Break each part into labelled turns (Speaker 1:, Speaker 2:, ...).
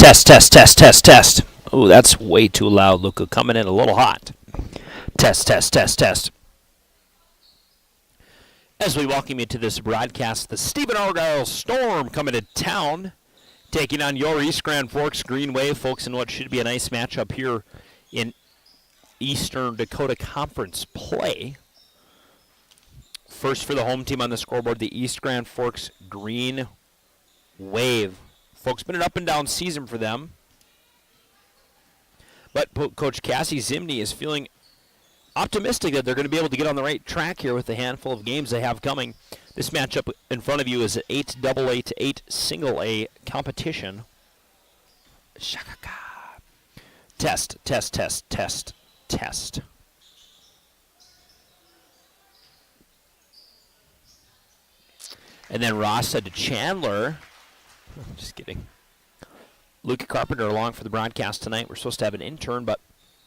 Speaker 1: Test, test, test, test, test. Oh, that's way too loud, Luca. Coming in a little hot. Test, test, test, test. As we welcome you to this broadcast, the Stephen-Argyle Storm coming to town, taking on your East Grand Forks Green Wave, folks, in what should be a nice matchup here in Eastern Dakota Conference play. First for the home team on the scoreboard, the East Grand Forks Green Wave. Folks, been an up and down season for them. But Coach Cassie Zimney is feeling optimistic that they're going to be able to get on the right track here with the handful of games they have coming. This matchup in front of you is an 8AA to 8 single A competition. Shakaka. Test, test, test, test, test. And then Ross said to Chandler, just kidding. Luke Carpenter along for the broadcast tonight. We're supposed to have an intern, but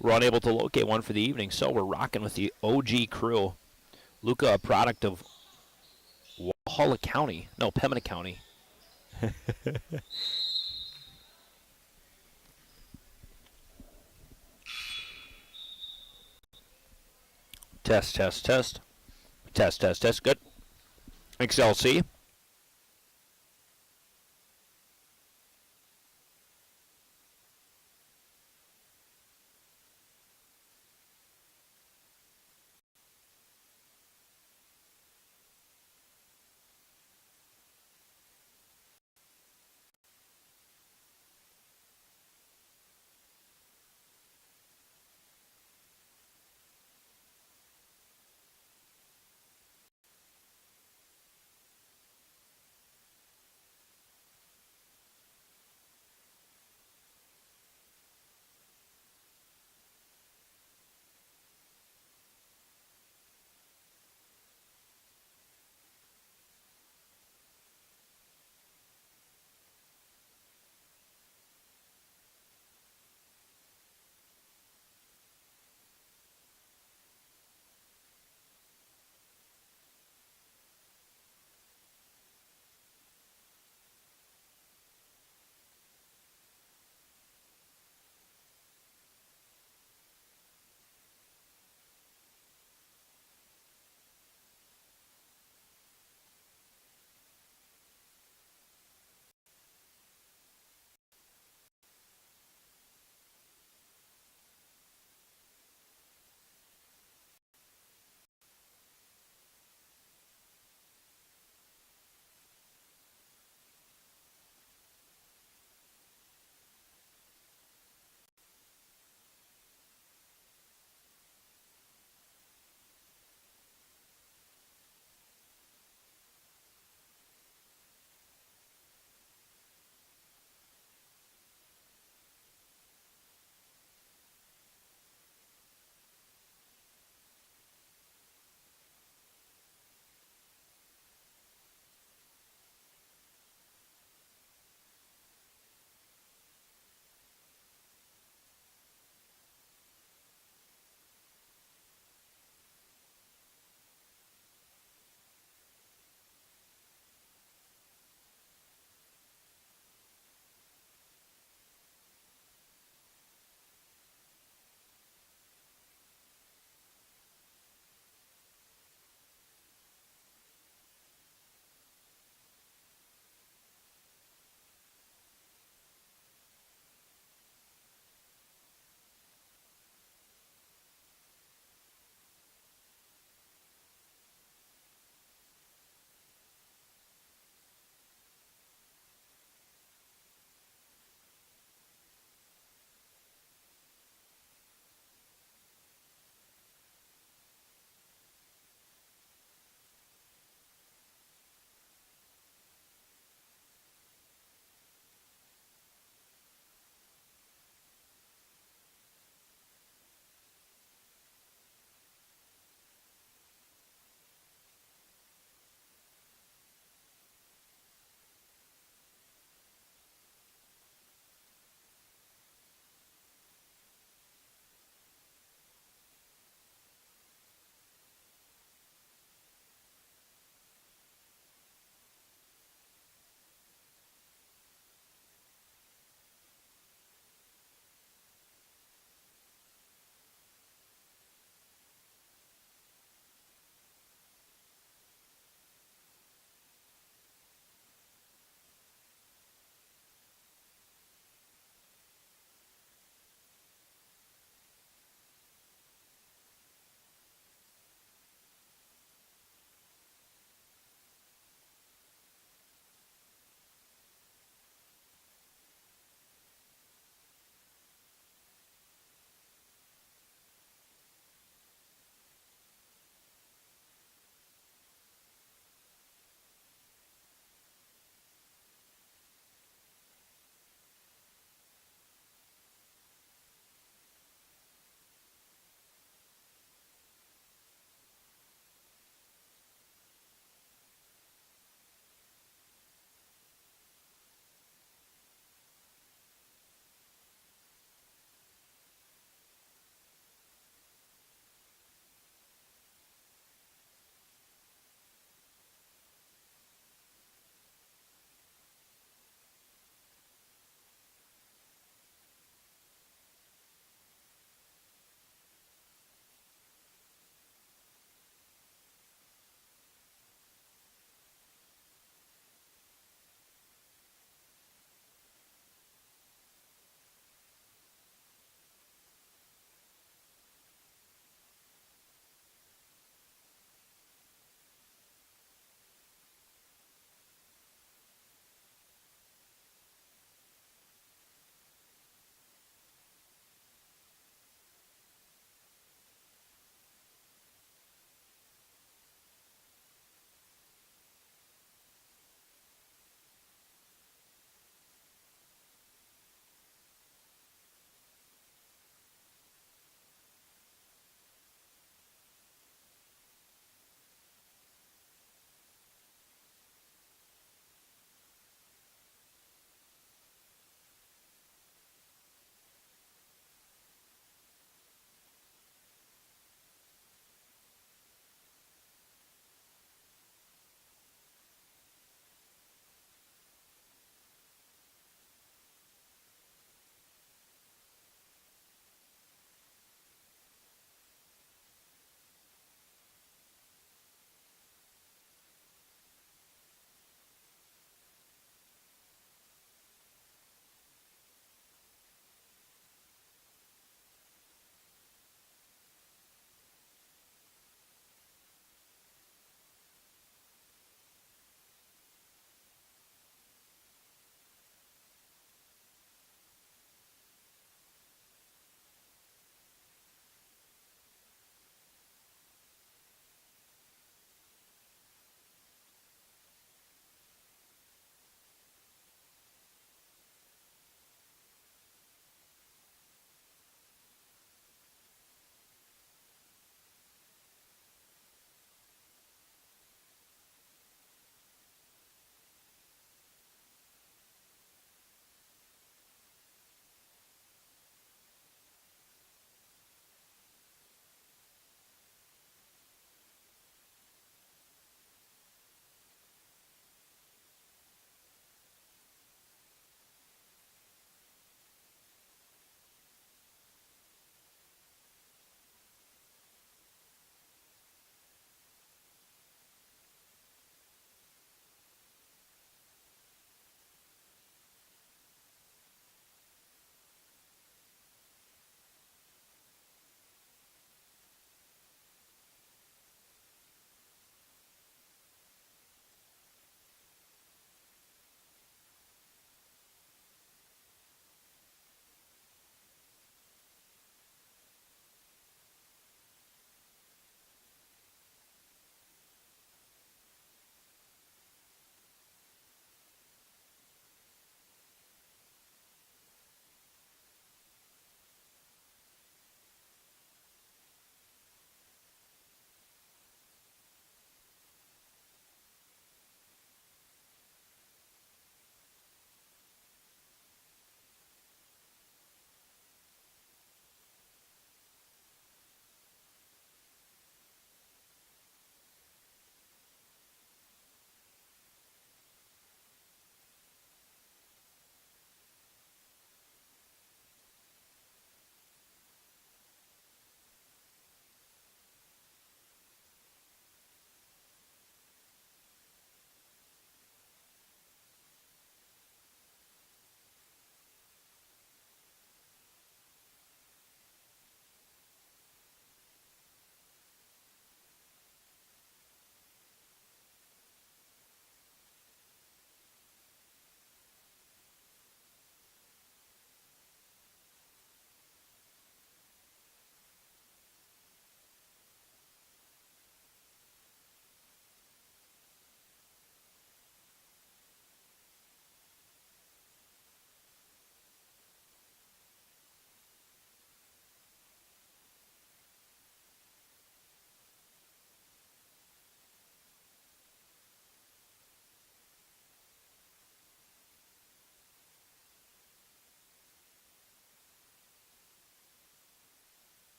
Speaker 1: we're unable to locate one for the evening, so we're rocking with the OG crew. Luca, a product of Walhalla County. No, Pembina County. Test, test, test. Test, test, test. Good. XLC.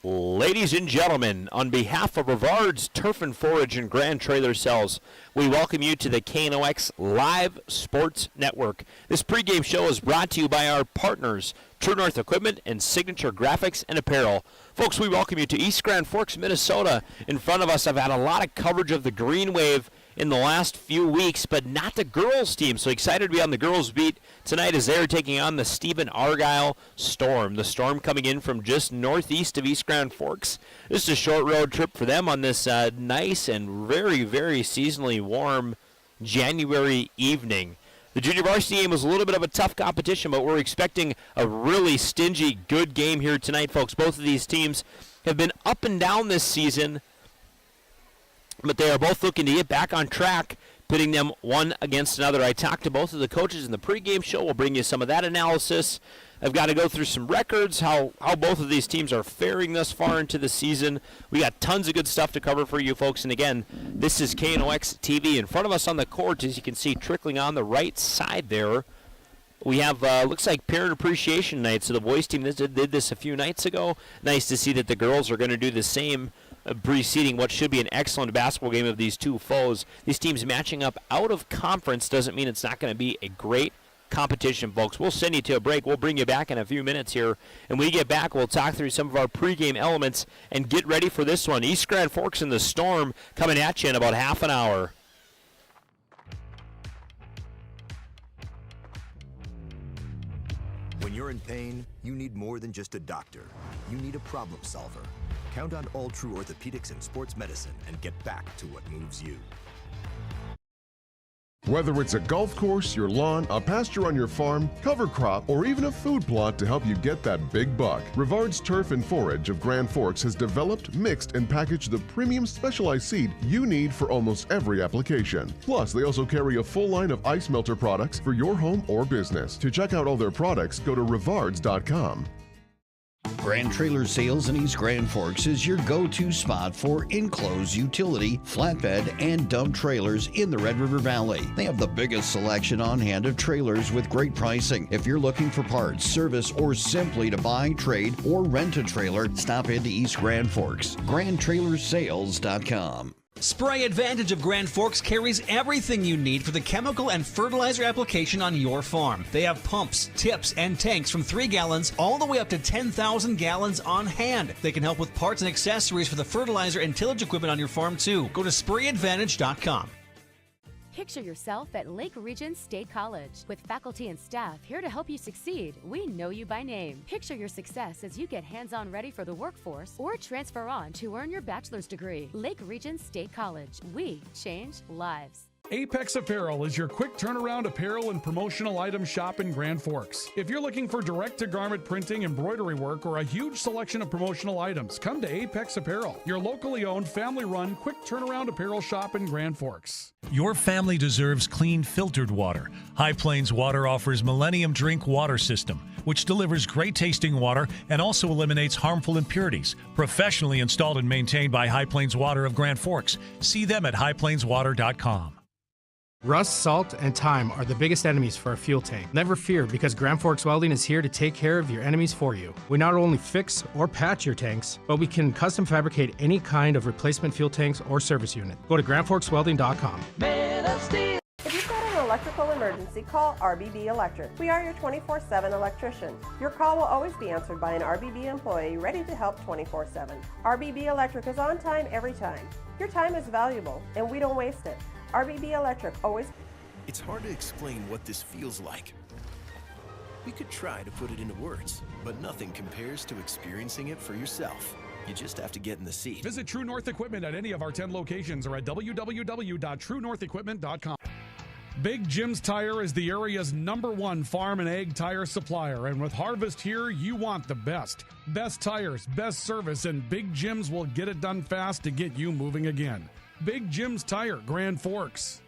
Speaker 1: Ladies and gentlemen, on behalf of Brevard's Turf and Forage and Grand Trailer Sales, we welcome you to the KNOX Live Sports Network. This pregame show is brought to you by our partners, True North Equipment and Signature Graphics and Apparel. Folks, we welcome you to East Grand Forks, Minnesota. In front of us, I've had a lot of coverage of the Green Wave in the last few weeks, but not the girls team. So excited to be on the girls beat tonight as they're taking on the Stephen-Argyle Storm. The Storm coming in from just northeast of East Grand Forks. This is a short road trip for them on this nice and very, very seasonally warm January evening. The junior varsity game was a little bit of a tough competition, but we're expecting a really stingy, good game here tonight, folks. Both of these teams have been up and down this season, but they are both looking to get back on track, pitting them one against another. I talked to both of the coaches in the pregame show. We'll bring you some of that analysis. I've got to go through some records, how both of these teams are faring thus far into the season. We got tons of good stuff to cover for you folks. And again, this is KNOX TV. In front of us on the court, as you can see trickling on the right side there, we have, looks like Parent Appreciation Night. So the boys team did this a few nights ago. Nice to see that the girls are going to do the same, preceding what should be an excellent basketball game of these two foes. These teams matching up out of conference doesn't mean it's not going to be a great competition, folks. We'll send you to a break. We'll bring you back in a few minutes here. And when we get back, we'll talk through some of our pregame elements and get ready for this one. East Grand Forks and the Storm coming at you in about half an hour.
Speaker 2: When you're in pain, you need more than just a doctor. You need a problem solver. Count on All True Orthopedics and Sports Medicine and get back to what moves you.
Speaker 3: Whether it's a golf course, your lawn, a pasture on your farm, cover crop, or even a food plot to help you get that big buck, Brevard's Turf and Forage of Grand Forks has developed, mixed, and packaged the premium specialized seed you need for almost every application. Plus, they also carry a full line of ice melter products for your home or business. To check out all their products, go to Revards.com.
Speaker 4: Grand Trailer Sales in East Grand Forks is your go-to spot for enclosed utility, flatbed, and dump trailers in the Red River Valley. They have the biggest selection on hand of trailers with great pricing. If you're looking for parts, service, or simply to buy, trade, or rent a trailer, stop into East Grand Forks. GrandTrailersSales.com.
Speaker 5: Spray Advantage of Grand Forks carries everything you need for the chemical and fertilizer application on your farm. They have pumps, tips, and tanks from 3 gallons all the way up to 10,000 gallons on hand. They can help with parts and accessories for the fertilizer and tillage equipment on your farm too. Go to SprayAdvantage.com.
Speaker 6: Picture yourself at Lake Region State College. With faculty and staff here to help you succeed, we know you by name. Picture your success as you get hands-on ready for the workforce or transfer on to earn your bachelor's degree. Lake Region State College. We change lives.
Speaker 7: Apex Apparel is your quick turnaround apparel and promotional item shop in Grand Forks. If you're looking for direct-to-garment printing, embroidery work, or a huge selection of promotional items, come to Apex Apparel, your locally owned, family-run, quick turnaround apparel shop in Grand Forks.
Speaker 8: Your family deserves clean, filtered water. High Plains Water offers Millennium Drink Water System, which delivers great-tasting water and also eliminates harmful impurities. Professionally installed and maintained by High Plains Water of Grand Forks. See them at highplainswater.com.
Speaker 9: Rust, salt, and time are the biggest enemies for a fuel tank. Never fear, because Grand Forks Welding is here to take care of your enemies for you. We not only fix or patch your tanks, but we can custom fabricate any kind of replacement fuel tanks or service unit. Go to GrandForksWelding.com.
Speaker 10: If you've got an electrical emergency, call RBB Electric. We are your 24/7 electrician. Your call will always be answered by an RBB employee ready to help 24/7. RBB Electric is on time every time. Your time is valuable, and we don't waste it. RBB Electric always...
Speaker 2: It's hard to explain what this feels like. We could try to put it into words, but nothing compares to experiencing it for yourself. You just have to get in the seat.
Speaker 7: Visit True North Equipment at any of our 10 locations or at www.truenorthequipment.com. Big Jim's Tire is the area's #1 farm and ag tire supplier, and with harvest here, you want the best. Best tires, best service, and Big Jim's will get it done fast to get you moving again. Big Jim's Tire, Grand Forks.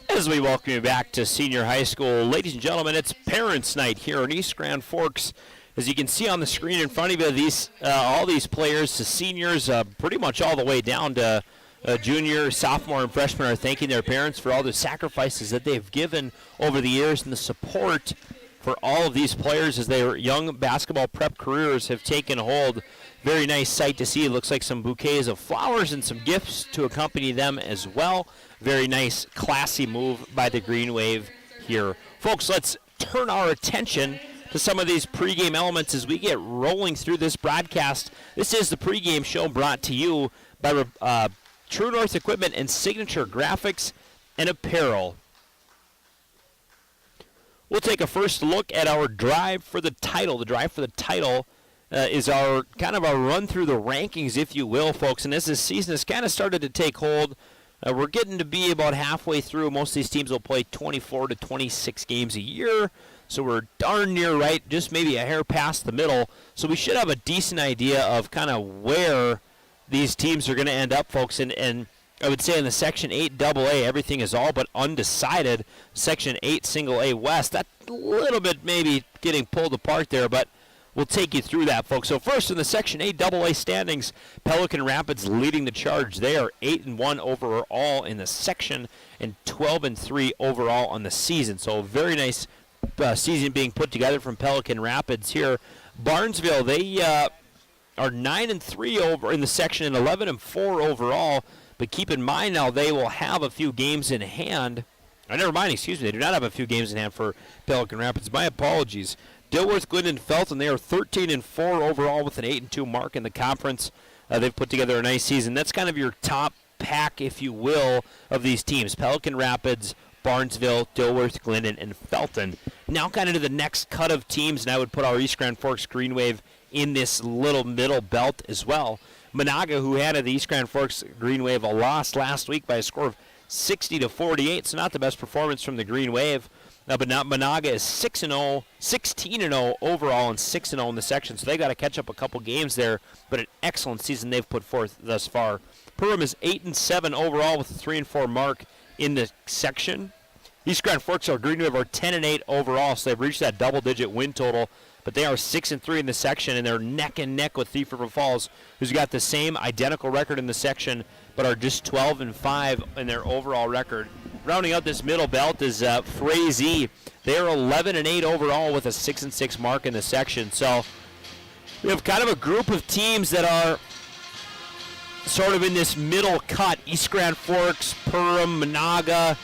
Speaker 1: As we welcome you back to senior high school, ladies and gentlemen, it's Parents' Night here in East Grand Forks. As you can see on the screen in front of you, all these players, the seniors, pretty much all the way down to junior, sophomore, and freshman, are thanking their parents for all the sacrifices that they've given over the years and the support for all of these players as their young basketball prep careers have taken hold. Very nice sight to see. It looks like some bouquets of flowers and some gifts to accompany them as well. Very nice, classy move by the Green Wave here. Folks, let's turn our attention to some of these pregame elements as we get rolling through this broadcast. This is the pregame show brought to you by True North Equipment and Signature Graphics and Apparel. We'll take a first look at our drive for the title. The drive for the title is our kind of our run through the rankings, if you will, folks. And as this season has kind of started to take hold, we're getting to be about halfway through. Most of these teams will play 24 to 26 games a year. So we're darn near right, just maybe a hair past the middle. So we should have a decent idea of kind of where these teams are going to end up, folks. And I would say in the Section 8 AA, everything is all but undecided. Section 8 Single A West, that's a little bit maybe getting pulled apart there, but we'll take you through that, folks. So first in the Section 8 AA standings, Pelican Rapids leading the charge. They are 8-1 overall in the section and 12-3 overall on the season. So a very nice season being put together from Pelican Rapids here. Barnesville, they are 9-3 over in the section and 11-4 overall. But keep in mind now they will have a few games in hand. Never mind, excuse me. They do not have a few games in hand for Pelican Rapids. My apologies. Dilworth, Glidden, Felton, they are 13-4 overall with an 8-2 mark in the conference. They've put together a nice season. That's kind of your top pack, if you will, of these teams. Pelican Rapids, Barnesville, Dilworth, Glidden, and Felton. Now kind of to the next cut of teams, and I would put our East Grand Forks Green Wave in this little middle belt as well. Monaga, who handed the East Grand Forks Green Wave a loss last week by a score of 60-48, so not the best performance from the Green Wave. But now Monaga is 6-0, 16-0 overall, and 6-0 in the section, so they got to catch up a couple games there. But an excellent season they've put forth thus far. Perham is 8-7 overall with a 3-4 mark in the section. East Grand Forks or Green Wave are 10-8 overall, so they've reached that double-digit win total. But they are 6-3 in the section, and they're neck and neck with Thief River Falls, who's got the same identical record in the section, but are just 12-5 in their overall record. Rounding out this middle belt is Frazee. They are 11-8 overall with a 6-6 mark in the section. So we have kind of a group of teams that are sort of in this middle cut. East Grand Forks, Perham, Monaga,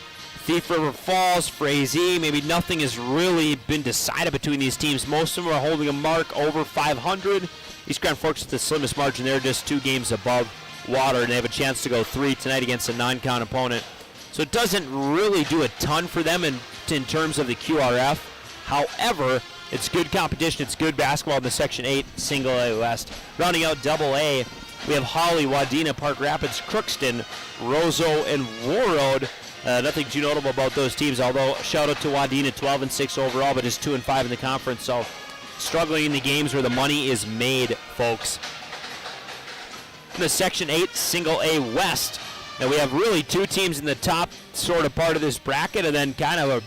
Speaker 1: Thief River Falls, Frazee. Maybe nothing has really been decided between these teams. Most of them are holding a mark over 500. East Grand Forks with the slimmest margin. They're just 2 games above water, and they have a chance to go 3 tonight against a non-count opponent. So it doesn't really do a ton for them in terms of the QRF. However, it's good competition. It's good basketball in the Section 8 Single A West. Rounding out Double A, we have Holly, Wadena, Park Rapids, Crookston, Roseau, and Warroad. Nothing too notable about those teams, although shout out to Wadena, 12-6 overall, but just 2-5 in the conference. So struggling in the games where the money is made, folks. In the Section 8 Single A West, now we have really 2 teams in the top sort of part of this bracket, and then kind of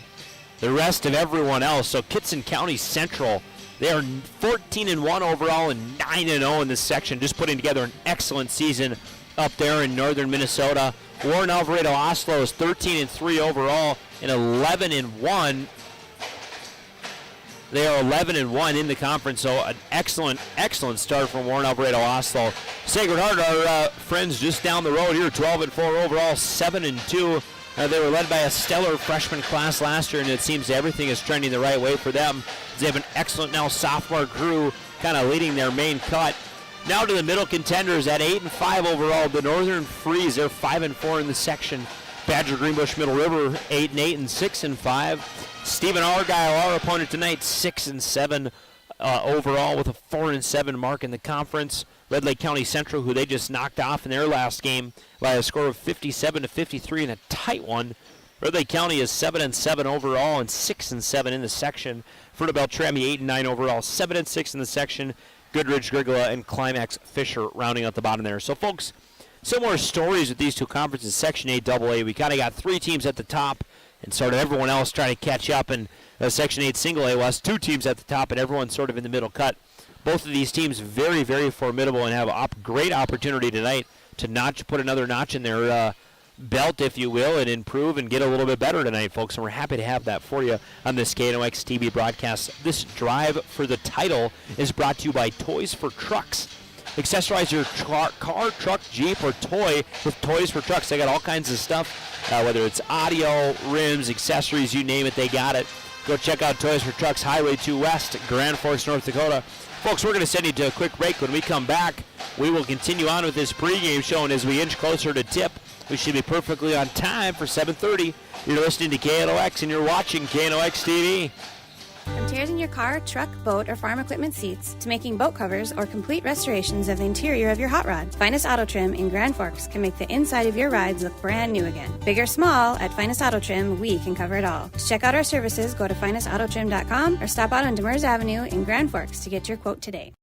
Speaker 1: the rest of everyone else. So Kitson County Central, they are 14-1 overall and 9-0 in this section, just putting together an excellent season up there in northern Minnesota. Warren Alvarado Oslo is 13-3 overall and 11-1. They are 11-1 in the conference, so an excellent start from Warren Alvarado Oslo. Sacred Heart, our friends just down the road here, 12-4 overall, 7-2. They were led by a stellar freshman class last year, and it seems everything is trending the right way for them. They have an excellent now sophomore crew kind of leading their main cut. Now to the middle contenders at 8-5 overall. The Northern Freeze, they're 5-4 in the section. Badger Greenbush Middle River 8-8 and 6-5. Stephen-Argyle, our opponent tonight, 6-7 overall with a 4-7 mark in the conference. Red Lake County Central, who they just knocked off in their last game by a score of 57-53 in a tight one. Red Lake County is 7-7 overall and 6-7 in the section. Fruta Beltrami 8-9 overall, 7-6 in the section. Goodridge, Grigla, and Climax Fisher rounding out the bottom there. So, folks, similar stories with these 2 conferences. Section 8 AA, we kind of got 3 teams at the top and sort of everyone else trying to catch up. And Section 8 Single A West, 2 teams at the top and everyone sort of in the middle cut. Both of these teams very, very formidable and have a great opportunity tonight to put another notch in their belt, if you will, and improve and get a little bit better tonight, folks. And we're happy to have that for you on this KNOX TV broadcast. This drive for the title is brought to you by Toys for Trucks. Accessorize your car, truck, Jeep, or toy with Toys for Trucks. They got all kinds of stuff, whether it's audio, rims, accessories, you name it, they got it. Go check out Toys for Trucks, Highway 2 West, Grand Forks, North Dakota. Folks, we're going to send you to a quick break. When we come back, we will continue on with this pregame show, and as we inch closer to tip, we should be perfectly on time for 7:30. You're listening to KNOX, and you're watching KNOX TV.
Speaker 11: From tears in your car, truck, boat, or farm equipment seats to making boat covers or complete restorations of the interior of your hot rod, Finest Auto Trim in Grand Forks can make the inside of your rides look brand new again. Big or small, at Finest Auto Trim, we can cover it all. To check out our services, go to finestautotrim.com or stop out on Demers Avenue in Grand Forks to get your quote today.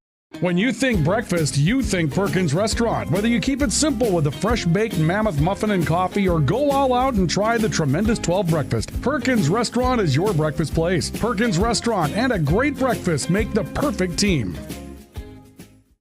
Speaker 7: When you think breakfast, you think Perkins Restaurant. Whether you keep it simple with a fresh-baked mammoth muffin and coffee or go all out and try the tremendous 12 breakfast, Perkins Restaurant is your breakfast place. Perkins Restaurant and a great breakfast make the perfect team.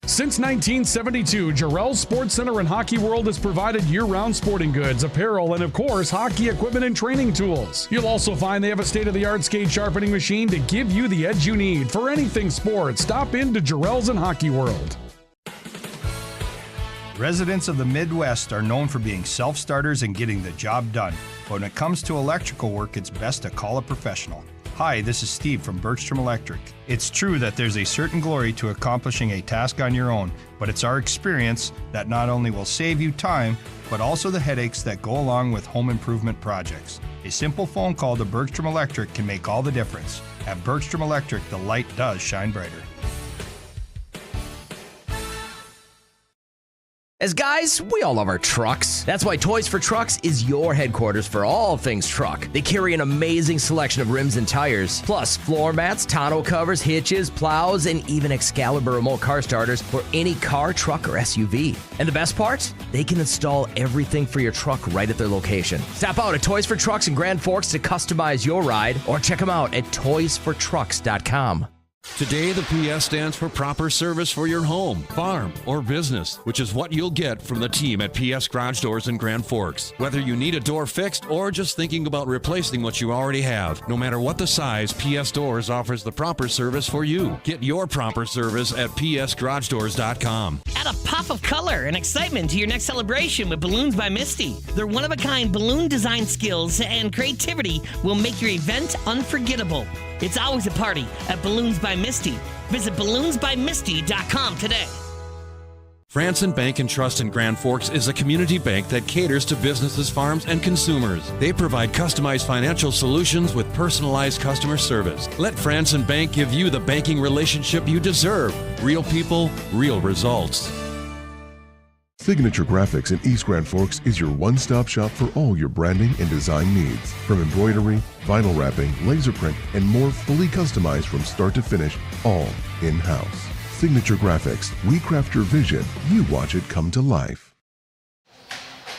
Speaker 7: Since 1972, Jarrell's Sports Center and Hockey World has provided year-round sporting goods, apparel, and of course, hockey equipment and training tools. You'll also find they have a state-of-the-art skate sharpening machine to give you the edge you need. For anything sports, stop into Jarrell's and Hockey World.
Speaker 12: Residents of the Midwest are known for being self-starters and getting the job done. But when it comes to electrical work, it's best to call a professional. Hi, this is Steve from Bergstrom Electric. It's true that there's a certain glory to accomplishing a task on your own, but it's our experience that not only will save you time, but also the headaches that go along with home improvement projects. A simple phone call to Bergstrom Electric can make all the difference. At Bergstrom Electric, the light does shine brighter.
Speaker 13: As guys, we all love our trucks. That's why Toys for Trucks is your headquarters for all things truck. They carry an amazing selection of rims and tires, plus floor mats, tonneau covers, hitches, plows, and even Excalibur remote car starters for any car, truck, or SUV. And the best part? They can install everything for your truck right at their location. Stop out at Toys for Trucks in Grand Forks to customize your ride, or check them out at toysfortrucks.com.
Speaker 14: Today, the PS stands for proper service for your home, farm, or business, which is what you'll get from the team at PS Garage Doors in Grand Forks. Whether you need a door fixed or just thinking about replacing what you already have, no matter what the size, PS Doors offers the proper service for you. Get your proper service at psgaragedoors.com.
Speaker 15: Add a pop of color and excitement to your next celebration with Balloons by Misty. Their one-of-a-kind balloon design skills and creativity will make your event unforgettable. It's always a party at Balloons by Misty. Visit balloonsbymisty.com today.
Speaker 14: Franson Bank and Trust in Grand Forks is a community bank that caters to businesses, farms, and consumers. They provide customized financial solutions with personalized customer service. Let Franson Bank give you the banking relationship you deserve. Real people, real results.
Speaker 3: Signature Graphics in East Grand Forks is your one-stop shop for all your branding and design needs. From embroidery, vinyl wrapping, laser print, and more fully customized from start to finish, all in-house. Signature Graphics. We craft your vision. You watch it come to life.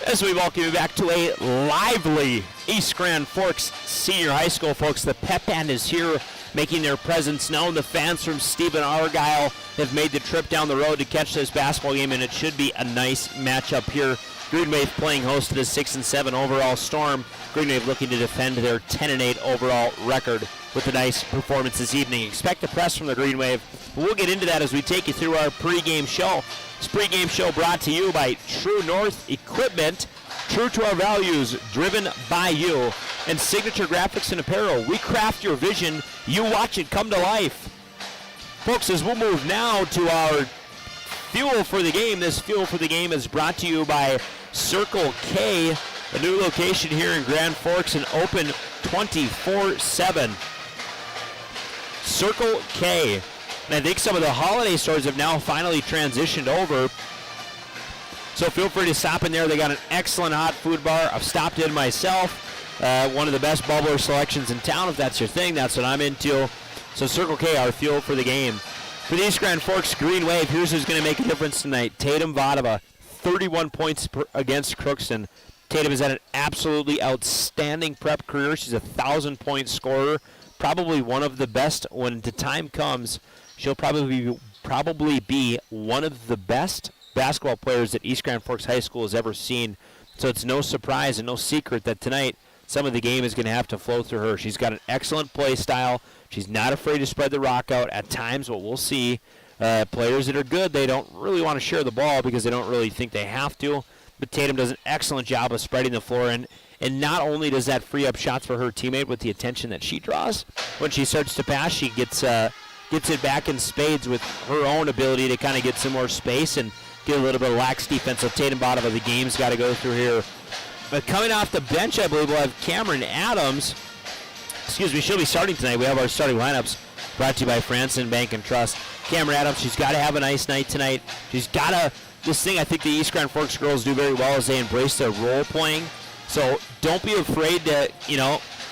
Speaker 1: As we welcome you back to a lively East Grand Forks Senior High School, folks, the pep band is here making their presence known. The fans from Stephen-Argyle have made the trip down the road to catch this basketball game, and it should be a nice matchup here. Green Wave playing host to the 6-7 overall Storm. Green Wave looking to defend their 10-8 overall record with a nice performance this evening. Expect the press from the Green Wave. We'll get into that as we take you through our pregame show. This pregame show brought to you by True North Equipment. True to our values, driven by you. And Signature Graphics and Apparel. We craft your vision. You watch it come to life. Folks, as we'll move now to our fuel for the game, this fuel for the game is brought to you by Circle K, a new location here in Grand Forks and open 24/7. Circle K. And I think some of the holiday stores have now finally transitioned over. So feel free to stop in there. They got an excellent hot food bar. I've stopped in myself. One of the best bubbler selections in town. If that's your thing, that's what I'm into. So Circle K, our fuel for the game. For the East Grand Forks Green Wave, here's who's going to make a difference tonight. Tatum Vadova, 31 points against Crookston. Tatum has had an absolutely outstanding prep career. She's a 1,000-point scorer. Probably one of the best. When the time comes, she'll probably be one of the best basketball players that East Grand Forks High School has ever seen. So it's no surprise and no secret that tonight some of the game is going to have to flow through her. She's got an excellent play style. She's not afraid to spread the rock out. At times, what we'll see, players that are good, they don't really want to share the ball because they don't really think they have to. But Tatum does an excellent job of spreading the floor, and not only does that free up shots for her teammate with the attention that she draws, when she starts to pass, she gets it back in spades with her own ability to kind of get some more space and get a little bit of lax defense. So Tatum, bottom of the game's got to go through here. But coming off the bench, I believe we'll have Cameron Adams. Excuse me, she'll be starting tonight. We have our starting lineups brought to you by Franson Bank and Trust. Cameron Adams, she's got to have a nice night tonight. She's got to, this thing I think the East Grand Forks girls do very well is they embrace their role playing. So don't be afraid to,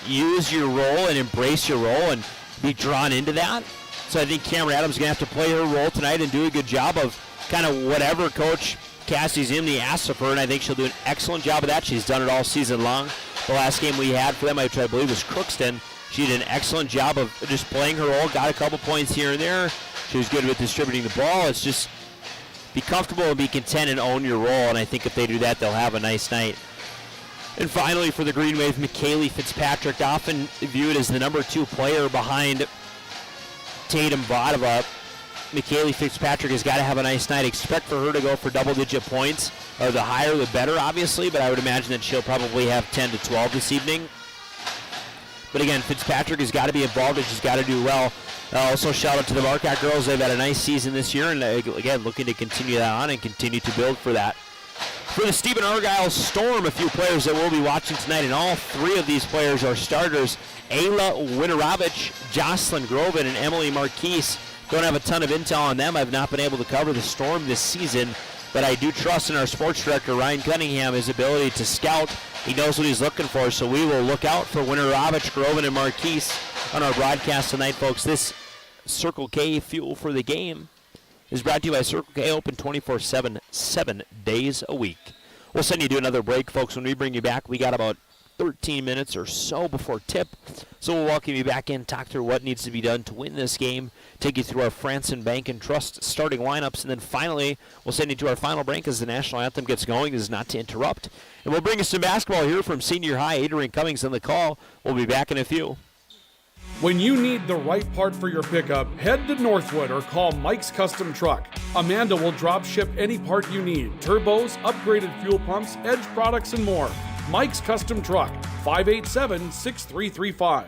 Speaker 1: use your role and embrace your role and be drawn into that. So I think Cameron Adams is going to have to play her role tonight and do a good job of kind of whatever Coach Cassie Zimney asks of her, and I think she'll do an excellent job of that. She's done it all season long. The last game we had for them, I believe, was Crookston. She did an excellent job of just playing her role, got a couple points here and there. She was good with distributing the ball. It's just be comfortable and be content and own your role, and I think if they do that, they'll have a nice night. And finally, for the Green Wave, McKaylee Fitzpatrick, often viewed as the number 2 player behind Tatum Vodova. McKaylee Fitzpatrick has got to have a nice night. Expect for her to go for double-digit points. The higher, the better, obviously, but I would imagine that she'll probably have 10 to 12 this evening. But again, Fitzpatrick has got to be involved and she's got to do well. Also, shout out to the Marquette girls. They've had a nice season this year, and again, looking to continue that on and continue to build for that. For the Stephen-Argyle Storm, a few players that we'll be watching tonight, and all 3 of these players are starters. Ayla Winorovich, Jocelyn Groven, and Emily Marquise. Don't have a ton of intel on them. I've not been able to cover the Storm this season, but I do trust in our sports director, Ryan Cunningham, his ability to scout. He knows what he's looking for, so we will look out for Winorovich, Groven, and Marquise on our broadcast tonight, folks. This Circle K Fuel for the Game is brought to you by Circle K, open 24/7, 7 days a week. We'll send you to another break, folks. When we bring you back, we got about 13 minutes or so before tip. So we'll welcome you back in, talk through what needs to be done to win this game, take you through our Franson Bank and Trust starting lineups, and then finally we'll send you to our final break as the national anthem gets going. This is not to interrupt. And we'll bring you some basketball here from Senior High. Adrian Cummings on the call. We'll be back in a few.
Speaker 7: When you need the right part for your pickup, head to Northwood or call Mike's Custom Truck. Amanda will drop ship any part you need: turbos, upgraded fuel pumps, Edge products, and more. Mike's Custom Truck, 587-6335.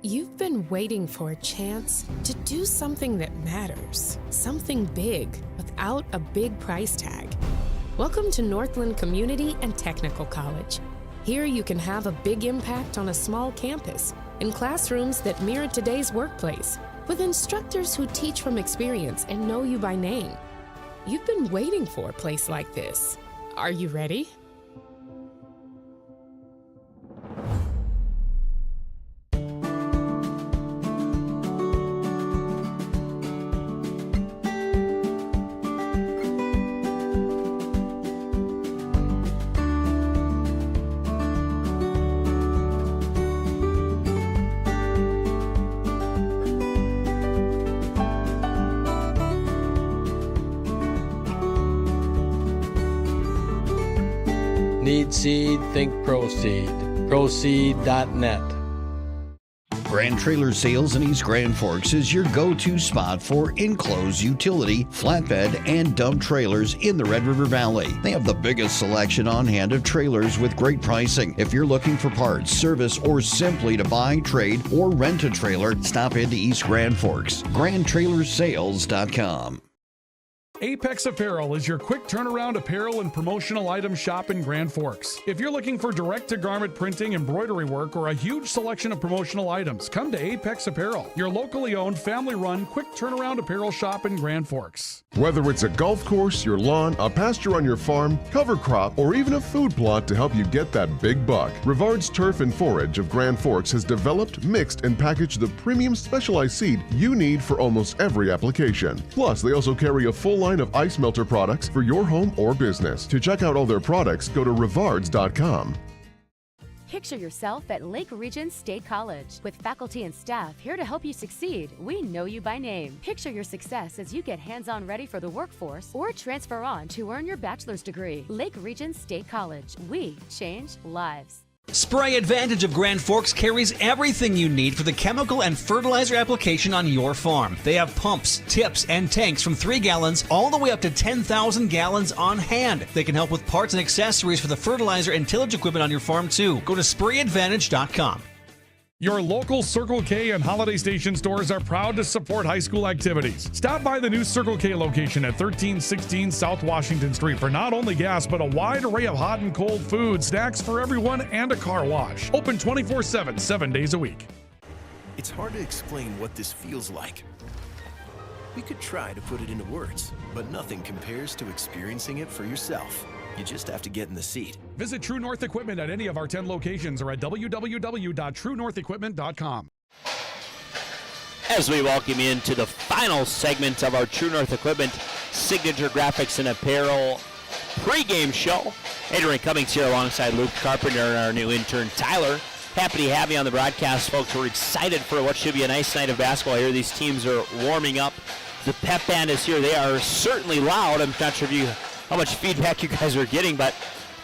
Speaker 16: You've been waiting for a chance to do something that matters, something big without a big price tag. Welcome to Northland Community and Technical College. Here you can have a big impact on a small campus, in classrooms that mirror today's workplace, with instructors who teach from experience and know you by name. You've been waiting for a place like this. Are you ready?
Speaker 17: Need seed, think Proseed. Proseed.net.
Speaker 4: Grand Trailer Sales in East Grand Forks is your go-to spot for enclosed utility, flatbed, and dump trailers in the Red River Valley. They have the biggest selection on hand of trailers with great pricing. If you're looking for parts, service, or simply to buy, trade, or rent a trailer, stop into East Grand Forks. GrandTrailersales.com.
Speaker 7: Apex Apparel is your quick turnaround apparel and promotional item shop in Grand Forks. If you're looking for direct-to-garment printing, embroidery work, or a huge selection of promotional items, come to Apex Apparel, your locally owned, family-run, quick turnaround apparel shop in Grand Forks.
Speaker 3: Whether it's a golf course, your lawn, a pasture on your farm, cover crop, or even a food plot to help you get that big buck, Rivard's Turf and Forage of Grand Forks has developed, mixed, and packaged the premium specialized seed you need for almost every application. Plus, they also carry a full line of ice melter products for your home or business. To check out all their products, go to rivards.com.
Speaker 6: Picture yourself at Lake Region State College. With faculty and staff here to help you succeed, we know you by name. Picture your success as you get hands-on ready for the workforce or transfer on to earn your bachelor's degree. Lake Region State College. We change lives.
Speaker 5: Spray Advantage of Grand Forks carries everything you need for the chemical and fertilizer application on your farm. They have pumps, tips, and tanks from 3 gallons all the way up to 10,000 gallons on hand. They can help with parts and accessories for the fertilizer and tillage equipment on your farm too. Go to sprayadvantage.com.
Speaker 7: Your local Circle K and Holiday Station stores are proud to support high school activities. Stop by the new Circle K location at 1316 South Washington Street for not only gas, but a wide array of hot and cold food, snacks for everyone, and a car wash. Open 24/7, 7 days a week.
Speaker 2: It's hard to explain what this feels like. We could try to put it into words, but nothing compares to experiencing it for yourself. You just have to get in the seat.
Speaker 7: Visit True North Equipment at any of our 10 locations or at www.truenorthequipment.com.
Speaker 1: As we welcome you into the final segment of our True North Equipment Signature Graphics and Apparel pregame show. Adrian Cummings here alongside Luke Carpenter and our new intern Tyler. Happy to have you on the broadcast, folks. We're excited for what should be a nice night of basketball here. These teams are warming up. The pep band is here. They are certainly loud. I'm not sure how much feedback you guys are getting, but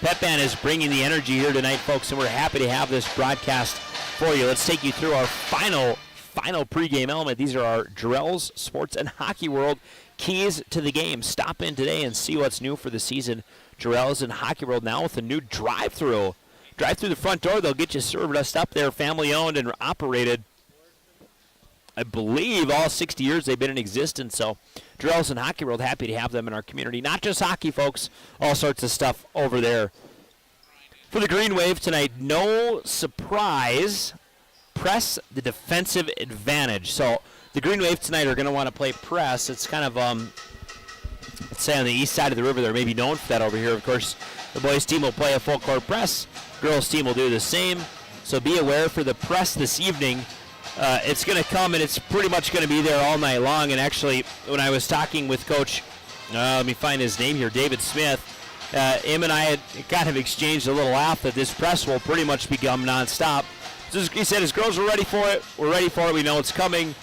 Speaker 1: Pep Band is bringing the energy here tonight, folks, and we're happy to have this broadcast for you. Let's take you through our final pregame element. These are our Jarrell's Sports and Hockey World keys to the game. Stop in today and see what's new for the season. Jarrell's and Hockey World now with a new drive-through. Drive through the front door. They'll get you serviced up there, family-owned and operated. I believe all 60 years they've been in existence, so Jarrell's and Hockey World, happy to have them in our community. Not just hockey, folks, all sorts of stuff over there. For the Green Wave tonight, no surprise, press the defensive advantage. So the Green Wave tonight are going to want to play press. It's kind of, let's say on the east side of the river, they're maybe known for that over here. Of course, the boys team will play a full court press. Girls team will do the same. So be aware for the press this evening. It's going to come, and it's pretty much going to be there all night long. And actually, when I was talking with Coach, let me find his name here, David Smith, him and I had kind of exchanged a little laugh that this press will pretty much become nonstop. So he said his girls are ready for it. We're ready for it. We know it's coming.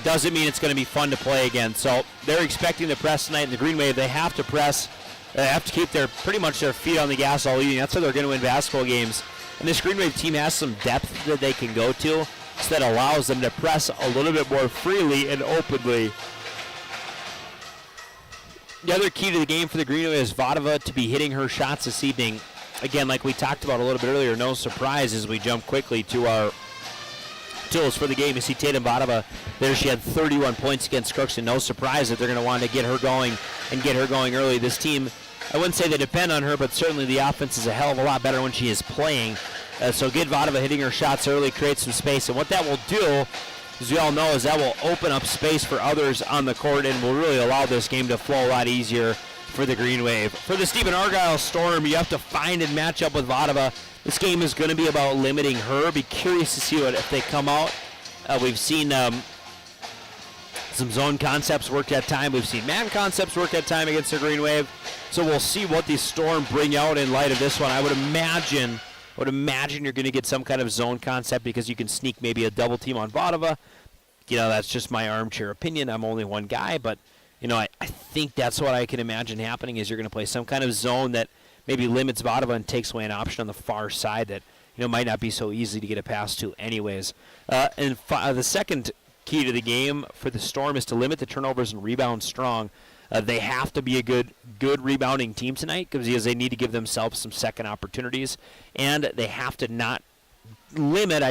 Speaker 1: Doesn't mean it's going to be fun to play again. So they're expecting the press tonight in the Green Wave. They have to press. They have to keep pretty much their feet on the gas all evening. That's how they're going to win basketball games. And this Green Wave team has some depth that they can go to. So that allows them to press a little bit more freely and openly. The other key to the game for the Green Wave is Vadova to be hitting her shots this evening. Again, like we talked about a little bit earlier, no surprise as we jump quickly to our tools for the game. You see Tatum Vadova there. She had 31 points against Crookston. No surprise that they're going to want to get her going and get her going early. This team, I wouldn't say they depend on her, but certainly the offense is a hell of a lot better when she is playing. So get Vadova hitting her shots early, create some space. And what that will do, as we all know, is that will open up space for others on the court and will really allow this game to flow a lot easier for the Green Wave. For the Stephen-Argyle Storm, you have to find and match up with Vadova. This game is going to be about limiting her. Be curious to see if they come out. We've seen some zone concepts work at time. We've seen man concepts work at time against the Green Wave. So we'll see what the Storm bring out in light of this one. I would imagine you're going to get some kind of zone concept because you can sneak maybe a double team on Vadova. That's just my armchair opinion. I'm only one guy, but I think that's what I can imagine happening is you're going to play some kind of zone that maybe limits Vadova and takes away an option on the far side that might not be so easy to get a pass to anyways. The second key to the game for the Storm is to limit the turnovers and rebound strong. They have to be a good rebounding team tonight because they need to give themselves some second opportunities, and they have to not limit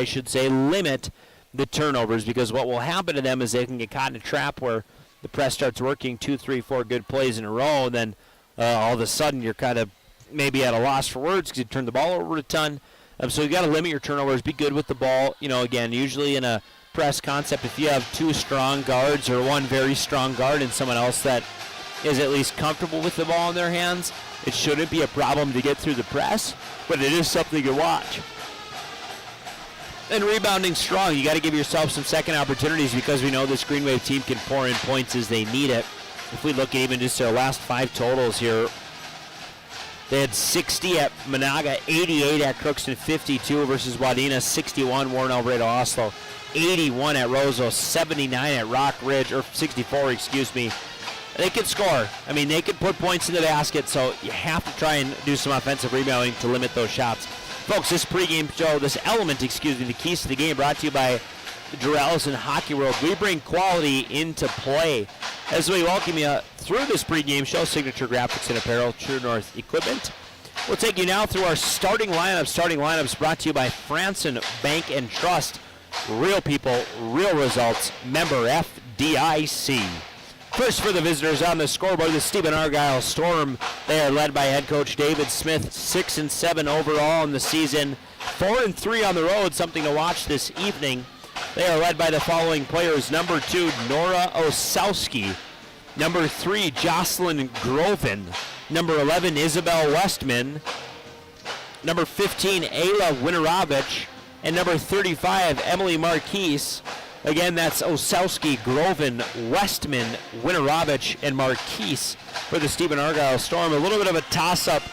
Speaker 1: the turnovers because what will happen to them is they can get caught in a trap where the press starts working 2, 3, 4 good plays in a row, and then all of a sudden you're kind of maybe at a loss for words because you turn the ball over a ton. So you got to limit your turnovers, be good with the ball. Again, usually in a press concept, if you have 2 strong guards or one very strong guard and someone else that is at least comfortable with the ball in their hands, it shouldn't be a problem to get through the press, but it is something to watch. And rebounding strong, you got to give yourself some second opportunities because we know this Green Wave team can pour in points as they need it. If we look at even just their last 5 totals here, They had 60 at Monaga, 88 at Crookston, 52 versus Wadena, 61 Warren Alvarado Oslo, 81 at Roseau, 79 at Rock Ridge, or 64, excuse me. They can score. I mean, they can put points in the basket, so you have to try and do some offensive rebounding to limit those shots. Folks, this keys to the game, brought to you by Durrells and Hockey World. We bring quality into play. As we welcome you through this pregame show, Signature Graphics and Apparel, True North Equipment. We'll take you now through our starting lineup. Starting lineups brought to you by Franson Bank and Trust. Real people, real results. Member FDIC. First for the visitors on the scoreboard, the Stephen-Argyle Storm. They are led by head coach David Smith, 6-7 overall in the season, 4-3 on the road, something to watch this evening. They are led by the following players: number 2, Nora Osowski; number 3, Jocelyn Groven; number 11, Isabel Westman; number 15, Ayla Winarovich; and number 35, Emily Marquise. Again, that's Osowski, Groven, Westman, Winarovich, and Marquise for the Stephen-Argyle Storm. A little bit of a toss-up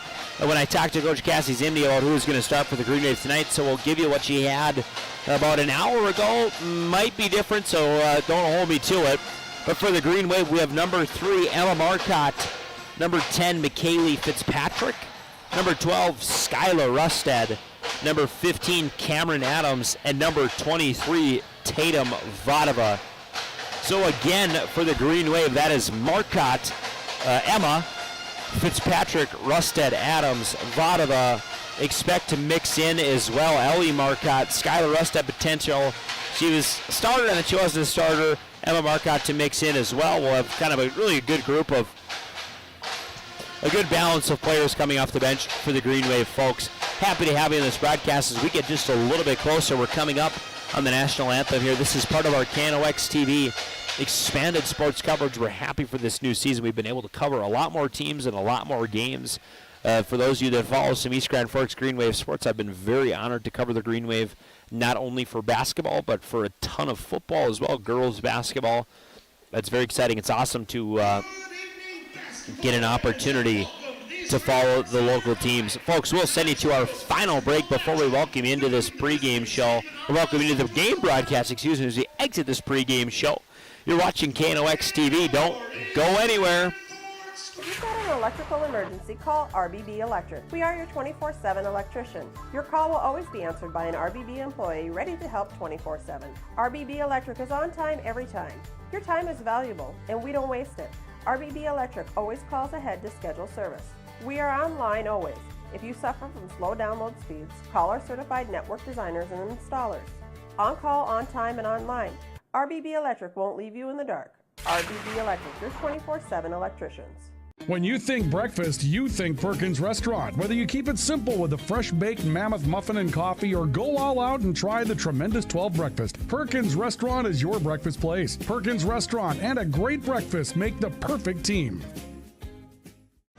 Speaker 1: when I talked to Coach Cassie Zimney about who's going to start for the Green Wave tonight, so we'll give you what she had about an hour ago. Might be different, so don't hold me to it. But for the Green Wave, we have number 3, Emma Marcotte; number 10, McKaylee Fitzpatrick; number 12, Skyla Rusted; number 15, Cameron Adams; and number 23, Tatum Vadova. So again, for the Green Wave, that is Marcotte, Emma, Fitzpatrick, Rusted, Adams, Vadova. Expect to mix in as well Ellie Marcotte, Skylar Rusted potential. She was starter and then she wasn't a starter. Emma Marcotte to mix in as well. We'll have kind of a really good group of a good balance of players coming off the bench for the Green Wave, folks. Happy to have you in this broadcast as we get just a little bit closer. We're coming up on the national anthem here. This is part of our KNOX TV expanded sports coverage. We're happy for this new season. We've been able to cover a lot more teams and a lot more games. For those of you that follow some East Grand Forks Green Wave sports, I've been very honored to cover the Green Wave, not only for basketball, but for a ton of football as well, girls basketball. That's very exciting. It's awesome to get an opportunity to follow the local teams. Folks, we'll send you to our final break before we welcome you into this pregame show. We'll welcome you to the game broadcast, as we exit this pregame show. You're watching KNOX TV. Don't go anywhere.
Speaker 10: If you've got an electrical emergency, call RBB Electric. We are your 24/7 electrician. Your call will always be answered by an RBB employee ready to help 24/7. RBB Electric is on time every time. Your time is valuable, and we don't waste it. RBB Electric always calls ahead to schedule service. We are online always. If you suffer from slow download speeds, call our certified network designers and installers. On call, on time, and online. RBB Electric won't leave you in the dark. RBB Electric, your 24/7 electricians.
Speaker 7: When you think breakfast, you think Perkins Restaurant. Whether you keep it simple with a fresh-baked mammoth muffin and coffee or go all out and try the tremendous 12 breakfast, Perkins Restaurant is your breakfast place. Perkins Restaurant and a great breakfast make the perfect team.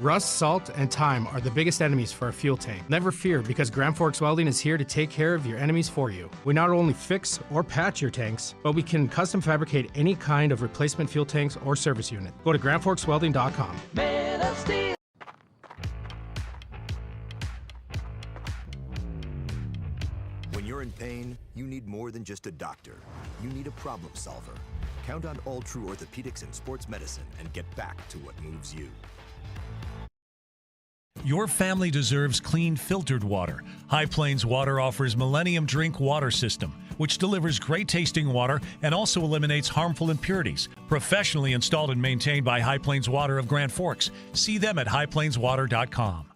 Speaker 9: Rust, salt, and time are the biggest enemies for a fuel tank. Never fear, because Grand Forks Welding is here to take care of your enemies for you. We not only fix or patch your tanks, but we can custom fabricate any kind of replacement fuel tanks or service unit. Go to grandforkswelding.com.
Speaker 18: When you're in pain, you need more than just a doctor. You need a problem solver. Count on All True Orthopedics and Sports Medicine and get back to what moves you.
Speaker 8: Your family deserves clean, filtered water. High Plains Water offers Millennium Drink Water System, which delivers great-tasting water and also eliminates harmful impurities. Professionally installed and maintained by High Plains Water of Grand Forks. See them at highplainswater.com.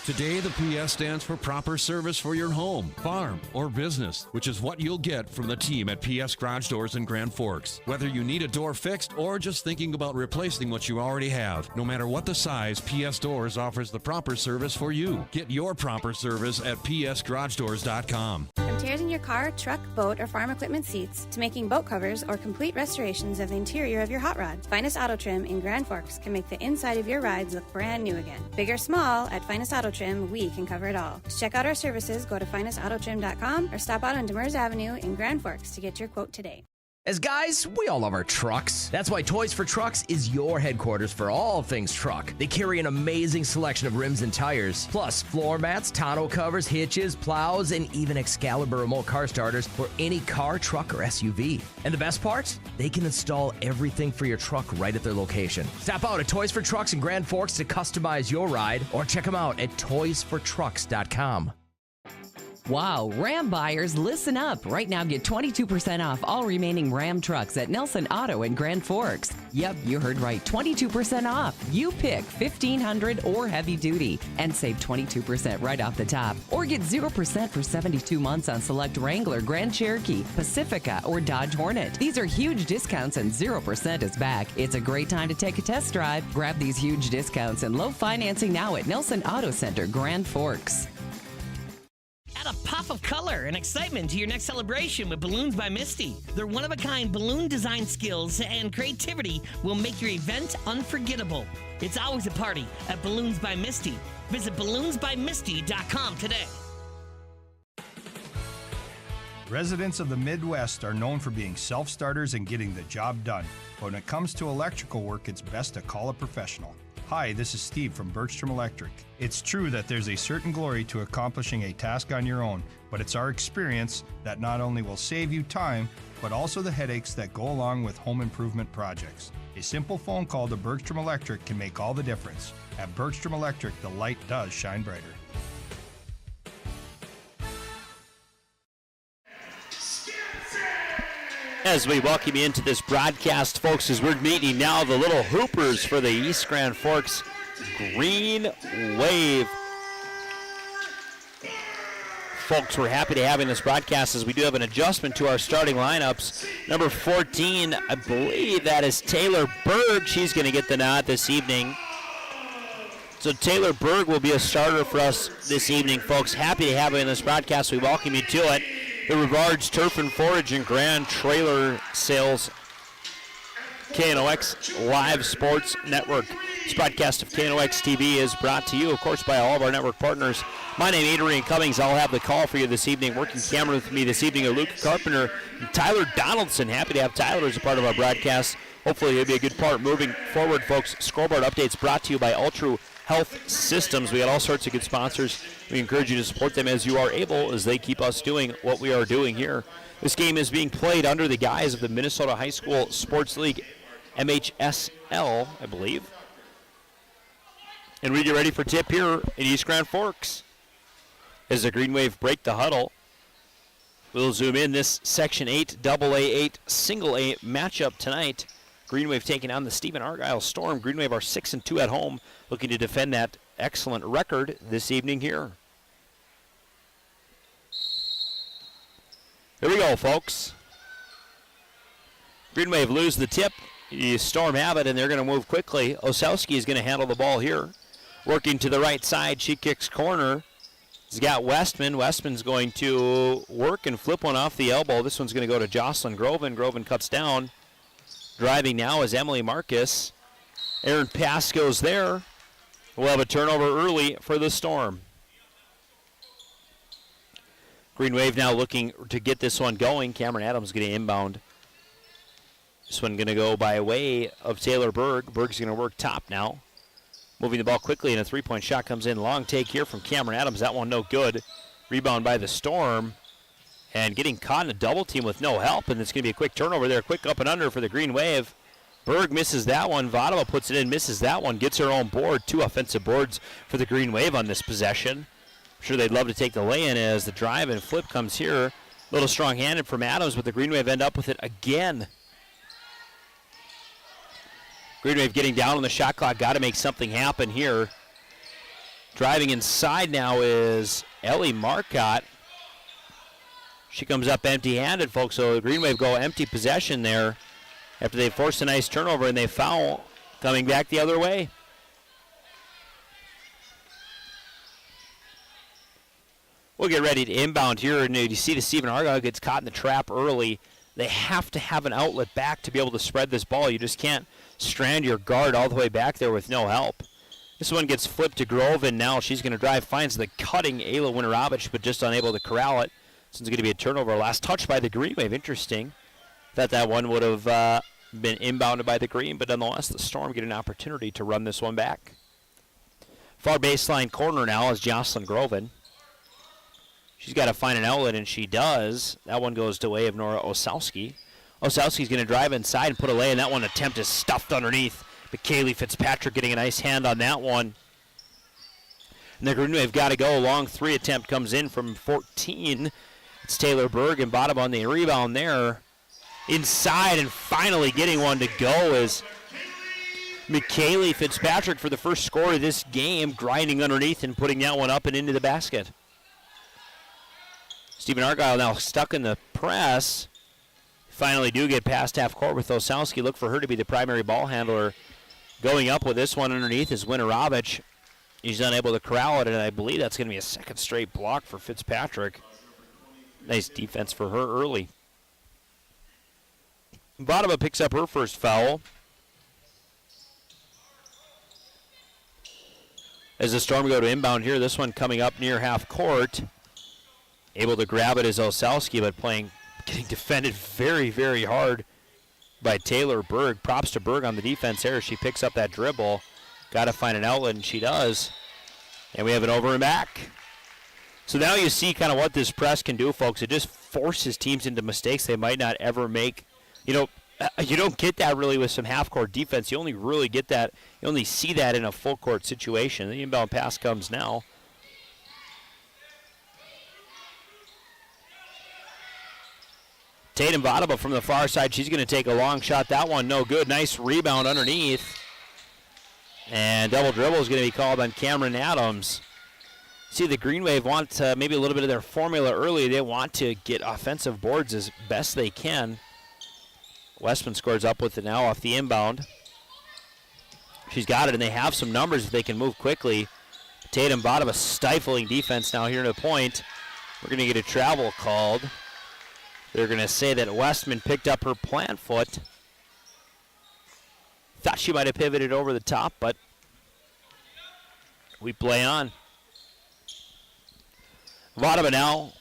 Speaker 14: Today, the PS stands for proper service for your home, farm, or business, which is what you'll get from the team at PS Garage Doors in Grand Forks. Whether you need a door fixed or just thinking about replacing what you already have, no matter what the size, PS Doors offers the proper service for you. Get your proper service at psgaragedoors.com.
Speaker 11: From tears in your car, truck, boat, or farm equipment seats to making boat covers or complete restorations of the interior of your hot rod, Finest Auto Trim in Grand Forks can make the inside of your rides look brand new again. Big or small, at Finest Auto Trim, we can cover it all. To check out our services, go to finestautotrim.com or stop out on Demers Avenue in Grand Forks to get your quote today.
Speaker 13: As guys, we all love our trucks. That's why Toys for Trucks is your headquarters for all things truck. They carry an amazing selection of rims and tires, plus floor mats, tonneau covers, hitches, plows, and even Excalibur remote car starters for any car, truck, or SUV. And the best part? They can install everything for your truck right at their location. Stop out at Toys for Trucks in Grand Forks to customize your ride, or check them out at toysfortrucks.com.
Speaker 19: Wow, Ram buyers, listen up. Right now, get 22% off all remaining Ram trucks at Nelson Auto in Grand Forks. Yep, you heard right, 22% off. You pick 1500 or heavy duty and save 22% right off the top. Or get 0% for 72 months on select Wrangler, Grand Cherokee, Pacifica, or Dodge Hornet. These are huge discounts and 0% is back. It's a great time to take a test drive. Grab these huge discounts and low financing now at Nelson Auto Center, Grand Forks.
Speaker 15: Add a pop of color and excitement to your next celebration with Balloons by Misty. Their one-of-a-kind balloon design skills and creativity will make your event unforgettable. It's always a party at Balloons by Misty. Visit balloonsbymisty.com today.
Speaker 12: Residents of the Midwest are known for being self-starters and getting the job done. But when it comes to electrical work, it's best to call a professional. Hi, this is Steve from Bergstrom Electric. It's true that there's a certain glory to accomplishing a task on your own, but it's our experience that not only will save you time, but also the headaches that go along with home improvement projects. A simple phone call to Bergstrom Electric can make all the difference. At Bergstrom Electric, the light does shine brighter.
Speaker 1: As we welcome you into this broadcast, folks, as we're meeting now the Little Hoopers for the East Grand Forks Green Wave. Folks, we're happy to have in this broadcast as we do have an adjustment to our starting lineups. Number 14, I believe that is Taylor Berg. She's going to get the nod this evening. So Taylor Berg will be a starter for us this evening, folks. Happy to have her in this broadcast. We welcome you to it. The Rivards Turf and Forage and Grand Trailer Sales KNOX Live Sports Network. This broadcast of KNOX TV is brought to you, of course, by all of our network partners. My name is Adrian Cummings. I'll have the call for you this evening. Working camera with me this evening are Luke Carpenter and Tyler Donaldson. Happy to have Tyler as a part of our broadcast. Hopefully he'll be a good part moving forward, folks. Scoreboard updates brought to you by Ultra Health Systems. We got all sorts of good sponsors. We encourage you to support them as you are able, as they keep us doing what we are doing here. This game is being played under the guise of the Minnesota High School Sports League, MHSL, I believe. And we get ready for tip here in East Grand Forks as the Green Wave break the huddle. We'll zoom in this Section 8 AA8 Single A matchup tonight. Green Wave taking on the Stephen-Argyle Storm. Green Wave are 6-2 at home, looking to defend that excellent record this evening here. Here we go, folks. Green Wave lose the tip. The Storm have it, and they're going to move quickly. Osowski is going to handle the ball here. Working to the right side, she kicks corner. He's got Westman. Westman's going to work and flip one off the elbow. This one's going to go to Jocelyn Groven. Groven cuts down. Driving now is Emily Marcus. Aaron pass goes there. We'll have a turnover early for the Storm. Green Wave now looking to get this one going. Cameron Adams going to inbound. This one going to go by way of Taylor Berg. Berg's going to work top now. Moving the ball quickly, and a three-point shot comes in. Long take here from Cameron Adams. That one no good. Rebound by the Storm. And getting caught in a double team with no help, and it's going to be a quick turnover there. Quick up and under for the Green Wave. Berg misses that one. Vadova puts it in, misses that one, gets her own board. 2 offensive boards for the Green Wave on this possession. I'm sure they'd love to take the lay-in as the drive and flip comes here. A little strong-handed from Adams, but the Green Wave end up with it again. Green Wave getting down on the shot clock. Got to make something happen here. Driving inside now is Ellie Marcotte. She comes up empty-handed, folks, so the Green Wave go empty possession there after they force a nice turnover and they foul coming back the other way. We'll get ready to inbound here, and you see the Stephen-Argyle gets caught in the trap early. They have to have an outlet back to be able to spread this ball. You just can't strand your guard all the way back there with no help. This one gets flipped to Grove, and now she's going to drive, finds the cutting Ayla Winterovich, but just unable to corral it. This one's going to be a turnover. Last touch by the Green Wave. Interesting. Thought that one would have been inbounded by the green, but nonetheless, the Storm get an opportunity to run this one back. Far baseline corner now is Jocelyn Groven. She's got to find an outlet, and she does. That one goes the way of Nora Osowski. Osowski's going to drive inside and put a lay, and that one attempt is stuffed underneath. But Kaylee Fitzpatrick getting a nice hand on that one. And the Green Wave got to go. Long three attempt comes in from 14. It's Taylor Berg and bottom on the rebound there. Inside and finally getting one to go is McKaylee Fitzpatrick for the first score of this game, grinding underneath and putting that one up and into the basket. Stephen-Argyle now stuck in the press. Finally do get past half court with Osowski. Look for her to be the primary ball handler. Going up with this one underneath is Winorovich. He's unable to corral it, and I believe that's going to be a second straight block for Fitzpatrick. Nice defense for her early. Vodova picks up her first foul. As the Storm go to inbound here, this one coming up near half court. Able to grab it is Osowski, but getting defended very, very hard by Taylor Berg. Props to Berg on the defense here. She picks up that dribble. Got to find an outlet, and she does. And we have it over and back. So now you see kind of what this press can do, folks. It just forces teams into mistakes they might not ever make. You know, you don't get that really with some half-court defense. You only really get that, you only see that in a full-court situation. The inbound pass comes now. Tatum Vodova from the far side. She's going to take a long shot. That one no good. Nice rebound underneath. And double dribble is going to be called on Cameron Adams. See, the Green Wave want maybe a little bit of their formula early. They want to get offensive boards as best they can. Westman scores up with it now off the inbound. She's got it, and they have some numbers if they can move quickly. Tatum Vodova stifling defense now here to the point. We're going to get a travel called. They're going to say that Westman picked up her plant foot. Thought she might have pivoted over the top, but we play on. Vodova now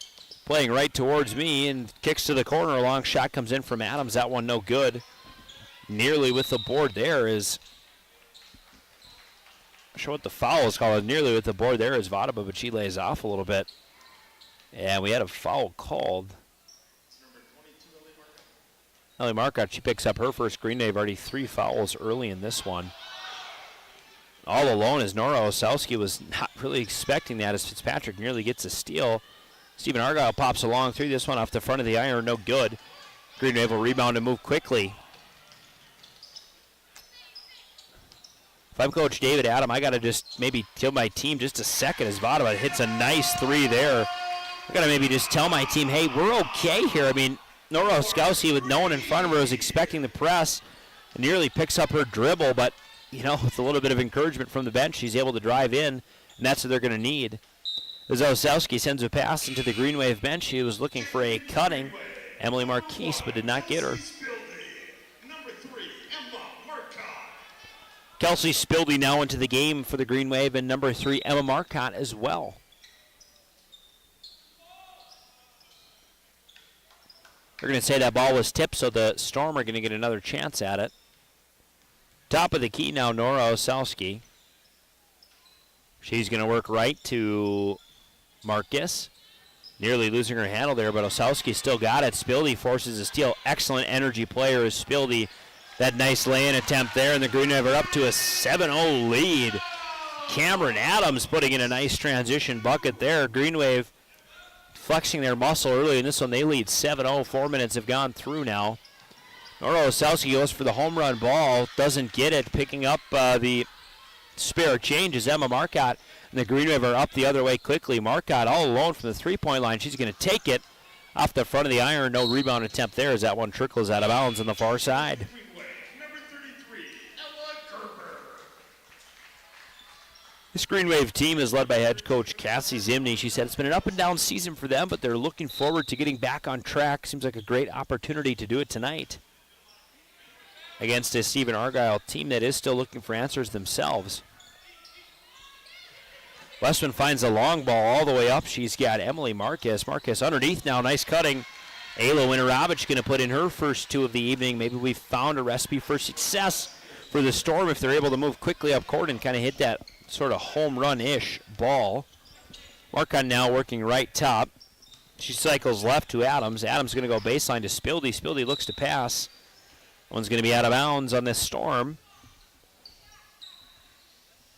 Speaker 1: playing right towards me and kicks to the corner. A long shot comes in from Adams. That one no good. Nearly with the board there is, I'm not sure what the foul is called. Nearly with the board there is Vodova, but she lays off a little bit. And we had a foul called. Ellie Marcotte, she picks up her first Green Wave. Already 3 fouls early in this one. All alone as Nora Osowski was not really expecting that as Fitzpatrick nearly gets a steal. Stephen-Argyle pops a long three. This one off the front of the iron, no good. Green Wave will rebound and move quickly. If I'm Coach David Adam, I got to just maybe tell my team just a second as Vodova hits a nice three there. I got to maybe just tell my team, hey, we're okay here. I mean, Nora Osowski with no one in front of her was expecting the press. Nearly picks up her dribble, but, you know, with a little bit of encouragement from the bench, she's able to drive in, and that's what they're going to need. As Osowski sends a pass into the Green Wave bench, she was looking for a cutting Emily Marquise, but did not get her. Kelsey Spildy now into the game for the Green Wave, and number 3, Emma Marcotte as well. They're going to say that ball was tipped, so the Storm are going to get another chance at it. Top of the key now, Nora Osowski. She's going to work right to Marcus. Nearly losing her handle there, but Osowski still got it. Spildy forces a steal. Excellent energy player is Spildy. That nice lay-in attempt there, and the Green Wave are up to a 7-0 lead. Cameron Adams putting in a nice transition bucket there. Green Wave flexing their muscle early in this one. They lead 7-0. 4 minutes have gone through now. Nora Osowski goes for the home run ball. Doesn't get it. Picking up the spare change is Emma Marcotte. And the Green Wave are up the other way quickly. Marcotte all alone from the three-point line. She's going to take it off the front of the iron. No rebound attempt there as that one trickles out of bounds on the far side. This Green Wave team is led by head coach Cassie Zimney. She said it's been an up-and-down season for them, but they're looking forward to getting back on track. Seems like a great opportunity to do it tonight against a Stephen-Argyle team that is still looking for answers themselves. Westman finds a long ball all the way up. She's got Emily Marcus. Marcus underneath now. Nice cutting. Ayla Winterovich going to put in her first 2 of the evening. Maybe we found a recipe for success for the Storm if they're able to move quickly up court and kind of hit that sort of home run-ish ball. Marcotte now working right top. She cycles left to Adams. Adams going to go baseline to Spildy. Spildy looks to pass. One's going to be out of bounds on this Storm.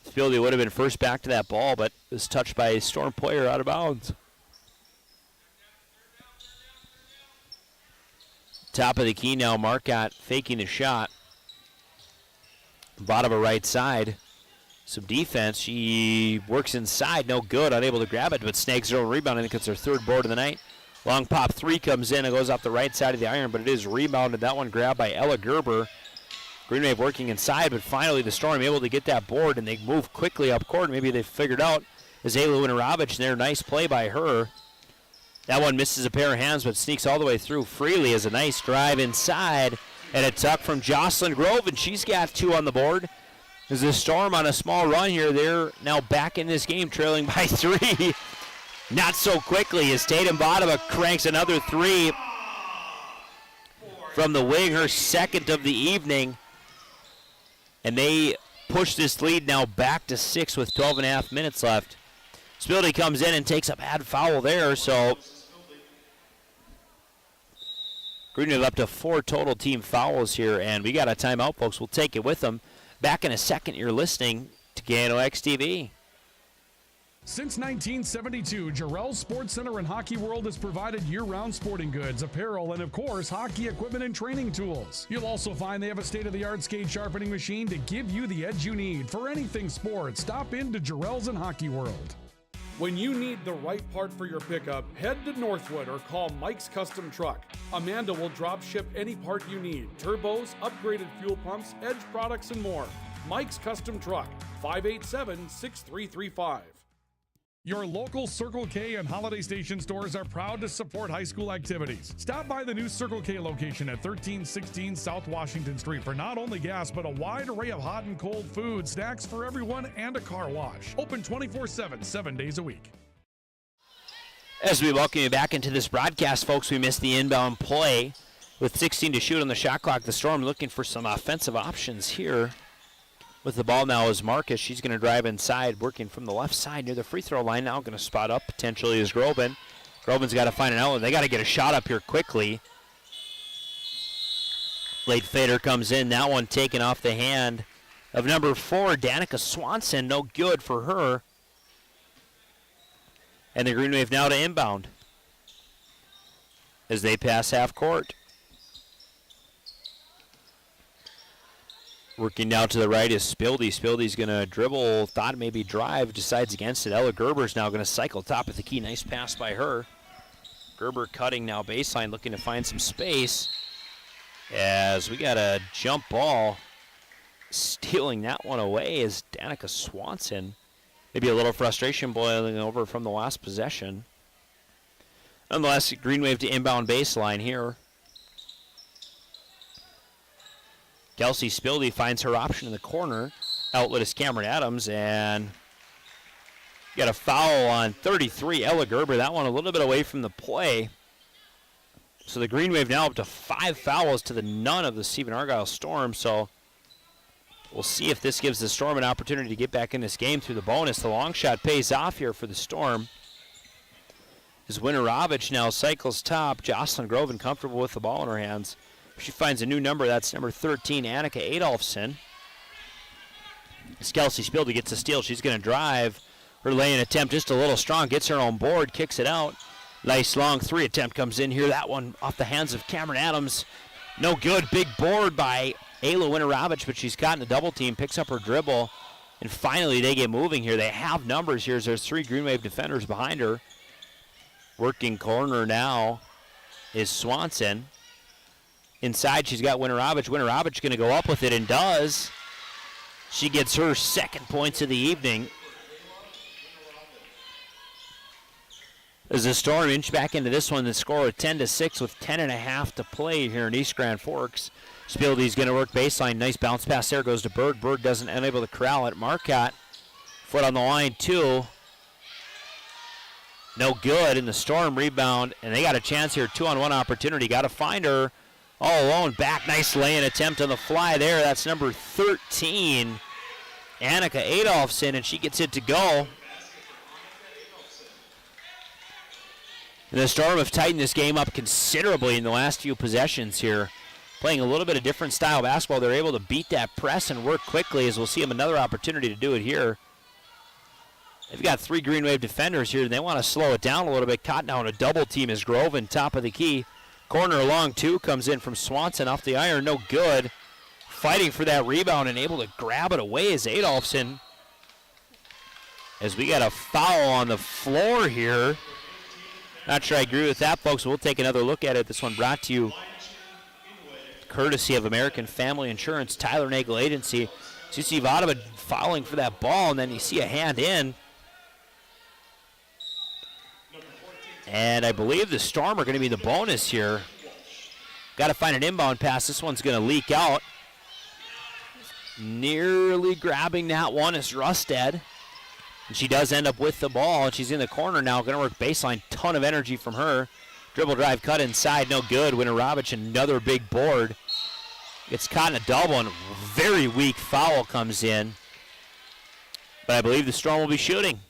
Speaker 1: Spildy would have been first back to that ball, but was touched by a Storm player out of bounds. Top of the key now, Marcotte faking the shot. Bottom of right side. Some defense. She works inside, no good, unable to grab it, but snags her own rebound. I think it's her 3rd board of the night. Long pop 3 comes in. It goes off the right side of the iron, but it is rebounded. That one grabbed by Ella Gerber. Green Wave working inside, but finally the Storm able to get that board, and they move quickly up court. Maybe they figured out as Ayla Winterovich there. Nice play by her. That one misses a pair of hands, but sneaks all the way through freely as a nice drive inside. And a tuck from Jocelyn Grove, and she's got 2 on the board. As the Storm on a small run here, they're now back in this game, trailing by 3. Not so quickly as Tatum Bottom cranks another 3 from the wing, her 2nd of the evening. And they push this lead now back to 6 with 12.5 minutes left. Spildy comes in and takes a bad foul there, so Green Wave up to 4 total team fouls here, and we got a timeout, folks. We'll take it with them. Back in a second, you're listening to KNOX TV.
Speaker 7: Since 1972, Jarrell's Sports Center and Hockey World has provided year-round sporting goods, apparel, and of course, hockey equipment and training tools. You'll also find they have a state-of-the-art skate sharpening machine to give you the edge you need for anything sports. Stop into Jarrell's and Hockey World.
Speaker 20: When you need the right part for your pickup, head to Northwood or call Mike's Custom Truck. Amanda will drop ship any part you need: turbos, upgraded fuel pumps, Edge products, and more. Mike's Custom Truck, 587-6335.
Speaker 7: Your local Circle K and Holiday Station stores are proud to support high school activities. Stop by the new Circle K location at 1316 South Washington Street for not only gas, but a wide array of hot and cold food, snacks for everyone, and a car wash. Open 24/7, 7 days a week.
Speaker 1: As we welcome you back into this broadcast, folks, we missed the inbound play. With 16 to shoot on the shot clock, the Storm looking for some offensive options here. With the ball now is Marcus. She's going to drive inside, working from the left side near the free throw line. Now going to spot up potentially is Groban. Groban's got to find an outlet. They got to get a shot up here quickly. Late fader comes in. That one taken off the hand of number 4, Danica Swanson. No good for her. And the Green Wave now to inbound as they pass half court. Working now to the right is Spildy. Spildy's going to dribble, thought maybe drive, decides against it. Ella Gerber's now going to cycle top of the key. Nice pass by her. Gerber cutting now baseline, looking to find some space. As we got a jump ball. Stealing that one away is Danica Swanson. Maybe a little frustration boiling over from the last possession. Nonetheless, Green Wave to inbound baseline here. Kelsey Spildy finds her option in the corner. Outlet is Cameron Adams, and got a foul on 33, Ella Gerber. That one a little bit away from the play. So the Green Wave now up to 5 fouls to the none of the Stephen-Argyle Storm. So we'll see if this gives the Storm an opportunity to get back in this game through the bonus. The long shot pays off here for the Storm. As Winterovich now cycles top. Jocelyn Groven comfortable with the ball in her hands. She finds a new number. That's number 13, Annika Adolfson. As Kelsey Spildy gets a steal, she's going to drive. Her lay-in attempt just a little strong. Gets her on board, kicks it out. Nice long 3 attempt comes in here. That one off the hands of Cameron Adams. No good. Big board by Ayla Winterovich, but she's caught in a double team. Picks up her dribble. And finally they get moving here. They have numbers here. There's 3 Green Wave defenders behind her. Working corner now is Swanson. Inside, she's got Winterovich. Winterovich going to go up with it and does. She gets her 2nd points of the evening. As the Storm inch back into this one, the score of 10-6 with 10.5 to play here in East Grand Forks. Spildy's going to work baseline. Nice bounce pass there. Goes to Berg. Berg doesn't unable to corral it. Marcotte, foot on the line, 2. No good, and the Storm rebound, and they got a chance here, 2-on-1 opportunity. Got to find her all alone. Back, nice lay-in attempt on the fly there. That's number 13, Annika Adolfson, and she gets it to go. And the Storm have tightened this game up considerably in the last few possessions here. Playing a little bit of different style basketball. They're able to beat that press and work quickly, as we'll see them another opportunity to do it here. They've got 3 Green Wave defenders here, and they want to slow it down a little bit. Caught down a double team is Groven, top of the key. Corner long 2 comes in from Swanson off the iron, no good. Fighting for that rebound and able to grab it away is Adolfson. As we got a foul on the floor here. Not sure I agree with that, folks. We'll take another look at it. This one brought to you courtesy of American Family Insurance, Tyler Nagel Agency. So you see Vodova fouling for that ball, and then you see a hand in. And I believe the Storm are going to be the bonus here. Got to find an inbound pass. This one's going to leak out. Nearly grabbing that one is Rusted. And she does end up with the ball, and she's in the corner now. Going to work baseline. Ton of energy from her. Dribble drive cut inside. No good. Winterovich, another big board. Gets caught in a double, and very weak foul comes in. But I believe the Storm will be shooting.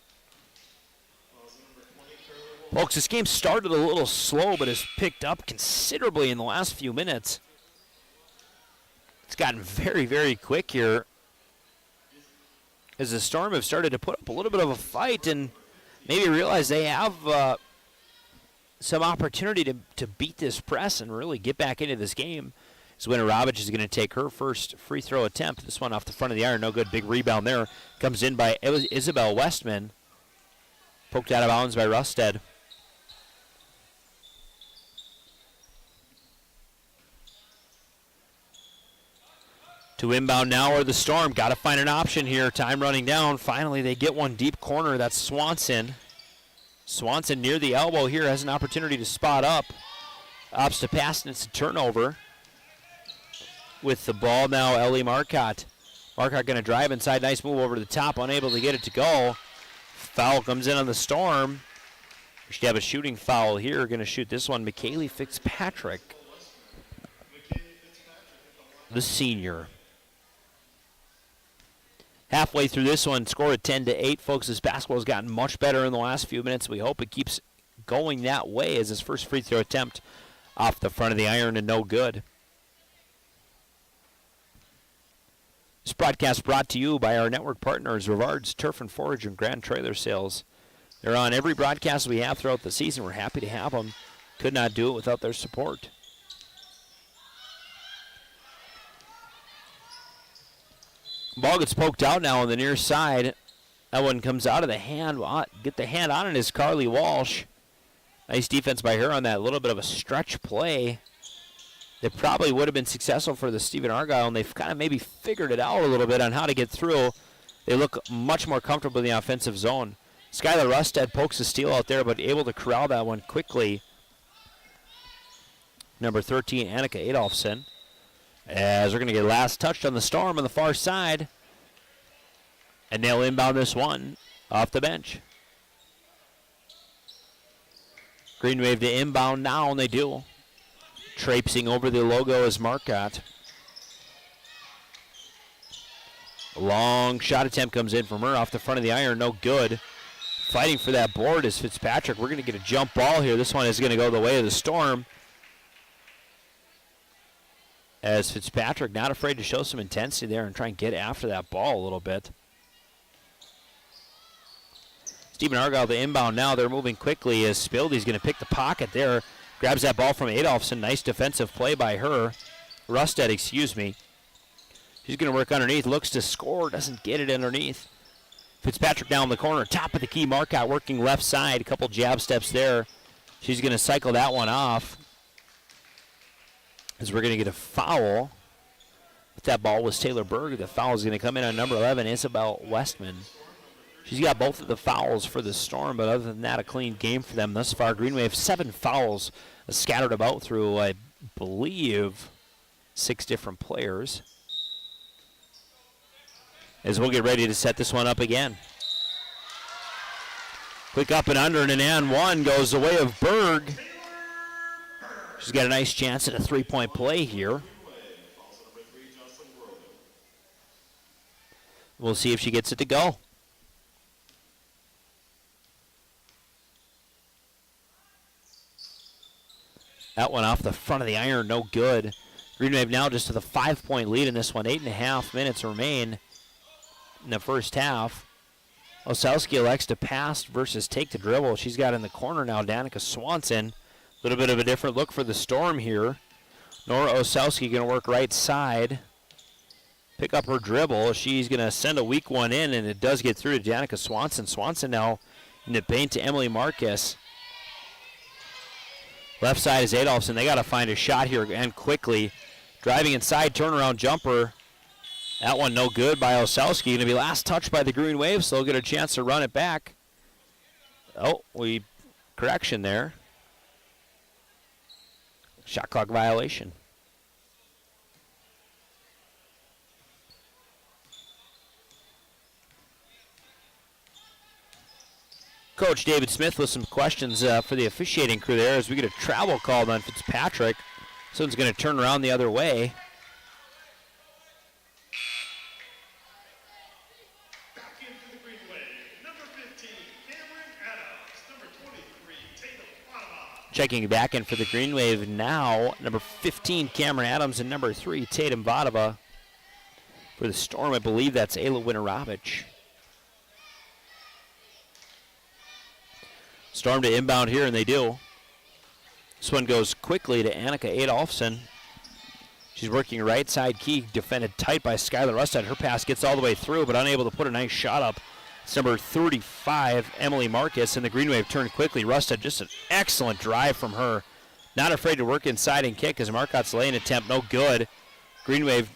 Speaker 1: Folks, this game started a little slow, but has picked up considerably in the last few minutes. It's gotten very, very quick here, as the Storm have started to put up a little bit of a fight and maybe realize they have some opportunity to beat this press and really get back into this game. As Winterovich is going to take her first free throw attempt. This one off the front of the iron, no good. Big rebound there. Comes in by Isabel Westman. Poked out of bounds by Rusted. To inbound now are the Storm. Got to find an option here. Time running down. Finally, they get one deep corner. That's Swanson. Swanson near the elbow here has an opportunity to spot up. Opts to pass, and it's a turnover. With the ball now, Ellie Marcotte. Marcotte going to drive inside. Nice move over to the top. Unable to get it to go. Foul comes in on the Storm. We should have a shooting foul here. Going to shoot this one. McKaylee Fitzpatrick, the senior. Halfway through this one, score at 10-8. Folks, this basketball has gotten much better in the last few minutes. We hope it keeps going that way, as his first free throw attempt off the front of the iron and no good. This broadcast brought to you by our network partners, Rivard's Turf and Forage and Grand Trailer Sales. They're on every broadcast we have throughout the season. We're happy to have them. Could not do it without their support. Ball gets poked out now on the near side. That one comes out of the hand. Get the hand on it is Carly Walsh. Nice defense by her on that little bit of a stretch play. That probably would have been successful for the Stephen-Argyle, and they've kind of maybe figured it out a little bit on how to get through. They look much more comfortable in the offensive zone. Skylar Rusted pokes the steal out there, but able to corral that one quickly. Number 13, Annika Adolfson. As we're going to get last touched on the Storm on the far side. And they'll inbound this one off the bench. Green Wave to inbound now, and they do. Traipsing over the logo is Marcotte. A long shot attempt comes in from her off the front of the iron, no good. Fighting for that board is Fitzpatrick. We're going to get a jump ball here. This one is going to go the way of the Storm. As Fitzpatrick not afraid to show some intensity there and try and get after that ball a little bit. Stephen-Argyle the inbound now. They're moving quickly as Spildy's going to pick the pocket there. Grabs that ball from Adolfson. Nice defensive play by her. Rusted, excuse me. She's going to work underneath. Looks to score. Doesn't get it underneath. Fitzpatrick down the corner. Top of the key. Marcotte working left side. A couple jab steps there. She's going to cycle that one off. As we're going to get a foul. But that ball was Taylor Berg. The foul is going to come in on number 11, Isabel Westman. She's got both of the fouls for the Storm, but other than that, a clean game for them thus far. Green Wave 7 fouls scattered about through, I believe, 6 different players. As we'll get ready to set this one up again. Quick up and under, and an and one goes the way of Berg. She's got a nice chance at a three-point play here. We'll see if she gets it to go. That one off the front of the iron, no good. Green Wave now just to the 5-point lead in this one. 8.5 minutes remain in the first half. Osowski elects to pass versus take the dribble. She's got in the corner now Danica Swanson. A little bit of a different look for the Storm here. Nora Osowski going to work right side. Pick up her dribble. She's going to send a weak one in, and it does get through to Danica Swanson. Swanson now in the paint to Emily Marcus. Left side is Adolphson. They got to find a shot here and quickly. Driving inside, turnaround jumper. That one no good by Osowski. Going to be last touch by the Green Wave, so they'll get a chance to run it back. Oh, correction there. Shot clock violation. Coach David Smith with some questions for the officiating crew there as we get a travel call on Fitzpatrick. Someone's going to turn around the other way. Checking back in for the Green Wave now, number 15, Cameron Adams, and number 3, Tatum Vadova. For the Storm, I believe that's Ayla Winorovich. Storm to inbound here, and they do. This one goes quickly to Annika Adolphson. She's working right side key, defended tight by Skylar Rustad. Her pass gets all the way through, but unable to put a nice shot up. It's number 35, Emily Marcus, and the Green Wave turned quickly. Rustad, just an excellent drive from her. Not afraid to work inside and kick as Marcotte's lane attempt, no good. Green Wave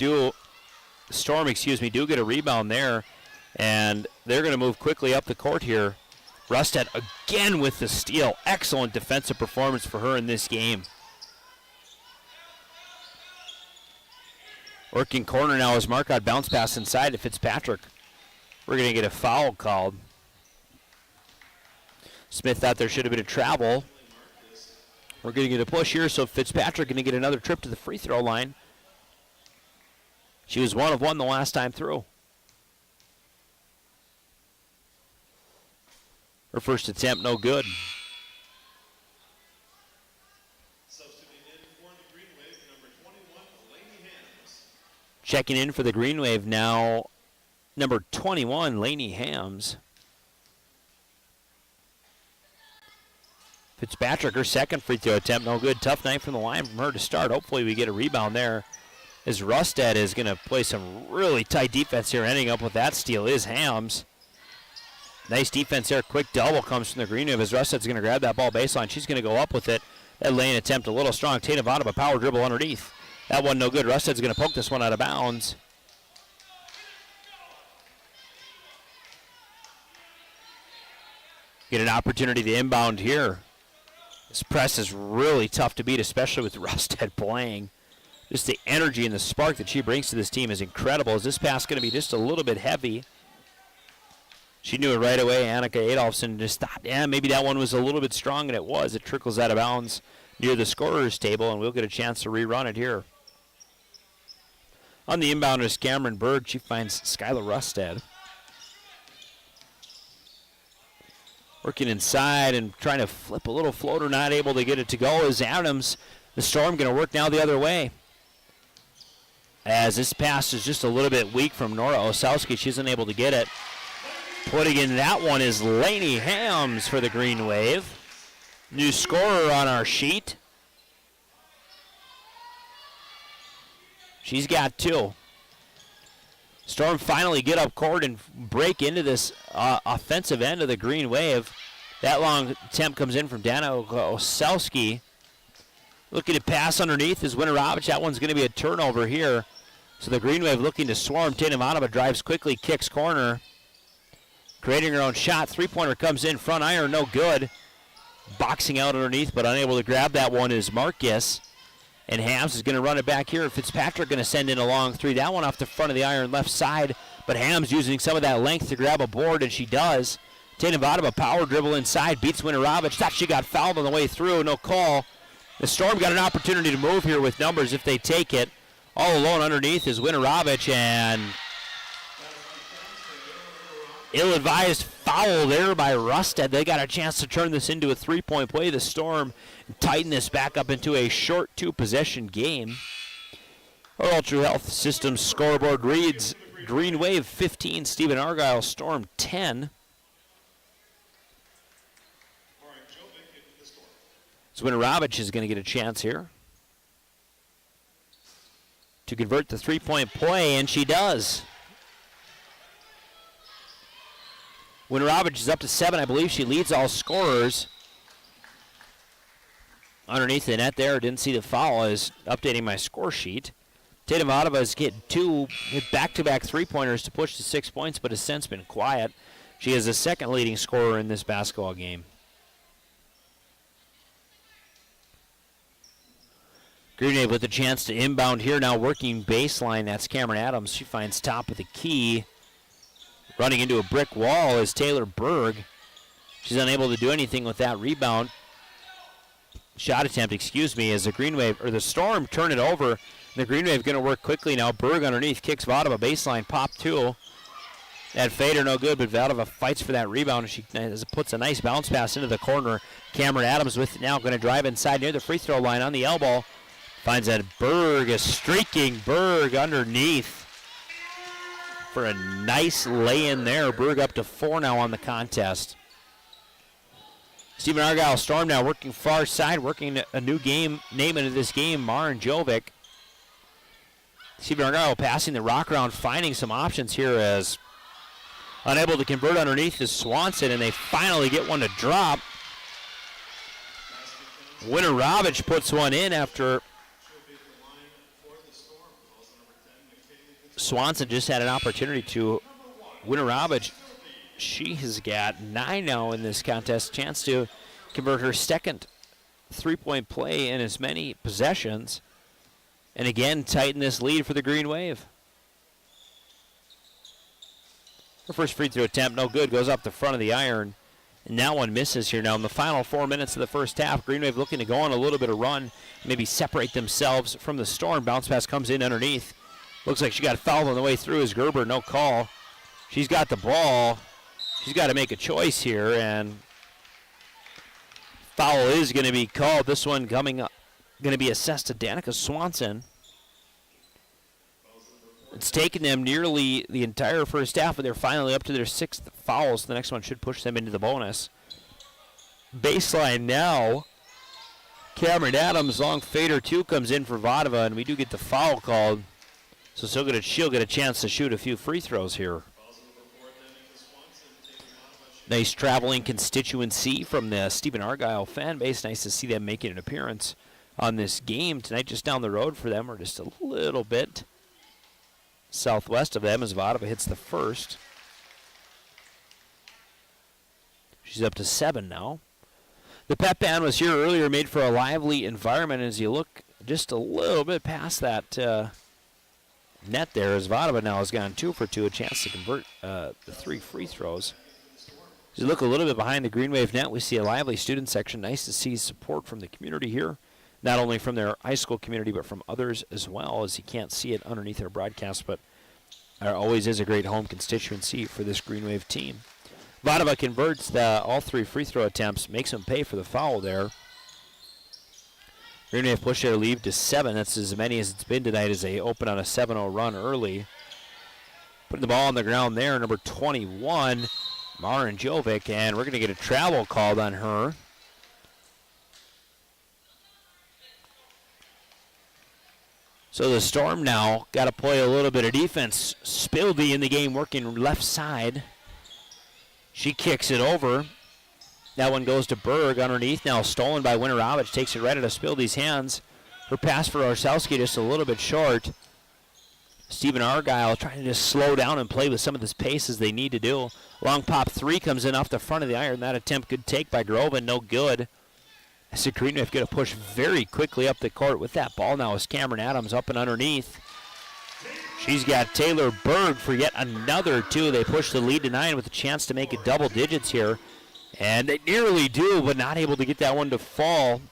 Speaker 1: Storm do get a rebound there, and they're going to move quickly up the court here. Rustad again with the steal. Excellent defensive performance for her in this game. Working corner now as Marcotte bounce pass inside to Fitzpatrick. We're going to get a foul called. Smith thought there should have been a travel. We're going to get a push here, so Fitzpatrick going to get another trip to the free throw line. She was 1 of 1 the last time through. Her first attempt, no good. Checking in for the Green Wave now, number 21, Lainey Hams. Fitzpatrick, her second free throw attempt, no good. Tough night from the line from her to start. Hopefully we get a rebound there, as Rustad is going to play some really tight defense here. Ending up with that steal is Hams. Nice defense there. Quick double comes from the Green Wave as Rustad's going to grab that ball baseline. She's going to go up with it. That lane attempt a little strong. Tatum Vadova, power dribble underneath. That one no good. Rustad's going to poke this one out of bounds. Get an opportunity to inbound here. This press is really tough to beat, especially with Rustad playing. Just the energy and the spark that she brings to this team is incredible. Is this pass going to be just a little bit heavy? She knew it right away. Annika Adolphson just thought, yeah, maybe that one was a little bit strong, and it was. It trickles out of bounds near the scorer's table, and we'll get a chance to rerun it here. On the inbound is Cameron Berg. She finds Skylar Rustad. Working inside and trying to flip a little floater, not able to get it to go is Adams. The Storm going to work now the other way. As this pass is just a little bit weak from Nora Osowski. She's unable to get it. Putting in that one is Lainey Hams for the Green Wave. New scorer on our sheet. She's got 2. Storm finally get up court and break into this offensive end of the Green Wave. That long attempt comes in from Dana Osowski. Looking to pass underneath is Winorovich. That one's going to be a turnover here. So the Green Wave looking to swarm. Tatum Vadova drives quickly, kicks corner. Creating her own shot. Three-pointer comes in, front iron, no good. Boxing out underneath, but unable to grab that one is Marcus. And Hams is going to run it back here. Fitzpatrick going to send in a long 3. That one off the front of the iron left side. But Hams using some of that length to grab a board, and she does. Tatum Vadova power dribble inside, beats Winorovich. Thought she got fouled on the way through, no call. The Storm got an opportunity to move here with numbers if they take it. All alone underneath is Winorovich, and ill-advised foul there by Rustad. They got a chance to turn this into a three-point play. The Storm tighten this back up into a short two-possession game. Our Ultra Health Systems scoreboard reads Green Wave 15, Stephen-Argyle Storm 10. So Winorovich is going to get a chance here to convert the three-point play, and she does. Winorovich is up to 7. I believe she leads all scorers. Underneath the net there, didn't see the foul, is updating my score sheet. Tatum Vadova has hit 2 back-to-back three-pointers to push to 6 points, but has since been quiet. She is the second leading scorer in this basketball game. Green Wave with a chance to inbound here now, working baseline. That's Cameron Adams. She finds top of the key. Running into a brick wall is Taylor Berg. She's unable to do anything with that rebound. Shot attempt, as the Green Wave, or the Storm turn it over. The Green Wave going to work quickly now. Berg underneath, kicks Vadova, baseline, pop 2. That fader no good, but Vadova fights for that rebound. She puts a nice bounce pass into the corner. Cameron Adams with it now, going to drive inside near the free throw line on the elbow. Finds that Berg, a streaking Berg underneath for a nice lay-in there. Berg up to 4 now on the contest. Stephen-Argyle Storm now working far side, working a new game name into this game, Maren Jovic. Stephen-Argyle passing the rock around, finding some options here as unable to convert underneath is Swanson, and they finally get one to drop. Winorovich puts one in after Swanson just had an opportunity to. Winorovich, she has got 9 now in this contest. Chance to convert her second three-point play in as many possessions. And again, tighten this lead for the Green Wave. Her first free throw attempt, no good, goes up the front of the iron. And that one misses here now in the final 4 minutes of the first half. Green Wave looking to go on a little bit of run, maybe separate themselves from the Storm. Bounce pass comes in underneath. Looks like she got fouled on the way through as Gerber, no call. She's got the ball. She's got to make a choice here, and foul is going to be called. This one coming up, going to be assessed to Danica Swanson. It's taken them nearly the entire first half, but they're finally up to their 6th fouls. The next one should push them into the bonus. Baseline now. Cameron Adams, long fader 2 comes in for Vadova, and we do get the foul called. So she'll get a chance to shoot a few free throws here. Nice traveling constituency from the Stephen-Argyle fan base. Nice to see them making an appearance on this game tonight, just down the road for them, or just a little bit southwest of them as Vadova hits the first. She's up to 7 now. The pep band was here earlier, made for a lively environment. As you look just a little bit past that net there, as Vadova now has gone 2 for 2, a chance to convert the 3 free throws. As you look a little bit behind the Green Wave net, we see a lively student section. Nice to see support from the community here, not only from their high school community, but from others as well, as you can't see it underneath our broadcast, but there always is a great home constituency for this Green Wave team. Vadova converts all 3 free throw attempts, makes them pay for the foul there. Green Wave push their lead to 7. That's as many as it's been tonight as they open on a 7-0 run early. Putting the ball on the ground there, number 21, Maren Jovic, and we're going to get a travel called on her. So the Storm now got to play a little bit of defense. Spilby in the game working left side. She kicks it over. That one goes to Berg underneath. Now stolen by Winorovich. Takes it right out of Spilby's hands. Her pass for Orselski just a little bit short. Stephen-Argyle trying to just slow down and play with some of this pace as they need to do. Long pop 3 comes in off the front of the iron. That attempt good take by Groven, no good. As the Green Wave going to push very quickly up the court with that ball now is Cameron Adams up and underneath. She's got Taylor Berg for yet another 2. They push the lead to 9 with a chance to make it double digits here. And they nearly do, but not able to get that one to fall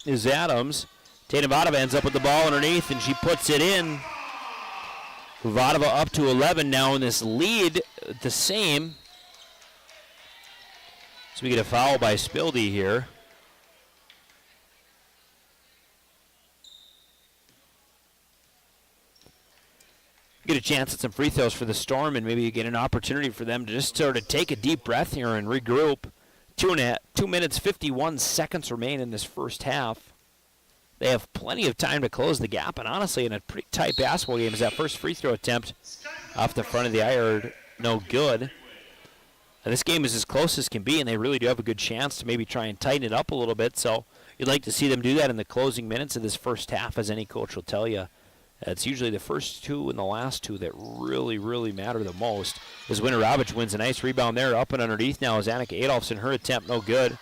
Speaker 1: is Adams. Tatum Vadova ends up with the ball underneath, and she puts it in. Vadova up to 11 now in this lead, the same. So we get a foul by Spildy here. Get a chance at some free throws for the Storm, and maybe you get an opportunity for them to just sort of take a deep breath here and regroup. 2 minutes, 51 seconds remain in this first half. They have plenty of time to close the gap, and honestly, in a pretty tight basketball game, is that first free throw attempt off the front of the iron, no good. And this game is as close as can be, and they really do have a good chance to maybe try and tighten it up a little bit. So you'd like to see them do that in the closing minutes of this first half, as any coach will tell you. It's usually the first 2 and the last 2 that really, really matter the most. As Winterovich wins a nice rebound there. Up and underneath now is Annika Adolfsson. Her attempt no good.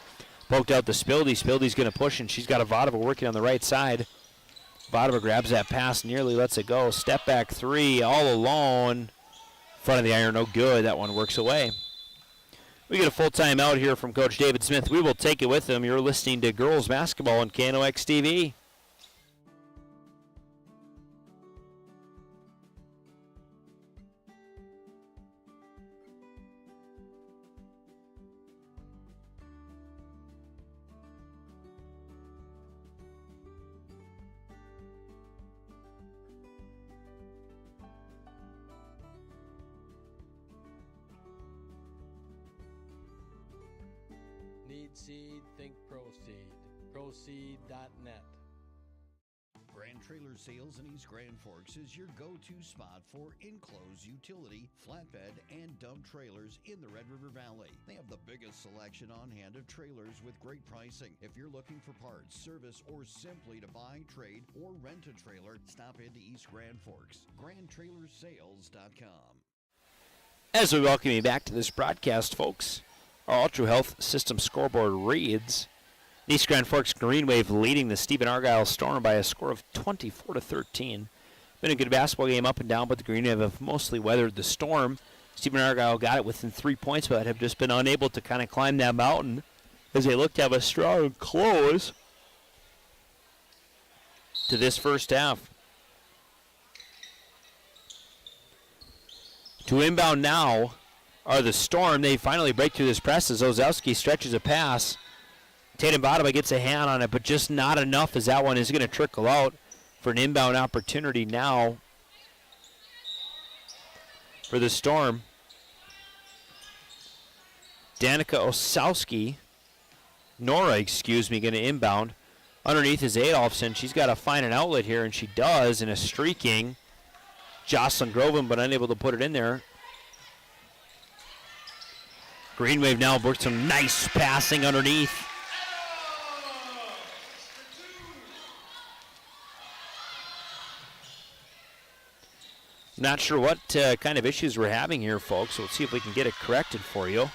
Speaker 1: Poked out to Spildy. Spildy's going to push, and she's got a Vadova working on the right side. Vadova grabs that pass, nearly lets it go. Step back 3, all alone. Front of the iron, no good. That one works away. We get a full timeout here from Coach David Smith. We will take it with him. You're listening to Girls Basketball on KNOX TV.
Speaker 17: Need seed, think Proseed. Proseed.net.
Speaker 4: Grand Trailer Sales in East Grand Forks is your go-to spot for enclosed utility, flatbed, and dump trailers in the Red River Valley. They have the biggest selection on hand of trailers with great pricing. If you're looking for parts, service, or simply to buy, trade, or rent a trailer, stop into East Grand Forks. GrandTrailersales.com.
Speaker 1: As we welcome you back to this broadcast, folks, our Ultra Health System scoreboard reads East Grand Forks Green Wave leading the Stephen-Argyle Storm by a score of 24-13. Been a good basketball game up and down, but the Green Wave have mostly weathered the storm. Stephen-Argyle got it within 3 points, but have just been unable to kind of climb that mountain as they look to have a strong close to this first half. To inbound now are the Storm. They finally break through this press as Ozowski stretches a pass. Tatum Vadova gets a hand on it, but just not enough as that one is going to trickle out for an inbound opportunity now for the Storm. Nora, going to inbound. Underneath is Adolfsson. She's got to find an outlet here, and she does in a streaking Jocelyn Groven, but unable to put it in there. Green Wave now works some nice passing underneath. Not sure what kind of issues we're having here, folks. We'll see if we can get it corrected for you.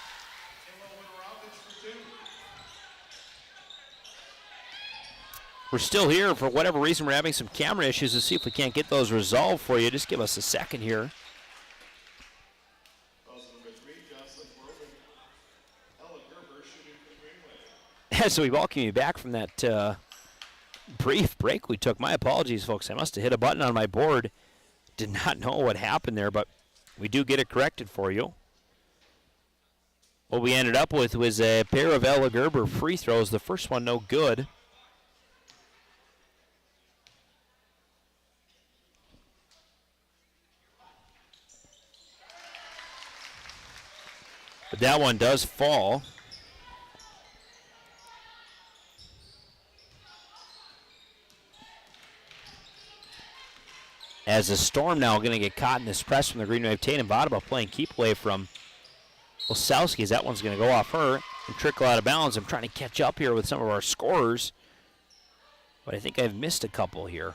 Speaker 1: We're still here. For whatever reason, we're having some camera issues. Let's see if we can't get those resolved for you. Just give us a second here. As we welcome you back from that brief break we took. My apologies, folks. I must have hit a button on my board. Did not know what happened there, but we do get it corrected for you. What we ended up with was a pair of Ella Gerber free throws. The first one no good. But that one does fall. As the Storm now going to get caught in this press from the Green Wave. Tatum Vadova playing keep away from Osowski, as that one's going to go off her and trickle out of bounds. I'm trying to catch up here with some of our scorers, but I think I've missed a couple here.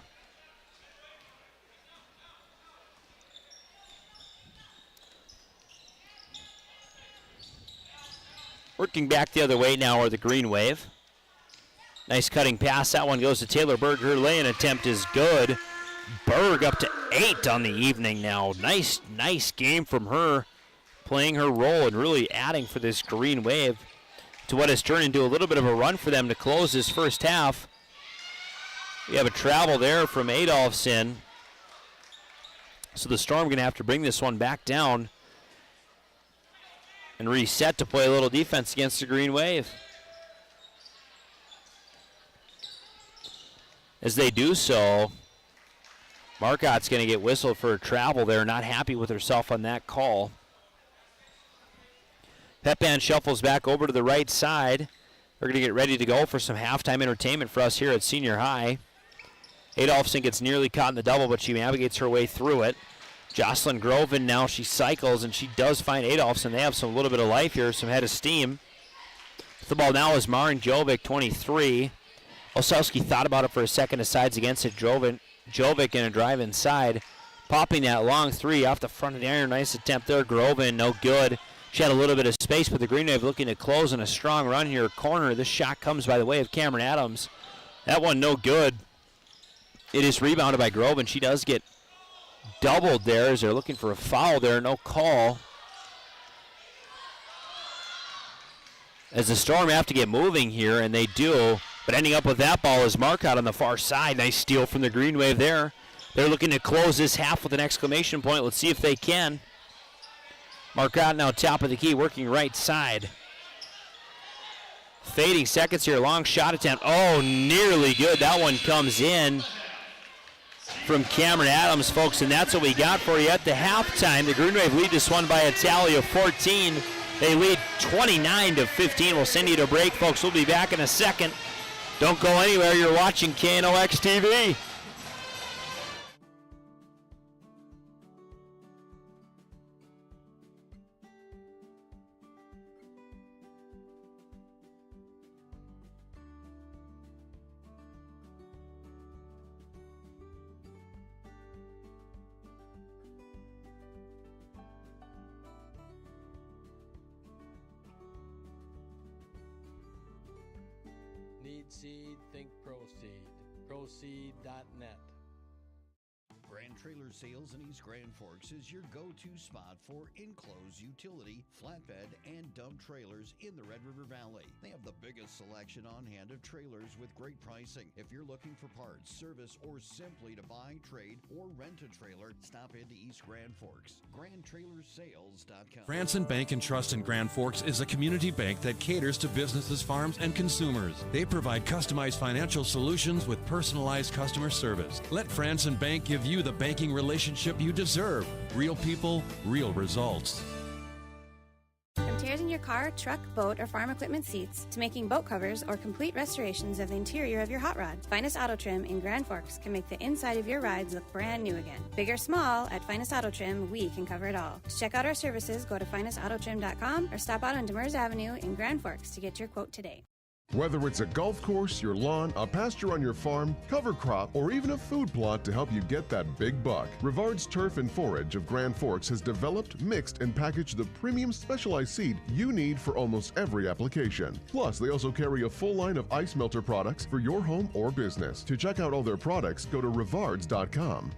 Speaker 1: Working back the other way now are the Green Wave. Nice cutting pass. That one goes to Taylor Berg. Her lay-in attempt is good. Berg up to 8 on the evening now. Nice game from her, playing her role and really adding for this Green Wave to what has turned into a little bit of a run for them to close this first half. We have a travel there from Adolphson. So the Storm going to have to bring this one back down and reset to play a little defense against the Green Wave. As they do so, Marcotte's going to get whistled for a travel there. Not happy with herself on that call. Pep shuffles back over to the right side. They're going to get ready to go for some halftime entertainment for us here at Senior High. Adolphson gets nearly caught in the double, but she navigates her way through it. Jocelyn Groven now, she cycles, and she does find Adolphson. They have a little bit of life here, some head of steam. The ball now is Maren Jovic, 23. Osowski thought about it for a second, decides against it. Jovic in a drive inside, popping that long three off the front of the iron. Nice attempt there. Groven, no good. She had a little bit of space, but the Green Wave looking to close in a strong run here. Corner, this shot comes by the way of Cameron Adams. That one no good. It is rebounded by Groven. She does get doubled there as they're looking for a foul there. No call. As the Storm have to get moving here, and they do. But ending up with that ball is Marcotte on the far side. Nice steal from the Green Wave there. They're looking to close this half with an exclamation point. Let's see if they can. Marcotte now top of the key, working right side. Fading seconds here, long shot attempt. Oh, nearly good. That one comes in from Cameron Adams, folks, and that's what we got for you at the halftime. The Green Wave lead this one by a tally of 14. They lead 29-15. We'll send you to break, folks. We'll be back in a second. Don't go anywhere. You're watching KNOX TV.
Speaker 17: Need seed, think Proseed. Proseed.net.
Speaker 4: Grand Trailer Sales in East Grand Forks is your go-to spot for enclosed utility, flatbed, and dump trailers in the Red River Valley. They have the biggest selection on hand of trailers with great pricing. If you're looking for parts, service, or simply to buy, trade, or rent a trailer, stop into East Grand Forks. GrandTrailersSales.com.
Speaker 14: Franson Bank and Trust in Grand Forks is a community bank that caters to businesses, farms, and consumers. They provide customized financial solutions with personalized customer service. Let Franson Bank give you the banking relationship you deserve. Real people, real results.
Speaker 11: From tears in your car, truck, boat, or farm equipment seats to making boat covers or complete restorations of the interior of your hot rod, Finest Auto Trim in Grand Forks can make the inside of your rides look brand new again. Big or small, at Finest Auto Trim, we can cover it all. To check out our services, go to finestautotrim.com or stop out on Demers Avenue in Grand Forks to get your quote today.
Speaker 3: Whether it's a golf course, your lawn, a pasture on your farm, cover crop, or even a food plot to help you get that big buck, Rivard's Turf and Forage of Grand Forks has developed, mixed, and packaged the premium specialized seed you need for almost every application. Plus, they also carry a full line of ice melter products for your home or business. To check out all their products, go to rivards.com.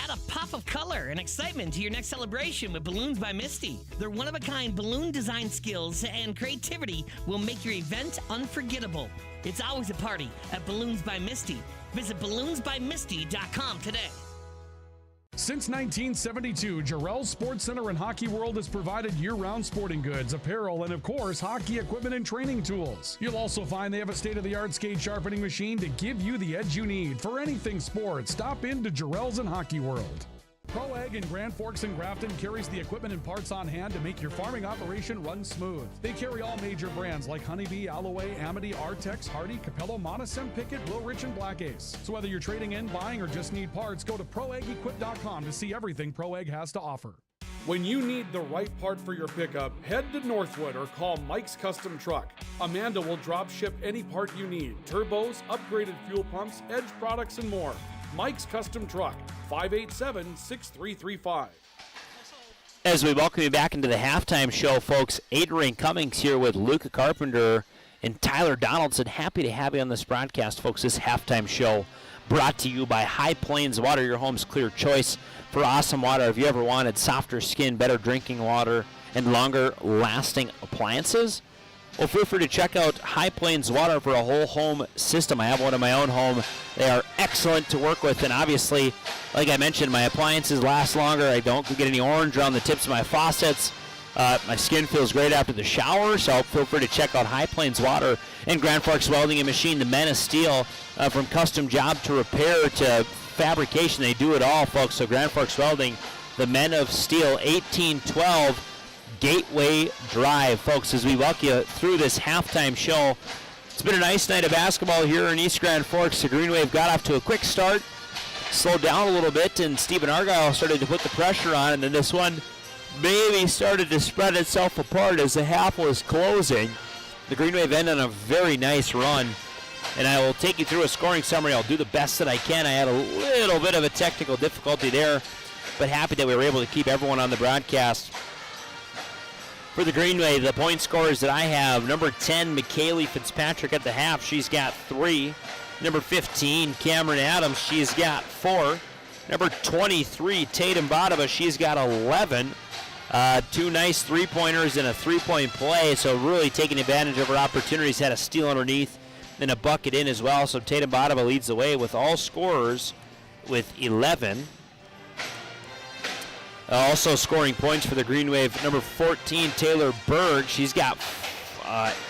Speaker 15: Add a pop of color and excitement to your next celebration with Balloons by Misty. Their one-of-a-kind balloon design skills and creativity will make your event unforgettable. It's always a party at Balloons by Misty. Visit balloonsbymisty.com today.
Speaker 7: Since 1972, Jarrell's Sports Center and Hockey World has provided year-round sporting goods, apparel, and of course, hockey equipment and training tools. You'll also find they have a state-of-the-art skate sharpening machine to give you the edge you need for anything sports. Stop into Jarrell's and Hockey World. Pro Ag in Grand Forks and Grafton carries the equipment and parts on hand to make your farming operation run smooth. They carry all major brands like Honeybee, Alloway, Amity, Artex, Hardy, Capello, Monosem, Pickett, Wilrich, and Black Ace. So whether you're trading in, buying, or just need parts, go to ProAgEquip.com to see everything Pro Ag has to offer.
Speaker 20: When you need the right part for your pickup, head to Northwood or call Mike's Custom Truck. Amanda will drop ship any part you need: turbos, upgraded fuel pumps, edge products, and more. Mike's Custom Truck, 587-6335.
Speaker 1: As we welcome you back into the halftime show, folks, Adrian Cummings here with Luca Carpenter and Tyler Donaldson. Happy to have you on this broadcast, folks. This halftime show Brought to you by High Plains Water, your home's clear choice for awesome water. If you ever wanted softer skin, better drinking water, and longer lasting appliances, well, feel free to check out High Plains Water for a whole home system. I have one in my own home. They are excellent to work with, and obviously, like I mentioned, my appliances last longer. I don't get any orange around the tips of my faucets. My skin feels great after the shower, so feel free to check out High Plains Water and Grand Forks Welding and Machine, the men of steel. From custom job to repair to fabrication, they do it all, folks. So Grand Forks Welding, the men of steel, 1812 Gateway Drive, folks, as we walk you through this halftime show. It's been a nice night of basketball here in East Grand Forks. The Green Wave got off to a quick start, slowed down a little bit, and Stephen-Argyle started to put the pressure on, and then this one maybe started to spread itself apart as the half was closing. The Green Wave ended on a very nice run, and I will take you through a scoring summary. I'll do the best that I can. I had a little bit of a technical difficulty there, but happy that we were able to keep everyone on the broadcast. For the Green Wave, the point scorers that I have, number 10, McKaylee Fitzpatrick at the half. She's got 3. Number 15, Cameron Adams. She's got 4. Number 23, Tatum Badava. She's got 11. 2 nice three-pointers and a three-point play, so really taking advantage of her opportunities. Had a steal underneath and a bucket in as well, so Tatum Badava leads the way with all scorers with 11. Also scoring points for the Green Wave, number 14, Taylor Berg. She's got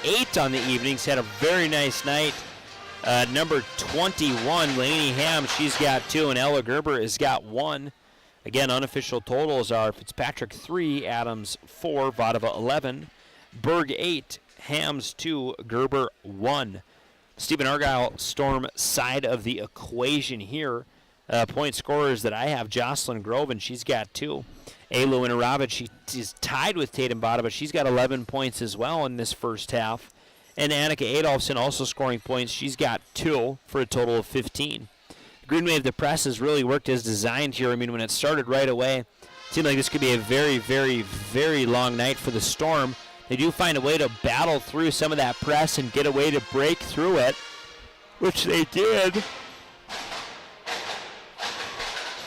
Speaker 1: 8 on the evenings, had a very nice night. Number 21, Lainey Ham, she's got 2, and Ella Gerber has got 1. Again, unofficial totals are Fitzpatrick 3, Adams 4, Vadava 11, Berg 8, Hams 2, Gerber 1. Stephen-Argyle Storm side of the equation here. Point scorers that I have, Jocelyn Grove, and she's got 2. Alo Inaravich, she's tied with Tatum Badava. She's got 11 points as well in this first half. And Annika Adolfson also scoring points. She's got 2 for a total of 15. Green Wave, the press has really worked as designed here. I mean, when it started right away, it seemed like this could be a very, very, very long night for the Storm. They do find a way to battle through some of that press and get a way to break through it, which they did.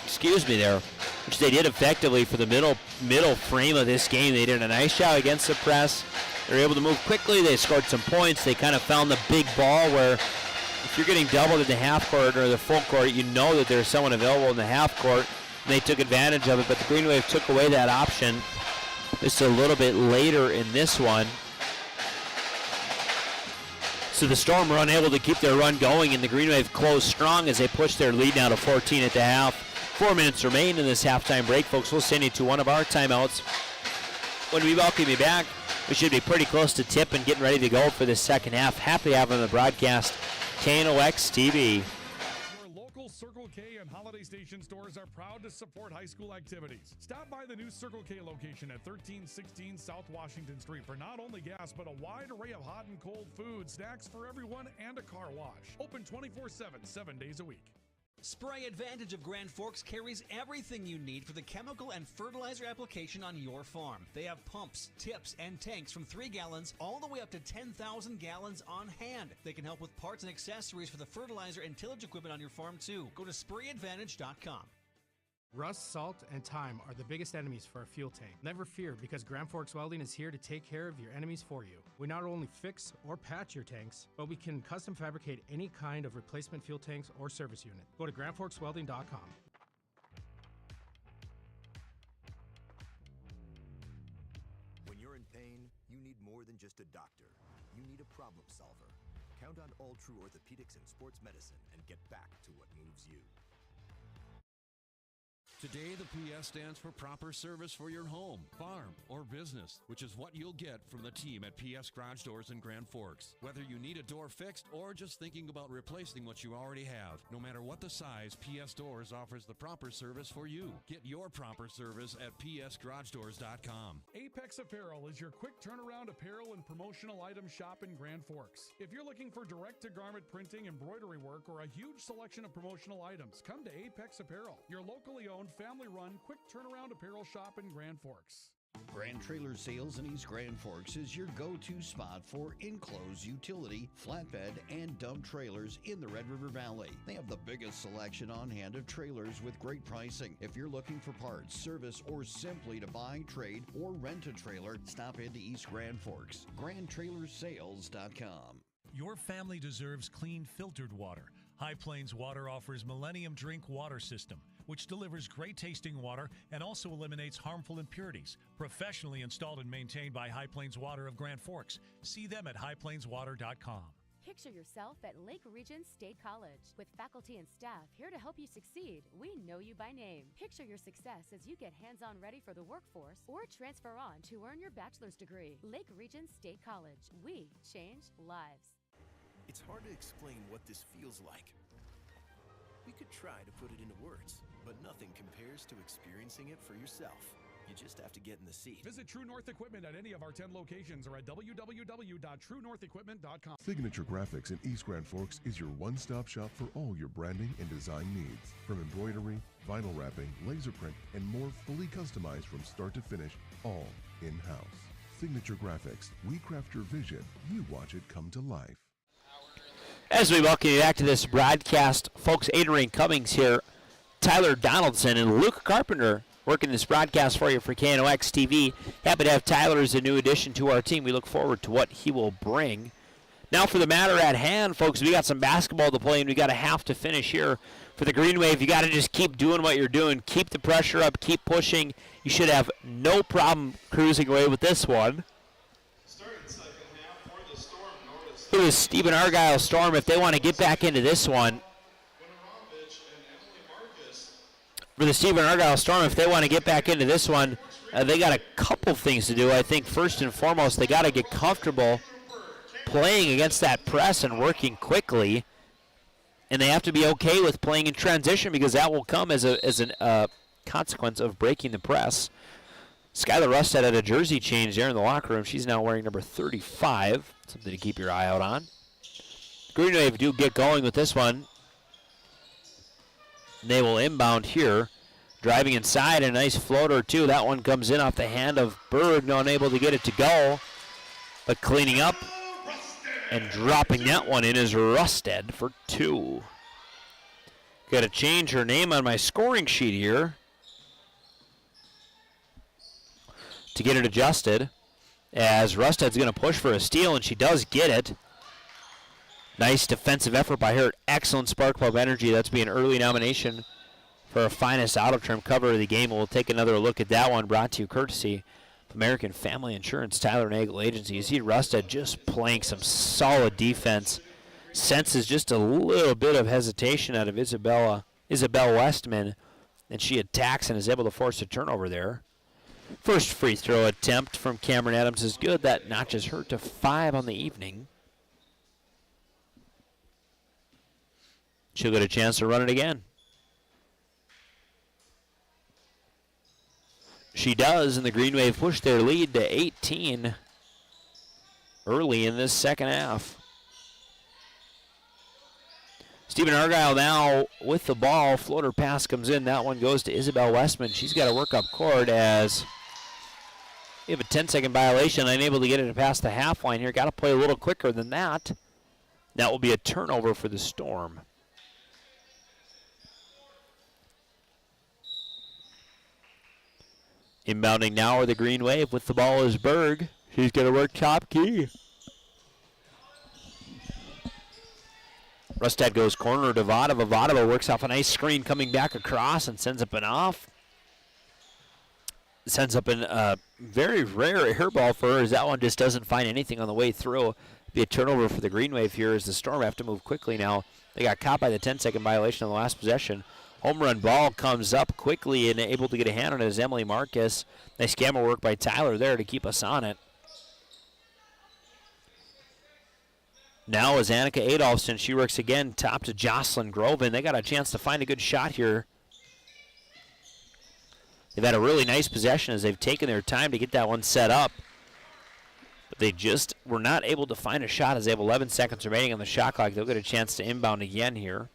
Speaker 1: Excuse me there. Which they did effectively for the middle frame of this game. They did a nice job against the press. They were able to move quickly. They scored some points. They kind of found the big ball where if you're getting doubled in the half court or the full court, you know that there's someone available in the half court. And they took advantage of it, but the Green Wave took away that option just a little bit later in this one. So the Storm were unable to keep their run going, and the Green Wave closed strong as they pushed their lead now to 14 at the half. 4 minutes remain in this halftime break, folks. We'll send you to one of our timeouts. When we welcome you back, we should be pretty close to tip and getting ready to go for this second half. Happy to have on the broadcast KNOX TV.
Speaker 7: Your local Circle K and Holiday Station stores are proud to support high school activities. Stop by the new Circle K location at 1316 South Washington Street for not only gas, but a wide array of hot and cold food, snacks for everyone, and a car wash. Open 24/7, 7 days a week.
Speaker 5: Spray Advantage of Grand Forks carries everything you need for the chemical and fertilizer application on your farm. They have pumps, tips, and tanks from 3 gallons all the way up to 10,000 gallons on hand. They can help with parts and accessories for the fertilizer and tillage equipment on your farm too. Go to sprayadvantage.com.
Speaker 9: Rust, salt, and time are the biggest enemies for a fuel tank. Never fear, because Grand Forks Welding is here to take care of your enemies for you. We not only fix or patch your tanks, but we can custom fabricate any kind of replacement fuel tanks or service unit. Go to grandforkswelding.com.
Speaker 18: When you're in pain, you need more than just a doctor. You need a problem solver. Count on All True Orthopedics and Sports Medicine and get back to what moves you.
Speaker 14: Today, the PS stands for proper service for your home, farm, or business, which is what you'll get from the team at PS Garage Doors in Grand Forks. Whether you need a door fixed or just thinking about replacing what you already have, no matter what the size, PS Doors offers the proper service for you. Get your proper service at psgaragedoors.com.
Speaker 7: Apex Apparel is your quick turnaround apparel and promotional item shop in Grand Forks. If you're looking for direct-to-garment printing, embroidery work, or a huge selection of promotional items, come to Apex Apparel, your locally owned, family-run, quick turnaround apparel shop in Grand Forks.
Speaker 4: Grand Trailer Sales in East Grand Forks is your go-to spot for enclosed utility, flatbed, and dump trailers in the Red River Valley. They have the biggest selection on hand of trailers with great pricing. If you're looking for parts, service, or simply to buy, trade, or rent a trailer, stop into East Grand Forks. GrandTrailersSales.com.
Speaker 8: Your family deserves clean, filtered water. High Plains Water offers Millennium Drink Water System, which delivers great tasting water and also eliminates harmful impurities. Professionally installed and maintained by High Plains Water of Grand Forks. See them at highplainswater.com.
Speaker 6: Picture yourself at Lake Region State College. With faculty and staff here to help you succeed, we know you by name. Picture your success as you get hands-on ready for the workforce or transfer on to earn your bachelor's degree. Lake Region State College. We change lives.
Speaker 2: It's hard to explain what this feels like. We could try to put it into words, but nothing compares to experiencing it for yourself. You just have to get in the seat.
Speaker 7: Visit True North Equipment at any of our 10 locations or at www.truenorthequipment.com.
Speaker 3: Signature Graphics in East Grand Forks is your one-stop shop for all your branding and design needs. From embroidery, vinyl wrapping, laser print, and more, fully customized from start to finish, all in-house. Signature Graphics. We craft your vision. You watch it come to life.
Speaker 1: As we welcome you back to this broadcast, folks, Adrian Cummings here, Tyler Donaldson, and Luke Carpenter working this broadcast for you for KNOX TV. Happy to have Tyler as a new addition to our team. We look forward to what he will bring. Now for the matter at hand, folks, we got some basketball to play, and we got a half to finish here. For the Green Wave, you got to just keep doing what you're doing. Keep the pressure up, keep pushing. You should have no problem cruising away with this one. It was Stephen-Argyle Storm if they want to get back into this one. For the Stephen-Argyle Storm, if they want to get back into this one, they got a couple things to do. I think first and foremost, they got to get comfortable playing against that press and working quickly. And they have to be okay with playing in transition because that will come as a consequence of breaking the press. Skylar Rustad had a jersey change there in the locker room. She's now wearing number 35. Something to keep your eye out on. Green Wave do get going with this one. They will inbound here. Driving inside, a nice floater too. That one comes in off the hand of Berg, unable to get it to go. But cleaning up and dropping that one in is Rustad for two. Got to change her name on my scoring sheet here to get it adjusted, as Rustad's going to push for a steal, and she does get it. Nice defensive effort by her. Excellent Spark Plug energy. That's be an early nomination for our finest auto trim cover of the game. We'll take another look at that one, brought to you courtesy of American Family Insurance, Tyler Nagel Agency. You see Rustad just playing some solid defense. Senses just a little bit of hesitation out of Isabel Westman, and she attacks and is able to force a turnover there. First free throw attempt from Cameron Adams is good. That notches her to 5 on the evening. She'll get a chance to run it again. She does, and the Green Wave push their lead to 18 early in this second half. Stephen-Argyle now with the ball. Floater pass comes in. That one goes to Isabel Westman. She's got to work up court as we have a 10-second violation. Unable to get it past the half line here. Got to play a little quicker than that. That will be a turnover for the Storm. Inbounding now are the Green Wave. With the ball is Berg. She's going to work top key. Rustad goes corner to Vodova. Vodova works off a nice screen coming back across and sends up an off. Sends up a very rare air ball for her as that one just doesn't find anything on the way through. Be a turnover for the Green Wave here as the Storm have to move quickly now. They got caught by the 10-second violation on the last possession. Home run ball comes up quickly and able to get a hand on it is Emily Marcus. Nice camera work by Tyler there to keep us on it. Now is Annika Adolfson. She works again top to Jocelyn Groven. They got a chance to find a good shot here. They've had a really nice possession as they've taken their time to get that one set up. But they just were not able to find a shot as they have 11 seconds remaining on the shot clock. They'll get a chance to inbound again here.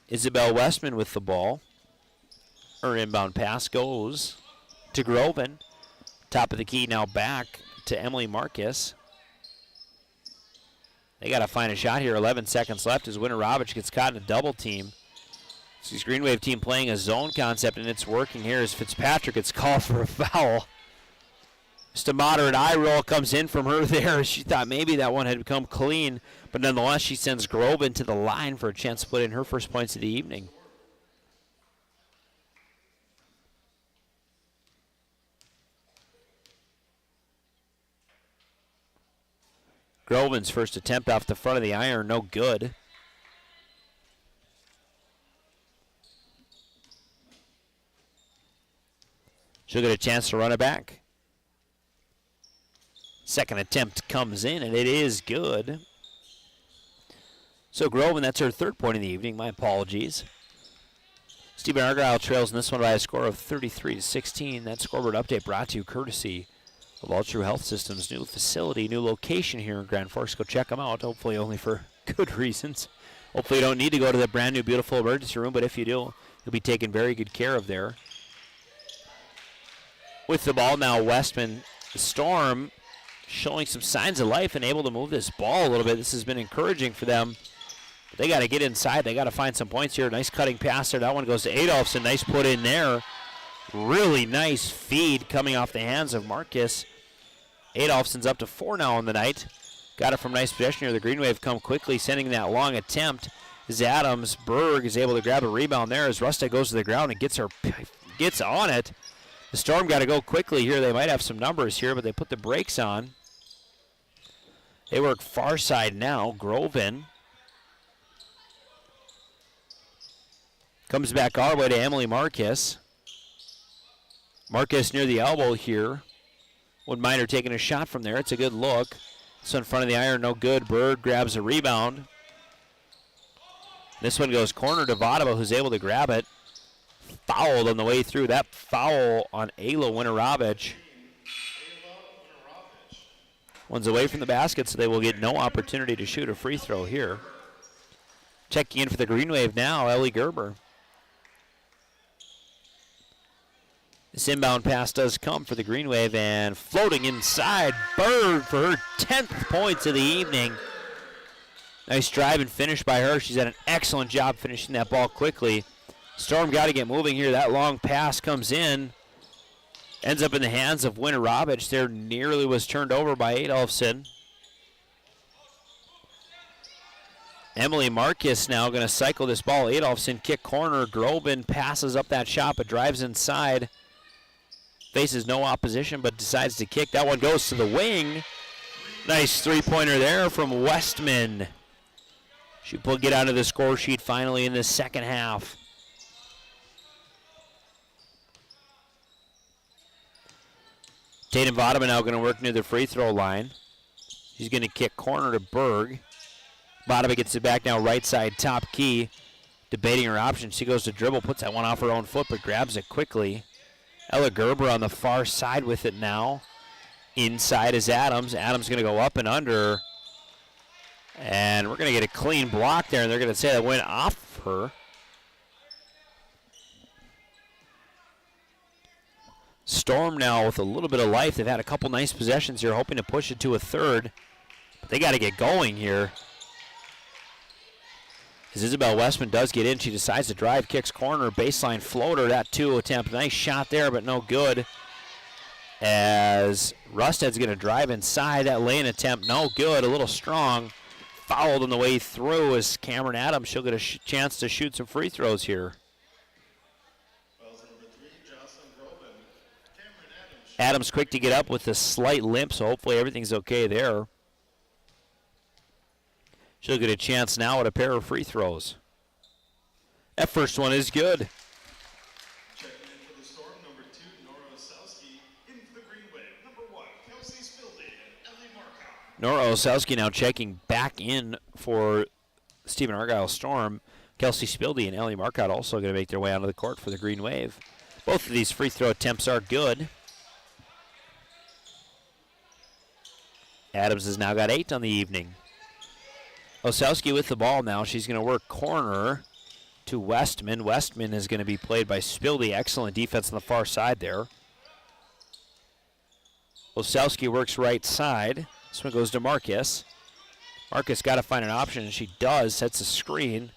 Speaker 1: Isabel Westman with the ball. Her inbound pass goes to Groban. Top of the key now back to Emily Marcus. They got to find a shot here. 11 seconds left as Winterovich gets caught in a double team. This Green Wave team playing a zone concept, and it's working here as Fitzpatrick gets called for a foul. Just a moderate eye roll comes in from her there. She thought maybe that one had become clean, but nonetheless she sends Groban to the line for a chance to put in her first points of the evening. Groban's first attempt off the front of the iron, no good. She'll get a chance to run it back. Second attempt comes in, and it is good. So Groban, that's her third point of the evening. My apologies. Stephen-Argyle trails in this one by a score of 33-16. That scoreboard update brought to you courtesy of All True Health Systems. New facility, new location here in Grand Forks. Go check them out, hopefully only for good reasons. Hopefully you don't need to go to the brand new beautiful emergency room, but if you do, you'll be taken very good care of there. With the ball now, Westman, the Storm showing some signs of life and able to move this ball a little bit. This has been encouraging for them. But they got to get inside. They got to find some points here. Nice cutting pass there. That one goes to Adolphson. Nice put in there. Really nice feed coming off the hands of Marcus. Adolphson's up to 4 now on the night. Got it from nice possession here. The Green Wave come quickly, sending that long attempt. As Adams, Berg is able to grab a rebound there as Rusta goes to the ground and gets on it. The Storm got to go quickly here. They might have some numbers here, but they put the brakes on. They work far side now. Groban comes back all the way to Emily Marcus. Marcus near the elbow here. Wouldn't mind her taking a shot from there. It's a good look. So in front of the iron, no good. Bird grabs a rebound. This one goes corner to Vodova, who's able to grab it. Fouled on the way through. That foul on Ayla Winterovich. One's away from the basket, so they will get no opportunity to shoot a free throw here. Checking in for the Green Wave now, Ellie Gerber. This inbound pass does come for the Green Wave, and floating inside, Bird for her 10th points of the evening. Nice drive and finish by her. She's had an excellent job finishing that ball quickly. Storm got to get moving here. That long pass comes in. Ends up in the hands of Winterovich. There nearly was turned over by Adolphson. Emily Marcus now going to cycle this ball. Adolphson kick corner. Groban passes up that shot but drives inside. Faces no opposition but decides to kick. That one goes to the wing. Nice three-pointer there from Westman. She will get out of the score sheet finally in the second half. Tatum Vodova now going to work near the free throw line. She's going to kick corner to Berg. Vodova gets it back now right side top key. Debating her options. She goes to dribble, puts that one off her own foot, but grabs it quickly. Ella Gerber on the far side with it now. Inside is Adams. Adams going to go up and under. And we're going to get a clean block there, and they're going to say that went off her. Storm now with a little bit of life. They've had a couple nice possessions here, hoping to push it to a third. But they got to get going here. As Isabel Westman does get in, she decides to drive, kicks corner, baseline floater, that 2 attempt. Nice shot there, but no good. As Rusted's going to drive inside, that lane attempt, no good, a little strong. Fouled on the way through as Cameron Adams. She'll get a chance to shoot some free throws here. Adams quick to get up with a slight limp, so hopefully everything's okay there. She'll get a chance now at a pair of free throws. That first one is good.
Speaker 21: Checking in for the Storm, number 2, Nora Osowski. In for the Green Wave, number 1, Kelsey Spilding and Ellie Markow.
Speaker 1: Nora Osowski now checking back in for Stephen-Argyle Storm. Kelsey Spilding and Ellie Markow also going to make their way onto the court for the Green Wave. Both of these free throw attempts are good. Adams has now got 8 on the evening. Osowski with the ball now. She's going to work corner. to Westman. Westman is going to be played by Spildy. Excellent defense on the far side there. Osowski works right side. This one goes to Marcus. Marcus got to find an option, and she does. Sets a screen.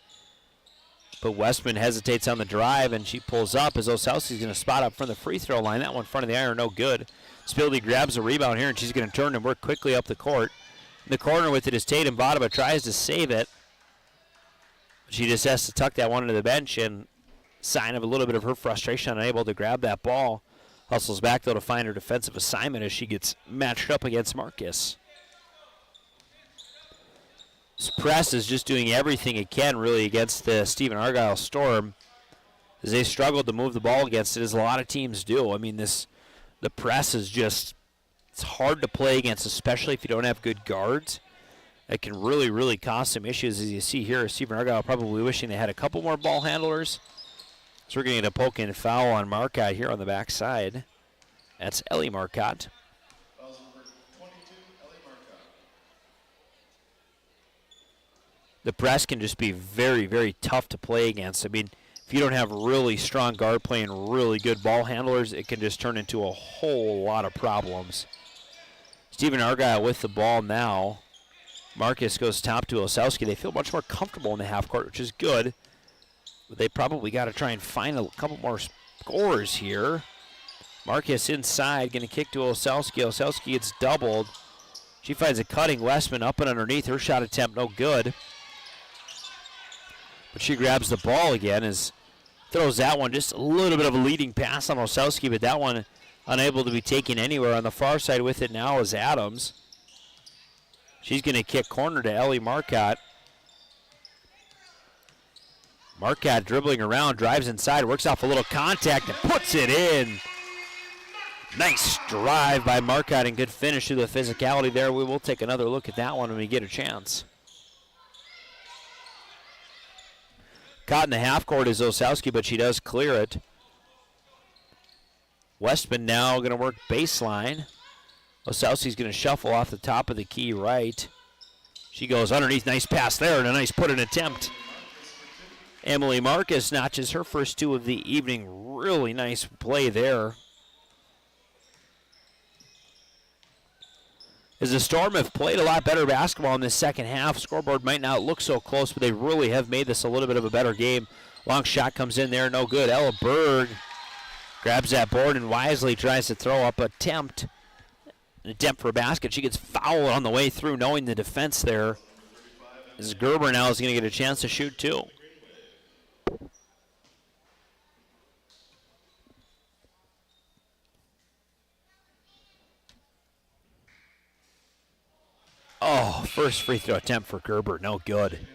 Speaker 1: But Westman hesitates on the drive, and she pulls up as Osowski's going to spot up from the free throw line. That one in front of the iron, no good. Spildy grabs a rebound here, and she's going to turn and work quickly up the court. In the corner with it is Tatum Vodaba, tries to save it. She just has to tuck that one into the bench, and sign of a little bit of her frustration, unable to grab that ball. Hustles back, though, to find her defensive assignment as she gets matched up against Marcus. This press is just doing everything it can, really, against the Stephen-Argyle Storm, as they struggled to move the ball against it, as a lot of teams do. I mean, the press is just, it's hard to play against, especially if you don't have good guards. It can really, really cause some issues, as you see here. Stephen-Argyle probably wishing they had a couple more ball handlers. So we're going to get a poke and foul on Marcotte here on the backside. That's Ellie Marcotte. The press can just be very, very tough to play against. I mean, if you don't have really strong guard play and really good ball handlers, it can just turn into a whole lot of problems. Stephen-Argyle with the ball now. Marcus goes top to Osowski. They feel much more comfortable in the half court, which is good. But they probably got to try and find a couple more scores here. Marcus inside, going to kick to Osowski. Osowski gets doubled. She finds a cutting Westman up and underneath. Her shot attempt no good. But she grabs the ball again, as throws that one, just a little bit of a leading pass on Osowski, but that one unable to be taken anywhere. On the far side with it now is Adams. She's going to kick corner to Ellie Marcotte. Marcotte dribbling around, drives inside, works off a little contact, and puts it in. Nice drive by Marcotte and good finish to the physicality there. We will take another look at that one when we get a chance. Caught in the half court is Osowski, but she does clear it. Westman now going to work baseline. Osowski's going to shuffle off the top of the key right. She goes underneath, nice pass there, and a nice put-in attempt. Emily Marcus notches her first two of the evening. Really nice play there. As the Storm have played a lot better basketball in this second half, scoreboard might not look so close, but they really have made this a little bit of a better game. Long shot comes in there, no good. Ella Berg grabs that board and wisely tries to throw up an attempt for a basket. She gets fouled on the way through, knowing the defense there. As Gerber now is going to get a chance to shoot too. Oh, first free throw attempt for Gerber, no good.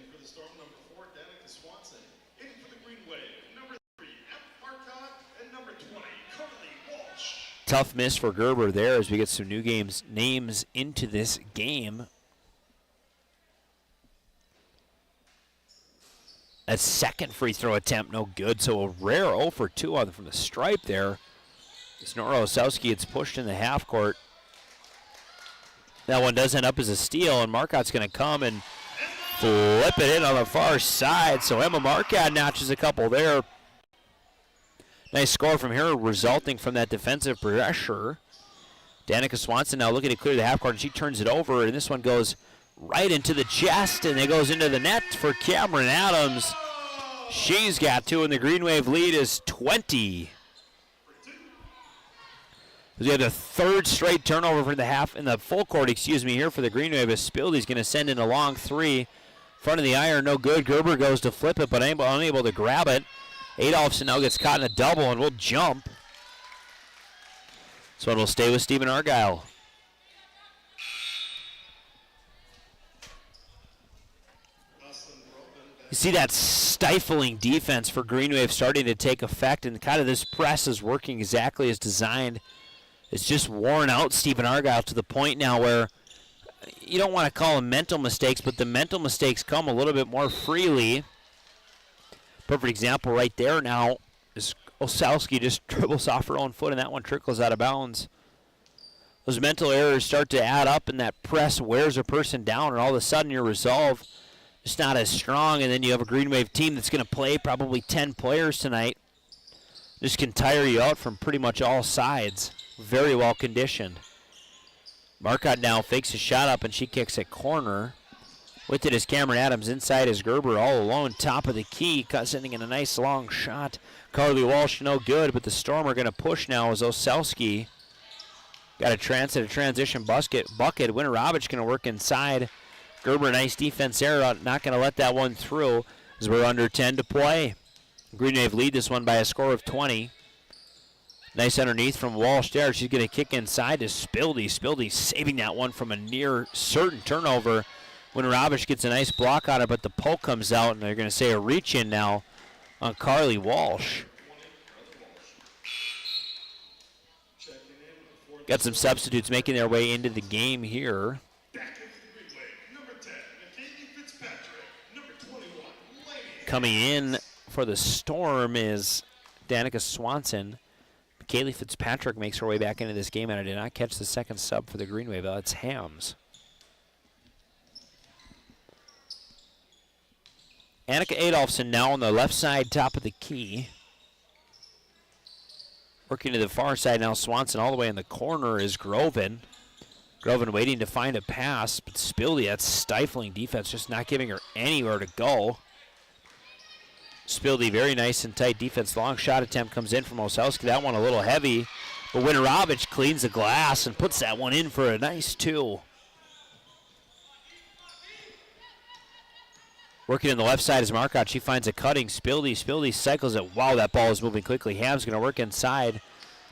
Speaker 1: Tough miss for Gerber there as we get some new names into this game. A second free throw attempt, no good. So a rare 0 for 2 from the stripe there. As Nora Osowski gets pushed in the half court. That one does end up as a steal, and Marcotte's going to come and flip it in on the far side. So Emma Marcotte notches a couple there. Nice score from her, resulting from that defensive pressure. Danica Swanson now looking to clear the half court, and she turns it over, and this one goes right into the chest, and it goes into the net for Cameron Adams. She's got 2, and the Green Wave lead is 20. We had a third straight turnover for the full court, here for the Green Wave. Spildy's going to send in a long 3. Front of the iron, no good. Gerber goes to flip it, but unable to grab it. Adolphson now gets caught in a double and will jump. So it'll stay with Stephen-Argyle. You see that stifling defense for Green Wave starting to take effect, and kind of this press is working exactly as designed. It's just worn out Stephen-Argyle to the point now where you don't want to call them mental mistakes, but the mental mistakes come a little bit more freely. Perfect example right there now is Osowski just dribbles off her own foot, and that one trickles out of bounds. Those mental errors start to add up, and that press wears a person down, and all of a sudden your resolve just not as strong. And then you have a Green Wave team that's going to play probably 10 players tonight. Just can tire you out from pretty much all sides. Very well conditioned. Marcotte now fakes a shot up, and she kicks it corner. With it is Cameron Adams. Inside is Gerber all alone. Top of the key, sending in a nice long shot. Carly Walsh no good, but the Storm are going to push now as Oselski got a transition bucket. Winterovich going to work inside. Gerber, nice defense there. Not going to let that one through as we're under 10 to play. Green Wave lead this one by a score of 20. Nice underneath from Walsh there. She's going to kick inside to Spildy. Spildy saving that one from a near certain turnover. Winterovich gets a nice block on it, but the poke comes out, and they're going to say a reach in now on Carly Walsh. Got some substitutes making their way into the game here. Coming in for the Storm is Danica Swanson. Kaylee Fitzpatrick makes her way back into this game, and I did not catch the second sub for the Green Wave. That's Hams. Annika Adolfson now on the left side, top of the key. Working to the far side now, Swanson all the way in the corner is Groven. Groven waiting to find a pass, but Spildy, that stifling defense, just not giving her anywhere to go. Spildy, very nice and tight defense. Long shot attempt comes in from Oselski. That one a little heavy, but Winterovich cleans the glass and puts that one in for a nice 2. Working on the left side is Marcotte. She finds a cutting. Spildy cycles it. Wow, that ball is moving quickly. Ham's going to work inside.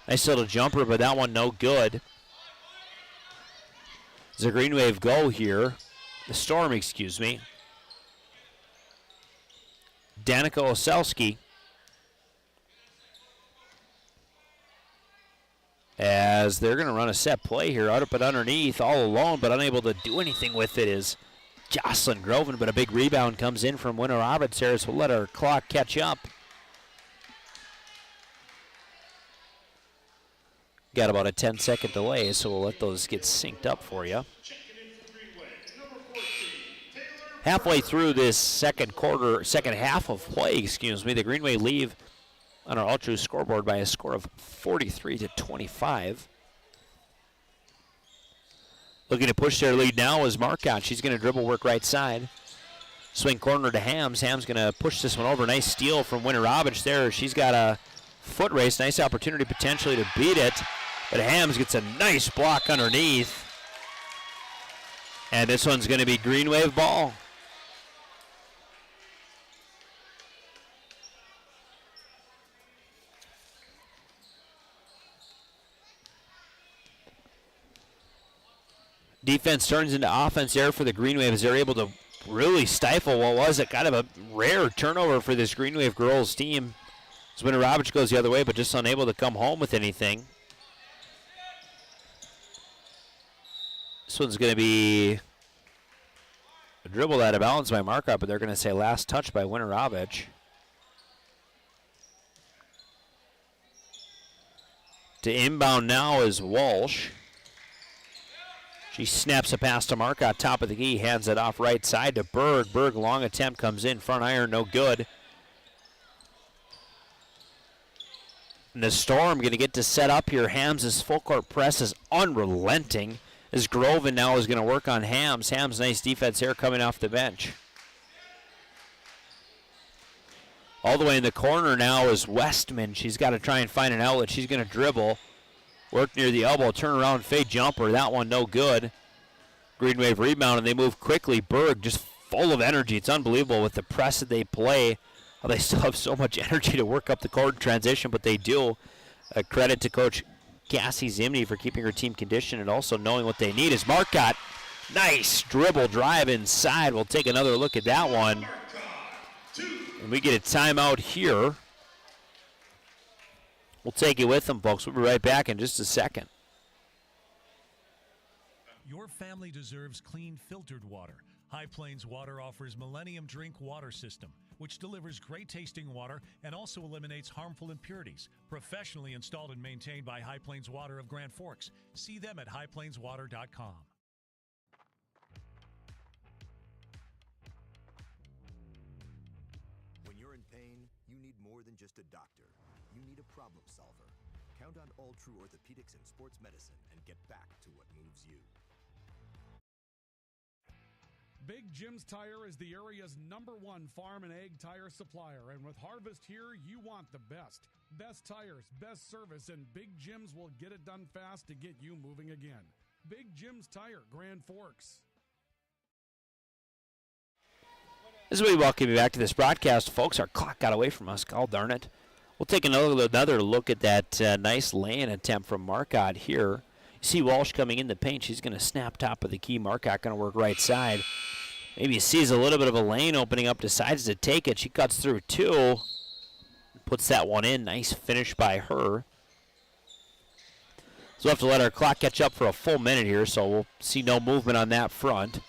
Speaker 1: Nice little jumper, but that one no good. There's a Green Wave go here. The Storm, excuse me. Danica Oselski. As they're going to run a set play here. Out up and underneath, all alone, but unable to do anything with it is Jocelyn Groven, but a big rebound comes in from Winterovich there, so we'll let our clock catch up. Got about a 10-second delay, so we'll let those get synced up for you. Halfway through this second half of play, the Green Wave leave on our Ultra scoreboard by a score of 43-25. Looking to push their lead now is Marcotte. She's going to dribble work right side. Swing corner to Hams. Hams going to push this one over. Nice steal from Winterovich there. She's got a foot race. Nice opportunity potentially to beat it. But Hams gets a nice block underneath. And this one's going to be Green Wave ball. Defense turns into offense there for the Green Wave as they're able to really stifle what was it kind of a rare turnover for this Green Wave girls team. As Winterovich goes the other way, but just unable to come home with anything. This one's going to be a dribble out of bounds by Marcotte, but they're going to say last touch by Winterovich. To inbound now is Walsh. She snaps a pass to Marcotte, top of the key, hands it off right side to Berg. Berg, long attempt, comes in, front iron, no good. And the Storm going to get to set up here. Hams' full court press is unrelenting as Groven now is going to work on Hams. Hams, nice defense here coming off the bench. All the way in the corner now is Westman. She's got to try and find an outlet. She's going to dribble. Work near the elbow, turn around, fade jumper. That one no good. Green Wave rebound, and they move quickly. Berg just full of energy. It's unbelievable with the press that they play. Well, they still have so much energy to work up the court transition, but they do. Credit to Coach Cassie Zimney for keeping her team conditioned and also knowing what they need. Is Marcotte. Nice dribble drive inside. We'll take another look at that one. And we get a timeout here. We'll take you with them, folks. We'll be right back in just a second.
Speaker 8: Your family deserves clean, filtered water. High Plains Water offers Millennium Drink Water System, which delivers great-tasting water and also eliminates harmful impurities. Professionally installed and maintained by High Plains Water of Grand Forks. See them at highplainswater.com.
Speaker 18: more than just a doctor. You need a problem solver. Count on All True Orthopedics and Sports Medicine and get back to what moves you.
Speaker 7: Big Jim's Tire is the area's #1 farm and ag tire supplier, and with Harvest here, you want the best. Best tires, best service, and Big Jim's will get it done fast to get you moving again. Big Jim's Tire, Grand Forks.
Speaker 1: As we welcome you back to this broadcast, folks, our clock got away from us. God darn it. We'll take another look at that nice lay-in attempt from Marcotte here. You see Walsh coming in the paint. She's going to snap top of the key. Marcotte going to work right side. Maybe sees a little bit of a lane opening up, decides to take it. She cuts through two, puts that one in. Nice finish by her. So we'll have to let our clock catch up for a full minute here, so we'll see no movement on that front.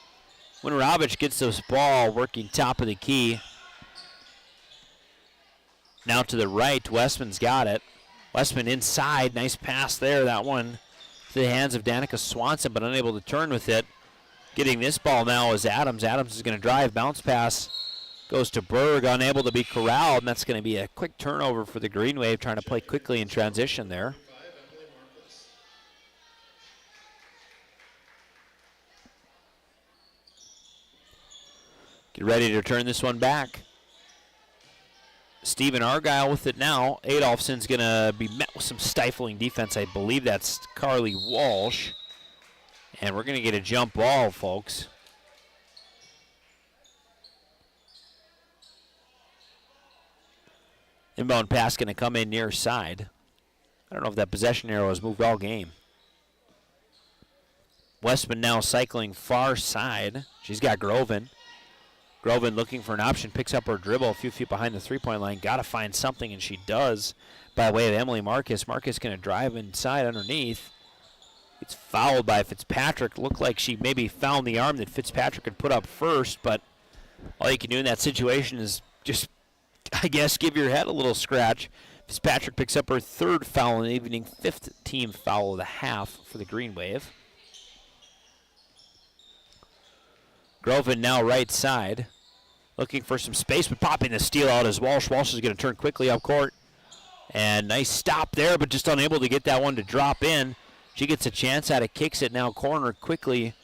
Speaker 1: When Ravich gets this ball working top of the key. Now to the right, Westman's got it. Westman inside, nice pass there. That one to the hands of Danica Swanson, but unable to turn with it. Getting this ball now is Adams. Adams is going to drive, bounce pass. Goes to Berg, unable to be corralled, and that's going to be a quick turnover for the Green Wave, trying to play quickly in transition there. Get ready to turn this one back. Stephen-Argyle with it now. Adolphson's going to be met with some stifling defense. I believe that's Carly Walsh. And we're going to get a jump ball, folks. Inbound pass going to come in near side. I don't know if that possession arrow has moved all game. Westman now cycling far side. She's got Groven. Groven looking for an option, picks up her dribble a few feet behind the three-point line. Got to find something, and she does by way of Emily Marcus. Marcus going to drive inside underneath. It's fouled by Fitzpatrick. Looked like she maybe found the arm that Fitzpatrick had put up first, but all you can do in that situation is just, I guess, give your head a little scratch. Fitzpatrick picks up her third foul in the evening, fifth team foul of the half for the Green Wave. Groven now right side, looking for some space, but popping the steal out as Walsh. Walsh is going to turn quickly up court. And nice stop there, but just unable to get that one to drop in. She gets a chance at it, kicks it now corner quickly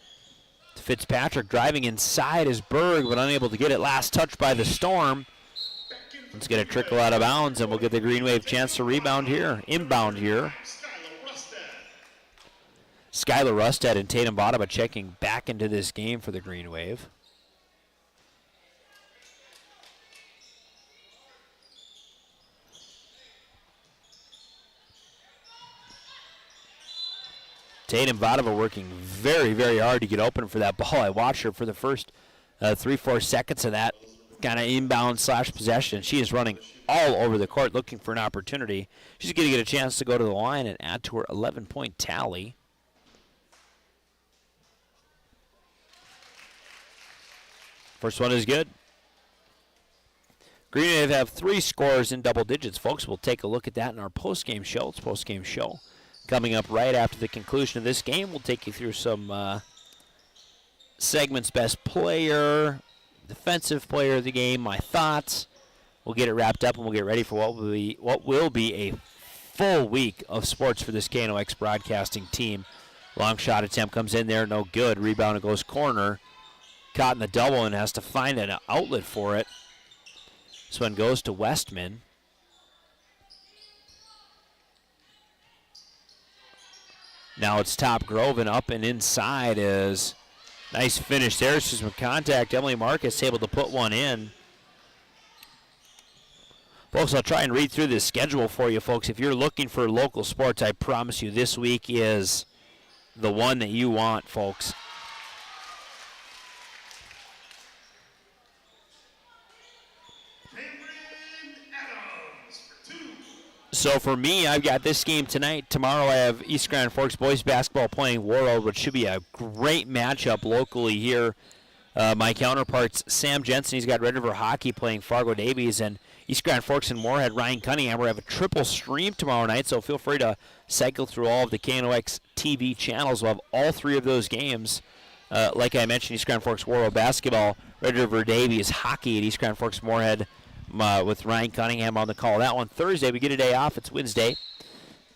Speaker 1: to Fitzpatrick. Driving inside is Berg, but unable to get it. Last touch by the Storm. It's going to trickle out of bounds, and we'll get the Green Wave chance to rebound here, inbound here. Skylar Rustad and Tatum Vodaba checking back into this game for the Green Wave. Tatum Vodaba working very, very hard to get open for that ball. I watched her for the first 3-4 seconds of that kind of inbound / possession. She is running all over the court looking for an opportunity. She's going to get a chance to go to the line and add to her 11-point tally. First one is good. Green Wave have 3 scores in double digits, folks. We'll take a look at that in our postgame show. It's postgame show. Coming up right after the conclusion of this game, we'll take you through some segments, best player, defensive player of the game, my thoughts. We'll get it wrapped up, and we'll get ready for what will be a full week of sports for this KNOX broadcasting team. Long shot attempt comes in there, no good. Rebound, it goes corner. Caught in the double and has to find an outlet for it. This one goes to Westman. Now it's top Groven up and inside is nice finish there. She's with contact. Emily Marcus able to put one in. Folks, I'll try and read through this schedule for you, folks. If you're looking for local sports, I promise you this week is the one that you want, folks. So for me, I've got this game tonight. Tomorrow I have East Grand Forks boys basketball playing Warroad, which should be a great matchup locally here. My counterparts, Sam Jensen, he's got Red River Hockey playing Fargo Davies, and East Grand Forks and Moorhead, Ryan Cunningham. We have a triple stream tomorrow night, so feel free to cycle through all of the KNOX TV channels. We'll have all 3 of those games. Like I mentioned, East Grand Forks Warroad basketball, Red River Davies hockey at East Grand Forks Moorhead, with Ryan Cunningham on the call. That one Thursday, we get a day off. It's Wednesday.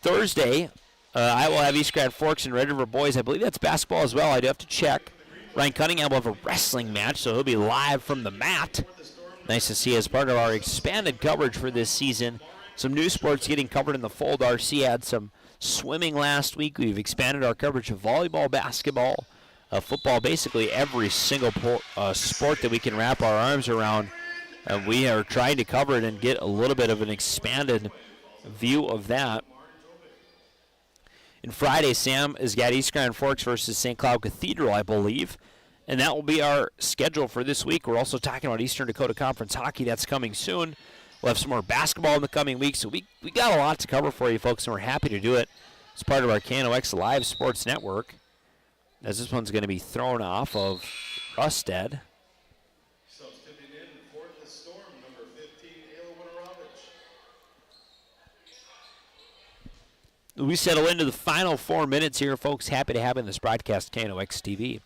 Speaker 1: Thursday, I will have East Grand Forks and Red River boys. I believe that's basketball as well. I do have to check. Ryan Cunningham will have a wrestling match, so he'll be live from the mat. Nice to see as part of our expanded coverage for this season. Some new sports getting covered in the fold. RC had some swimming last week. We've expanded our coverage of volleyball, basketball, football, basically every single sport that we can wrap our arms around. We are trying to cover it and get a little bit of an expanded view of that. And Friday, Sam has got East Grand Forks versus St. Cloud Cathedral, I believe. And that will be our schedule for this week. We're also talking about Eastern Dakota Conference hockey. That's coming soon. We'll have some more basketball in the coming weeks. So we got a lot to cover for you folks, and we're happy to do it as part of our KNOX Live Sports Network. As this one's going to be thrown off of Rusted.
Speaker 21: Substituting in for the Storm, number 15, Ayla Winorovich.
Speaker 1: We settle into the final 4 minutes here, folks. Happy to have in this broadcast KNOX TV.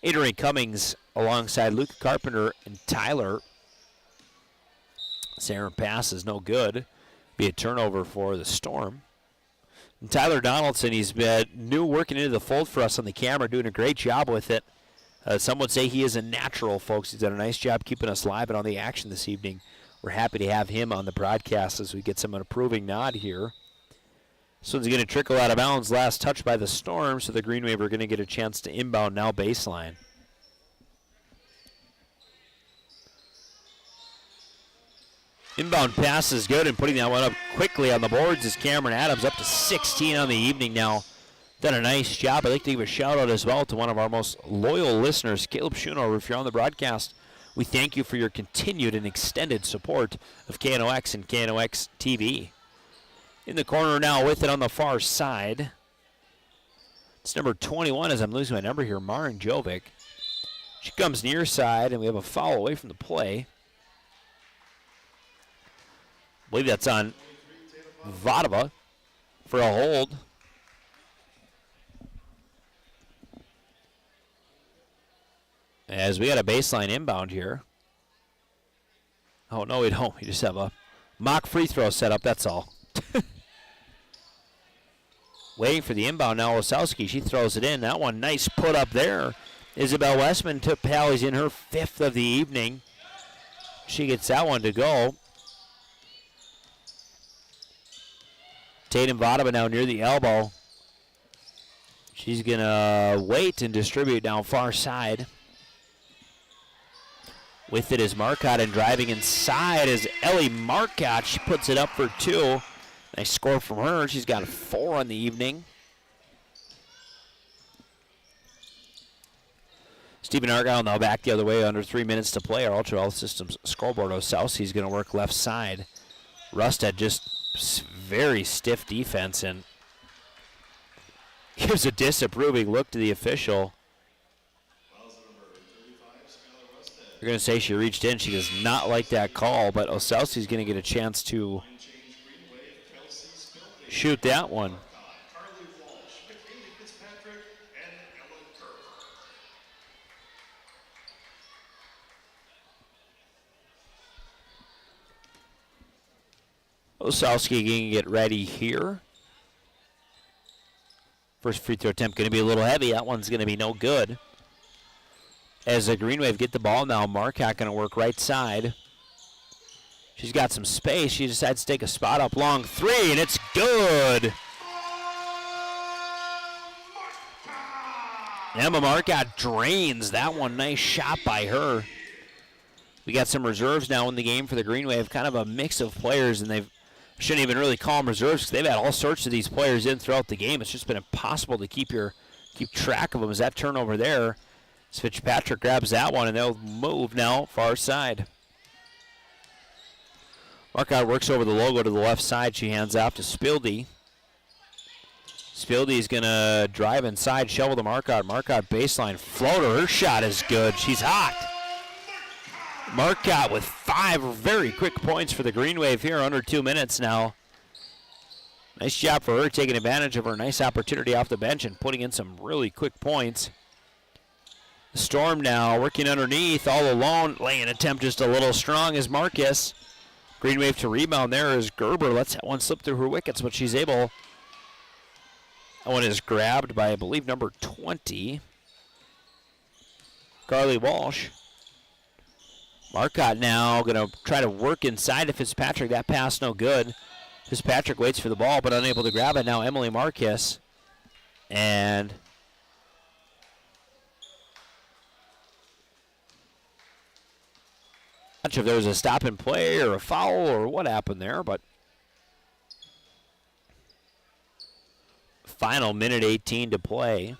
Speaker 1: Adrian Cummings alongside Luke Carpenter and Tyler. Sarah pass is no good. Be a turnover for the Storm. And Tyler Donaldson, he's been new working into the fold for us on the camera, doing a great job with it. Some would say he is a natural, folks. He's done a nice job keeping us live and on the action this evening. We're happy to have him on the broadcast as we get some approving nod here. This one's going to trickle out of bounds. Last touch by the Storm, so the Green Wave are going to get a chance to inbound now baseline. Inbound pass is good, and putting that one up quickly on the boards is Cameron Adams, up to 16 on the evening now. Done a nice job. I'd like to give a shout out as well to one of our most loyal listeners, Caleb Schoonover. If you're on the broadcast, we thank you for your continued and extended support of KNOX and KNOX TV. In the corner now with it on the far side. It's number 21, as I'm losing my number here, Marin Jovic. She comes near side, and we have a foul away from the play. I believe that's on Vadova for a hold. As we got a baseline inbound here. Oh, no, we don't. We just have a mock free throw set up, that's all. Waiting for the inbound now, Osowski. She throws it in. That one, nice put up there. Isabel Westman took Pally's in her 5th of the evening. She gets that one to go. Tatum Vadova now near the elbow. She's going to wait and distribute down far side. With it is Marcotte, and driving inside is Ellie Marcotte. She puts it up for 2. Nice score from her. She's got a 4 on the evening. Stephen-Argyle now back the other way, under 3 minutes to play. Our Ultra Health Systems scoreboard. Osowski's going to work left side. Rusted just very stiff defense and gives a disapproving look to the official. You're going to say she reached in. She does not like that call, but Osowski's going to get a chance to shoot that one. Osowski going to get ready here. First free throw attempt going to be a little heavy. That one's going to be no good. As the Green Wave get the ball now, Marcotte going to work right side. She's got some space. She decides to take a spot up long 3, and it's good. Emma Marcotte drains that one. Nice shot by her. We got some reserves now in the game for the Green Wave, kind of a mix of players, and they've shouldn't even really call them reserves because they've had all sorts of these players in throughout the game. It's just been impossible to keep track of them. As that turnover there, Fitzpatrick grabs that one, and they'll move now far side. Marcotte works over the logo to the left side. She hands off to Spildy. Spildy's going to drive inside, shovel to Marcotte. Marcotte baseline floater. Her shot is good. She's hot. Marcotte with 5 very quick points for the Green Wave here, under 2 minutes now. Nice job for her, taking advantage of her nice opportunity off the bench and putting in some really quick points. Storm now working underneath, all alone. Laying attempt just a little strong as Marcus. Green Wave to rebound there is Gerber. Lets that one slip through her wickets, but she's able. That one is grabbed by, I believe, number 20. Carly Walsh. Marcotte now going to try to work inside to Fitzpatrick. That pass no good. Fitzpatrick waits for the ball, but unable to grab it. Now Emily Marcus. And not sure if there was a stop and play or a foul or what happened there, but final minute 18 to play.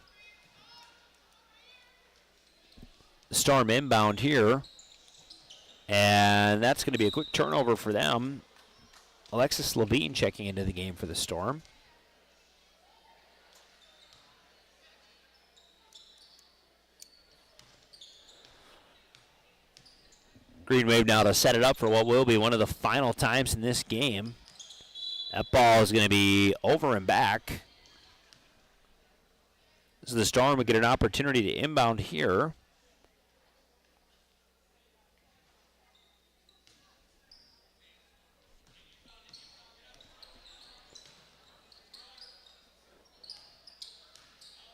Speaker 1: Storm inbound here. And that's going to be a quick turnover for them. Alexis Levine checking into the game for the Storm. Green Wave now to set it up for what will be one of the final times in this game. That ball is going to be over and back. So the Storm would get an opportunity to inbound here.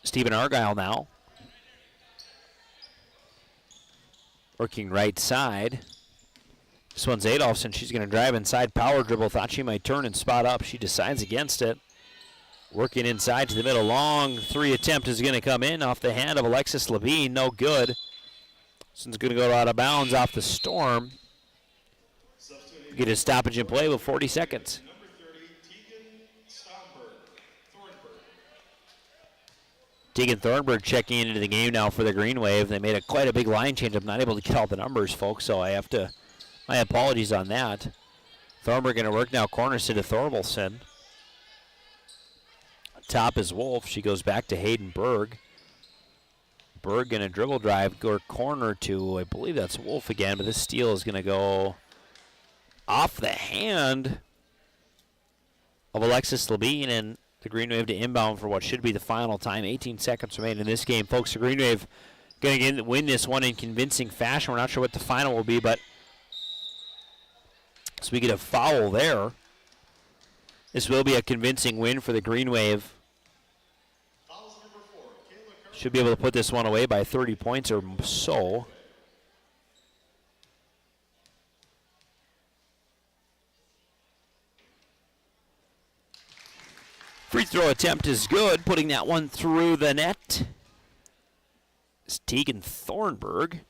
Speaker 1: Stephen-Argyle now. Working right side. This one's Adolphson. She's going to drive inside, power dribble. Thought she might turn and spot up. She decides against it. Working inside to the middle. Long three attempt is going to come in off the hand of Alexis Levine. No good. This one's going to go out of bounds off the Storm. Get a stoppage in play with 40 seconds. Tegan Thornburg checking into the game now for the Green Wave. They made quite a big line change. I'm not able to get all the numbers, folks, so my apologies on that. Thornburg going to work now corner to Thorvaldson. Top is Wolf. She goes back to Hayden Berg. Berg going to dribble drive, go corner to, I believe that's Wolf again, but this steal is going to go off the hand of Alexis Levine, and the Green Wave to inbound for what should be the final time. 18 seconds remain in this game. Folks, the Green Wave going to win this one in convincing fashion. We're not sure what the final will be, but so we get a foul there. This will be a convincing win for the Green Wave. Should be able to put this one away by 30 points or so. Free throw attempt is good, putting that one through the net. It's Tegan Thornburg.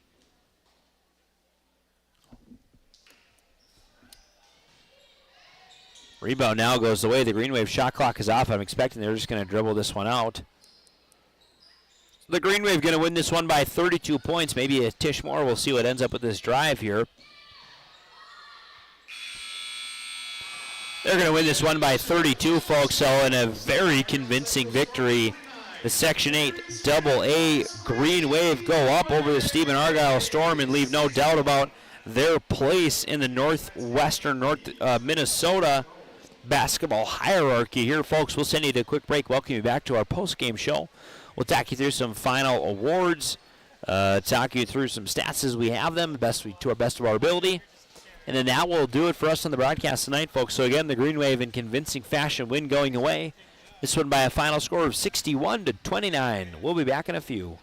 Speaker 1: Rebound now goes away. The Green Wave shot clock is off. I'm expecting they're just going to dribble this one out. The Green Wave going to win this one by 32 points, maybe a tish more. We'll see what ends up with this drive here. They're going to win this one by 32, folks, so in a very convincing victory. The Section 8 AA Green Wave go up over the Stephen-Argyle Storm and leave no doubt about their place in the northwestern Minnesota basketball hierarchy here, folks. We'll send you to a quick break. Welcome you back to our post-game show. We'll talk you through some final awards, talk you through some stats as we have them, to our best of our ability. And then that will do it for us on the broadcast tonight, folks. So again, the Green Wave in convincing fashion win going away. This one by a final score of 61-29. We'll be back in a few.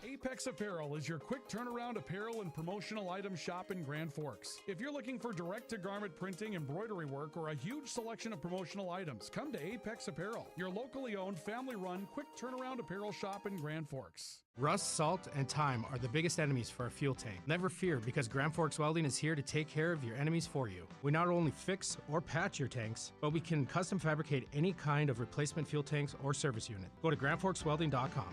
Speaker 7: Apex Apparel is your quick turnaround apparel and promotional item shop in Grand Forks. If you're looking for direct-to-garment printing, embroidery work, or a huge selection of promotional items, come to Apex Apparel, your locally owned, family-run, quick turnaround apparel shop in Grand Forks.
Speaker 9: Rust, salt, and time are the biggest enemies for a fuel tank. Never fear, because Grand Forks Welding is here to take care of your enemies for you. We not only fix or patch your tanks, but we can custom fabricate any kind of replacement fuel tanks or service unit. Go to grandforkswelding.com.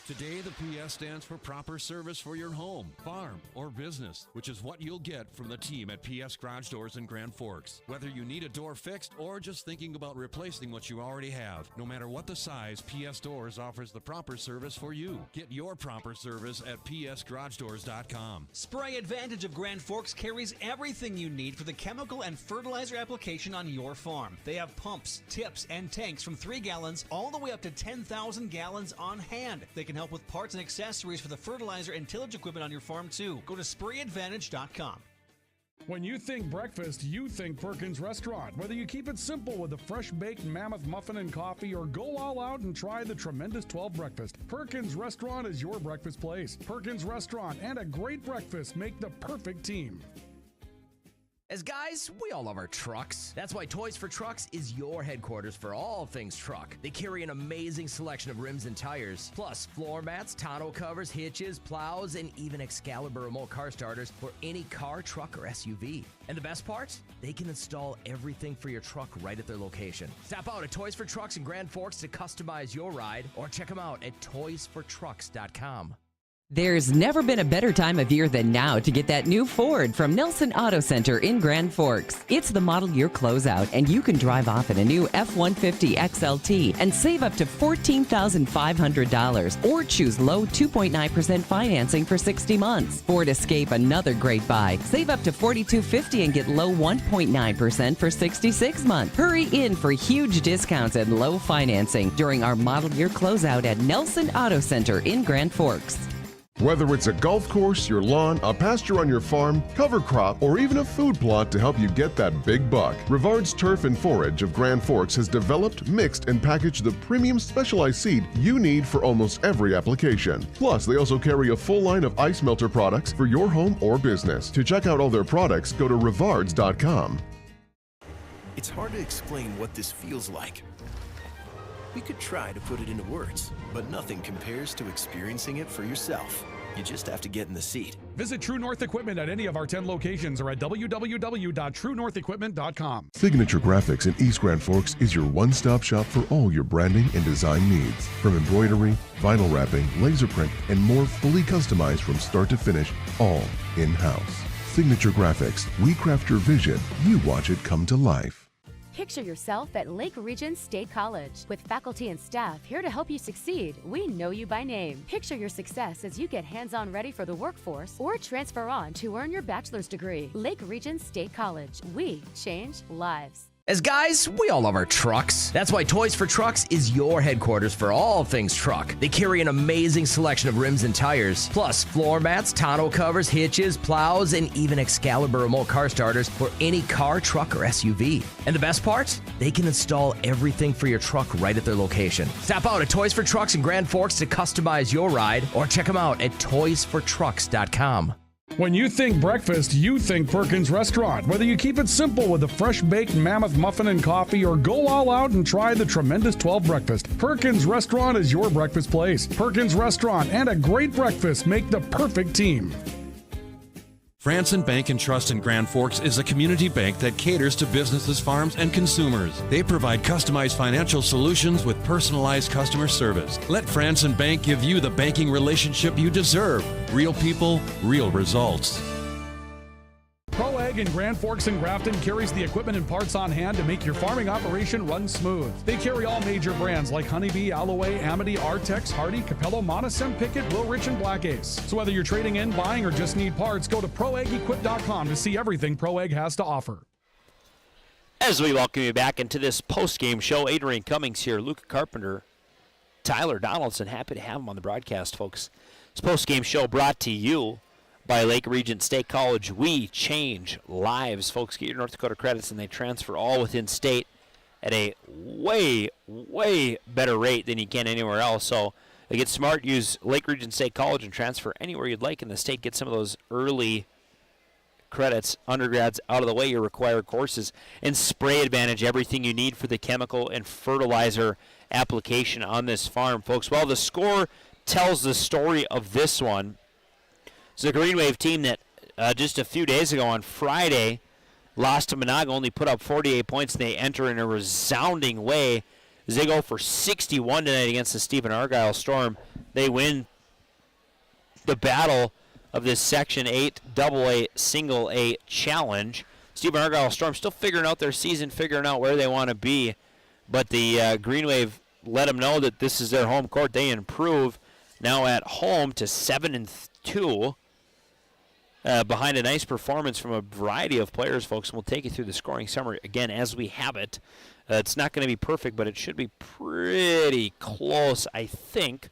Speaker 14: Today, the PS stands for proper service for your home, farm, or business, which is what you'll get from the team at PS Garage Doors in Grand Forks. Whether you need a door fixed or just thinking about replacing what you already have, no matter what the size, PS Doors offers the proper service for you. Get your proper service at psgaragedoors.com.
Speaker 5: Spray Advantage of Grand Forks carries everything you need for the chemical and fertilizer application on your farm. They have pumps, tips, and tanks from 3 gallons all the way up to 10,000 gallons on hand. They can can help with parts and accessories for the fertilizer and tillage equipment on your farm too. Go to sprayadvantage.com.
Speaker 7: When you think breakfast, you think Perkins Restaurant. Whether you keep it simple with a fresh-baked mammoth muffin and coffee or go all out and try the tremendous 12 breakfast, Perkins Restaurant is your breakfast place. Perkins Restaurant and a great breakfast make the perfect team.
Speaker 13: As guys, we all love our trucks. That's why Toys for Trucks is your headquarters for all things truck. They carry an amazing selection of rims and tires, plus floor mats, tonneau covers, hitches, plows, and even Excalibur remote car starters for any car, truck, or SUV. And the best part? They can install everything for your truck right at their location. Stop out at Toys for Trucks in Grand Forks to customize your ride, or check them out at toysfortrucks.com.
Speaker 19: There's never been a better time of year than now to get that new Ford from Nelson Auto Center in Grand Forks. It's the model year closeout, and you can drive off in a new F-150 XLT and save up to $14,500 or choose low 2.9% financing for 60 months. Ford Escape, another great buy. Save up to $4,250 and get low 1.9% for 66 months. Hurry in for huge discounts and low financing during our model year closeout at Nelson Auto Center in Grand Forks.
Speaker 3: Whether it's a golf course, your lawn, a pasture on your farm, cover crop, or even a food plot to help you get that big buck, Rivard's Turf and Forage of Grand Forks has developed, mixed, and packaged the premium specialized seed you need for almost every application. Plus, they also carry a full line of ice melter products for your home or business. To check out all their products, go to rivards.com.
Speaker 2: It's hard to explain what this feels like. We could try to put it into words, but nothing compares to experiencing it for yourself. You just have to get in the seat.
Speaker 7: Visit True North Equipment at any of our 10 locations or at www.truenorthequipment.com.
Speaker 3: Signature Graphics in East Grand Forks is your one-stop shop for all your branding and design needs. From embroidery, vinyl wrapping, laser print, and more, fully customized from start to finish, all in-house. Signature Graphics. We craft your vision. You watch it come to life.
Speaker 6: Picture yourself at Lake Region State College. With faculty and staff here to help you succeed, we know you by name. Picture your success as you get hands-on ready for the workforce or transfer on to earn your bachelor's degree. Lake Region State College. We change lives.
Speaker 13: As guys, we all love our trucks. That's why Toys for Trucks is your headquarters for all things truck. They carry an amazing selection of rims and tires, plus floor mats, tonneau covers, hitches, plows, and even Excalibur remote car starters for any car, truck, or SUV. And the best part? They can install everything for your truck right at their location. Stop out at Toys for Trucks in Grand Forks to customize your ride, or check them out at toysfortrucks.com.
Speaker 7: When you think breakfast, you think Perkins Restaurant. Whether you keep it simple with a fresh-baked mammoth muffin and coffee or go all out and try the tremendous 12 breakfast, Perkins Restaurant is your breakfast place. Perkins Restaurant and a great breakfast make the perfect team.
Speaker 14: Franson Bank and Trust in Grand Forks is a community bank that caters to businesses, farms, and consumers. They provide customized financial solutions with personalized customer service. Let Franson Bank give you the banking relationship you deserve. Real people, real results.
Speaker 7: Pro Ag in Grand Forks and Grafton carries the equipment and parts on hand to make your farming operation run smooth. They carry all major brands like Honeybee, Alloway, Amity, Artex, Hardy, Capello, Monosem, Pickett, Wilrich, and Black Ace. So whether you're trading in, buying, or just need parts, go to ProAgEquip.com to see everything Pro Ag has to offer.
Speaker 1: As we welcome you back into this post-game show, Adrian Cummings here, Luca Carpenter, Tyler Donaldson. Happy to have him on the broadcast, folks. This post-game show brought to you by Lake Region State College. We change lives. Folks, get your North Dakota credits and they transfer all within state at a way, way better rate than you can anywhere else. So get smart, use Lake Region State College and transfer anywhere you'd like in the state. Get some of those early credits, undergrads out of the way, your required courses, and Spray Advantage, everything you need for the chemical and fertilizer application on this farm, folks. Well, the score tells the story of this one. It's the Green Wave team that just a few days ago on Friday lost to Monaga, only put up 48 points, and they enter in a resounding way as they go for 61 tonight against the Stephen-Argyle Storm. They win the battle of this Section 8 AA Single A Challenge. Stephen-Argyle Storm still figuring out their season, figuring out where they want to be, but the Green Wave let them know that this is their home court. They improve now at home to 7-2. Behind a nice performance from a variety of players, folks. We'll take you through the scoring summary again as we have it. It's not going to be perfect, but it should be pretty close, I think.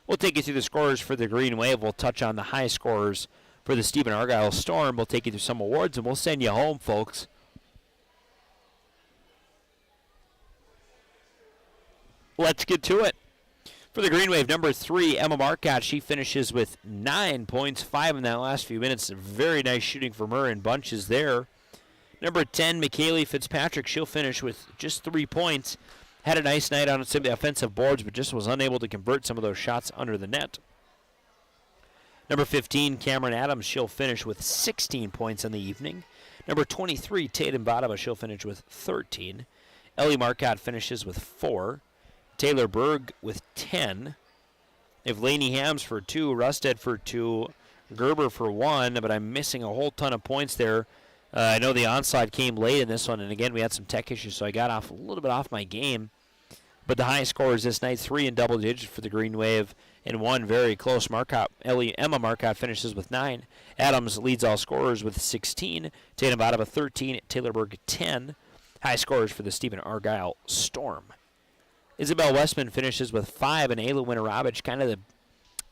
Speaker 1: We'll take you through the scores for the Green Wave. We'll touch on the high scores for the Stephen-Argyle Storm. We'll take you through some awards, and we'll send you home, folks. Let's get to it. For the Green Wave, number 3, Emma Marcotte. She finishes with 9 points, 5 in that last few minutes. Very nice shooting from her in bunches there. Number 10, McKaylee Fitzpatrick. She'll finish with just 3 points. Had a nice night on some of the offensive boards, but just was unable to convert some of those shots under the net. Number 15, Cameron Adams. She'll finish with 16 points in the evening. Number 23, Tatum Vadaba. She'll finish with 13. Ellie Marcotte finishes with 4. Taylor Berg with 10. If Lainey Hams for 2, Rusted for 2, Gerber for 1, but I'm missing a whole ton of points there. I know the onside came late in this one, and again, we had some tech issues, so I got off a little bit off my game. But the high scores this night, 3 in double digits for the Green Wave, and 1 very close. Emma Marcotte finishes with 9. Adams leads all scorers with 16. Tatum Vadaba 13. Taylor Berg 10. High scores for the Stephen-Argyle Storm. Isabel Westman finishes with 5, and Ayla Winterabich, kind of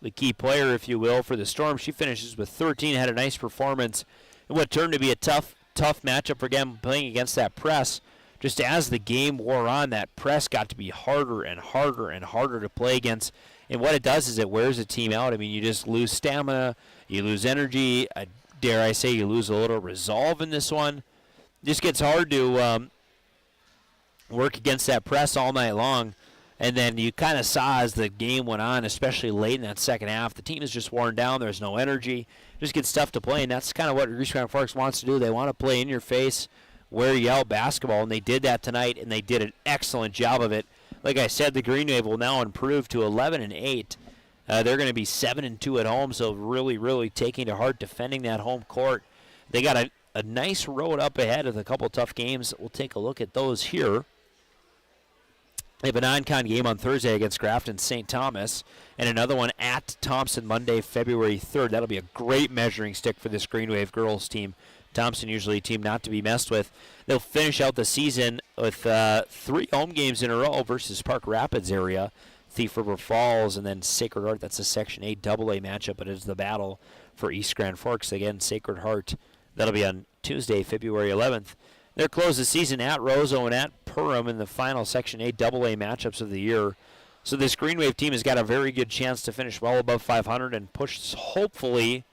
Speaker 1: the key player, if you will, for the Storm. She finishes with 13, had a nice performance in what turned to be a tough matchup for them playing against that press. Just as the game wore on, that press got to be harder and harder and harder to play against. And what it does is it wears a team out. I mean, you just lose stamina, you lose energy, dare I say you lose a little resolve in this one. It just gets hard to work against that press all night long. And then you kind of saw as the game went on, especially late in that second half, the team is just worn down. There's no energy. It just gets tough to play, and that's kind of what East Grand Forks wants to do. They want to play in your face, wear you out basketball, and they did that tonight, and they did an excellent job of it. Like I said, the Green Wave will now improve to 11-8. They're going to be 7-2 at home, so really, really taking to heart defending that home court. They got a nice road up ahead with a couple tough games. We'll take a look at those here. They have a non-con game on Thursday against Grafton St. Thomas, and another one at Thompson Monday, February 3rd. That'll be a great measuring stick for this Green Wave girls team. Thompson usually a team not to be messed with. They'll finish out the season with 3 home games in a row versus Park Rapids area, Thief River Falls, and then Sacred Heart. That's a Section 8 AA matchup, but it's the battle for East Grand Forks. Again, Sacred Heart. That'll be on Tuesday, February 11th. They'll close the season at Roseau and at Perham in the final Section 8 AA matchups of the year. So this Green Wave team has got a very good chance to finish well above 500 and push, hopefully,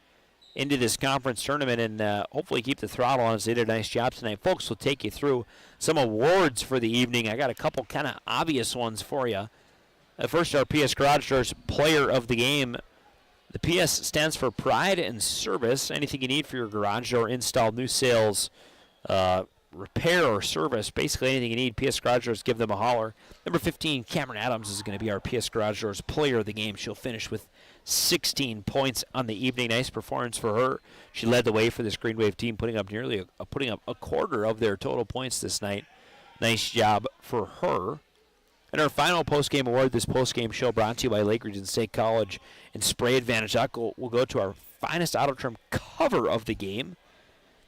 Speaker 1: into this conference tournament and hopefully keep the throttle on as they did a nice job tonight. Folks, we'll take you through some awards for the evening. I got a couple kind of obvious ones for you. First, our PS Garage Doors Player of the Game. The PS stands for Pride and Service. Anything you need for your garage door install, new sales, repair or service, basically anything you need, PS Garage Doors, give them a holler. Number 15, Cameron Adams is going to be our PS Garage Doors Player of the Game. She'll finish with 16 points on the evening. Nice performance for her. She led the way for this Green Wave team, putting up a quarter of their total points this night. Nice job for her. And our final post-game award, this post-game show brought to you by Lake Region State College and Spray Advantage. We'll go to our finest auto trim cover of the game.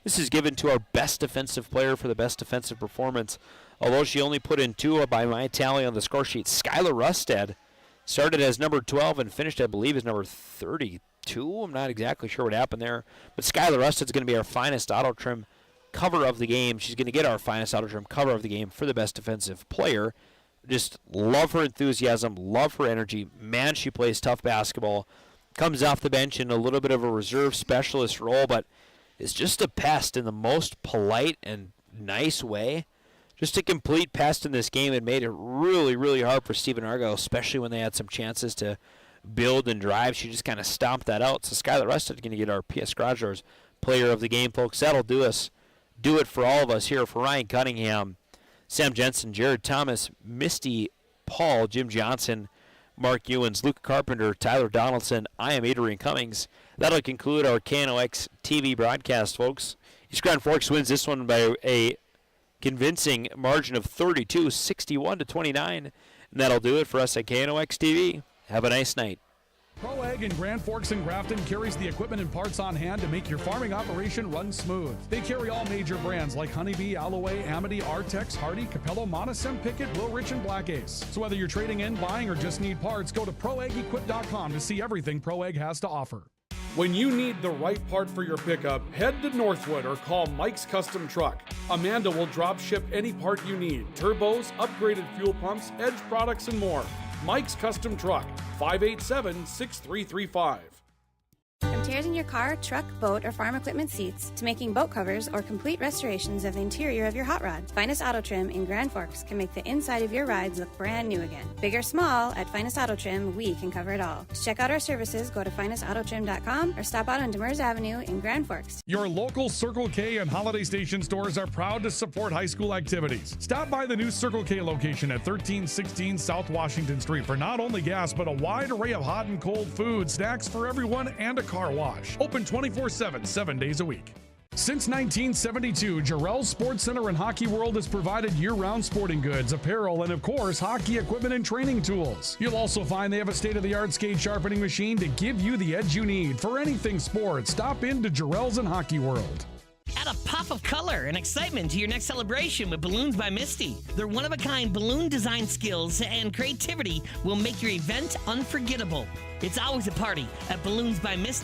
Speaker 1: This is given to our best defensive player for the best defensive performance. Although she only put in 2 by my tally on the score sheet, Skylar Rusted started as number 12 and finished, I believe, as number 32. I'm not exactly sure what happened there. But Skylar Rusted's going to be our finest auto trim cover of the game. She's going to get our finest auto trim cover of the game for the best defensive player. Just love her enthusiasm, love her energy. Man, she plays tough basketball. Comes off the bench in a little bit of a reserve specialist role, but is just a pest in the most polite and nice way. Just a complete pest in this game. It made it really, really hard for Stephen-Argyle, especially when they had some chances to build and drive. She just kind of stomped that out. So Skylar Rusted is going to get our PS Garage Doors Player of the Game, folks. That'll do it for all of us here. For Ryan Cunningham, Sam Jensen, Jared Thomas, Misty Paul, Jim Johnson, Mark Ewens, Luke Carpenter, Tyler Donaldson, I am Adrian Cummings. That'll conclude our KNOX TV broadcast, folks. East Grand Forks wins this one by a convincing margin of 32, 61-29. And that'll do it for us at KNOX TV. Have a nice night.
Speaker 7: Pro Ag in Grand Forks and Grafton carries the equipment and parts on hand to make your farming operation run smooth. They carry all major brands like Honeybee, Alloway, Amity, Artex, Hardy, Capello, Monosem, Pickett, Wilrich, and Black Ace. So whether you're trading in, buying, or just need parts, go to ProAgEquip.com to see everything Pro Ag has to offer.
Speaker 20: When you need the right part for your pickup, head to Northwood or call Mike's Custom Truck. Amanda will drop ship any part you need: turbos, upgraded fuel pumps, Edge products, and more. Mike's Custom Truck, 587-6335.
Speaker 11: From tears in your car, truck, boat, or farm equipment seats to making boat covers or complete restorations of the interior of your hot rod, Finest Auto Trim in Grand Forks can make the inside of your rides look brand new again. Big or small, at Finest Auto Trim, we can cover it all. To check out our services, go to finestautotrim.com or stop out on Demers Avenue in Grand Forks.
Speaker 7: Your local Circle K and Holiday Station stores are proud to support high school activities. Stop by the new Circle K location at 1316 South Washington Street for not only gas, but a wide array of hot and cold food, snacks for everyone, and a car wash. Open 24/7, 7 days a week. Since 1972, Jarrell's Sports Center and Hockey World has provided year-round sporting goods, apparel, and of course, hockey equipment and training tools. You'll also find they have a state-of-the-art skate sharpening machine to give you the edge you need for anything sports. Stop in to Jarrell's and Hockey World.
Speaker 15: Add a pop of color and excitement to your next celebration with Balloons by Misty. Their one-of-a-kind balloon design skills and creativity will make your event unforgettable. It's always a party at Balloons by Misty.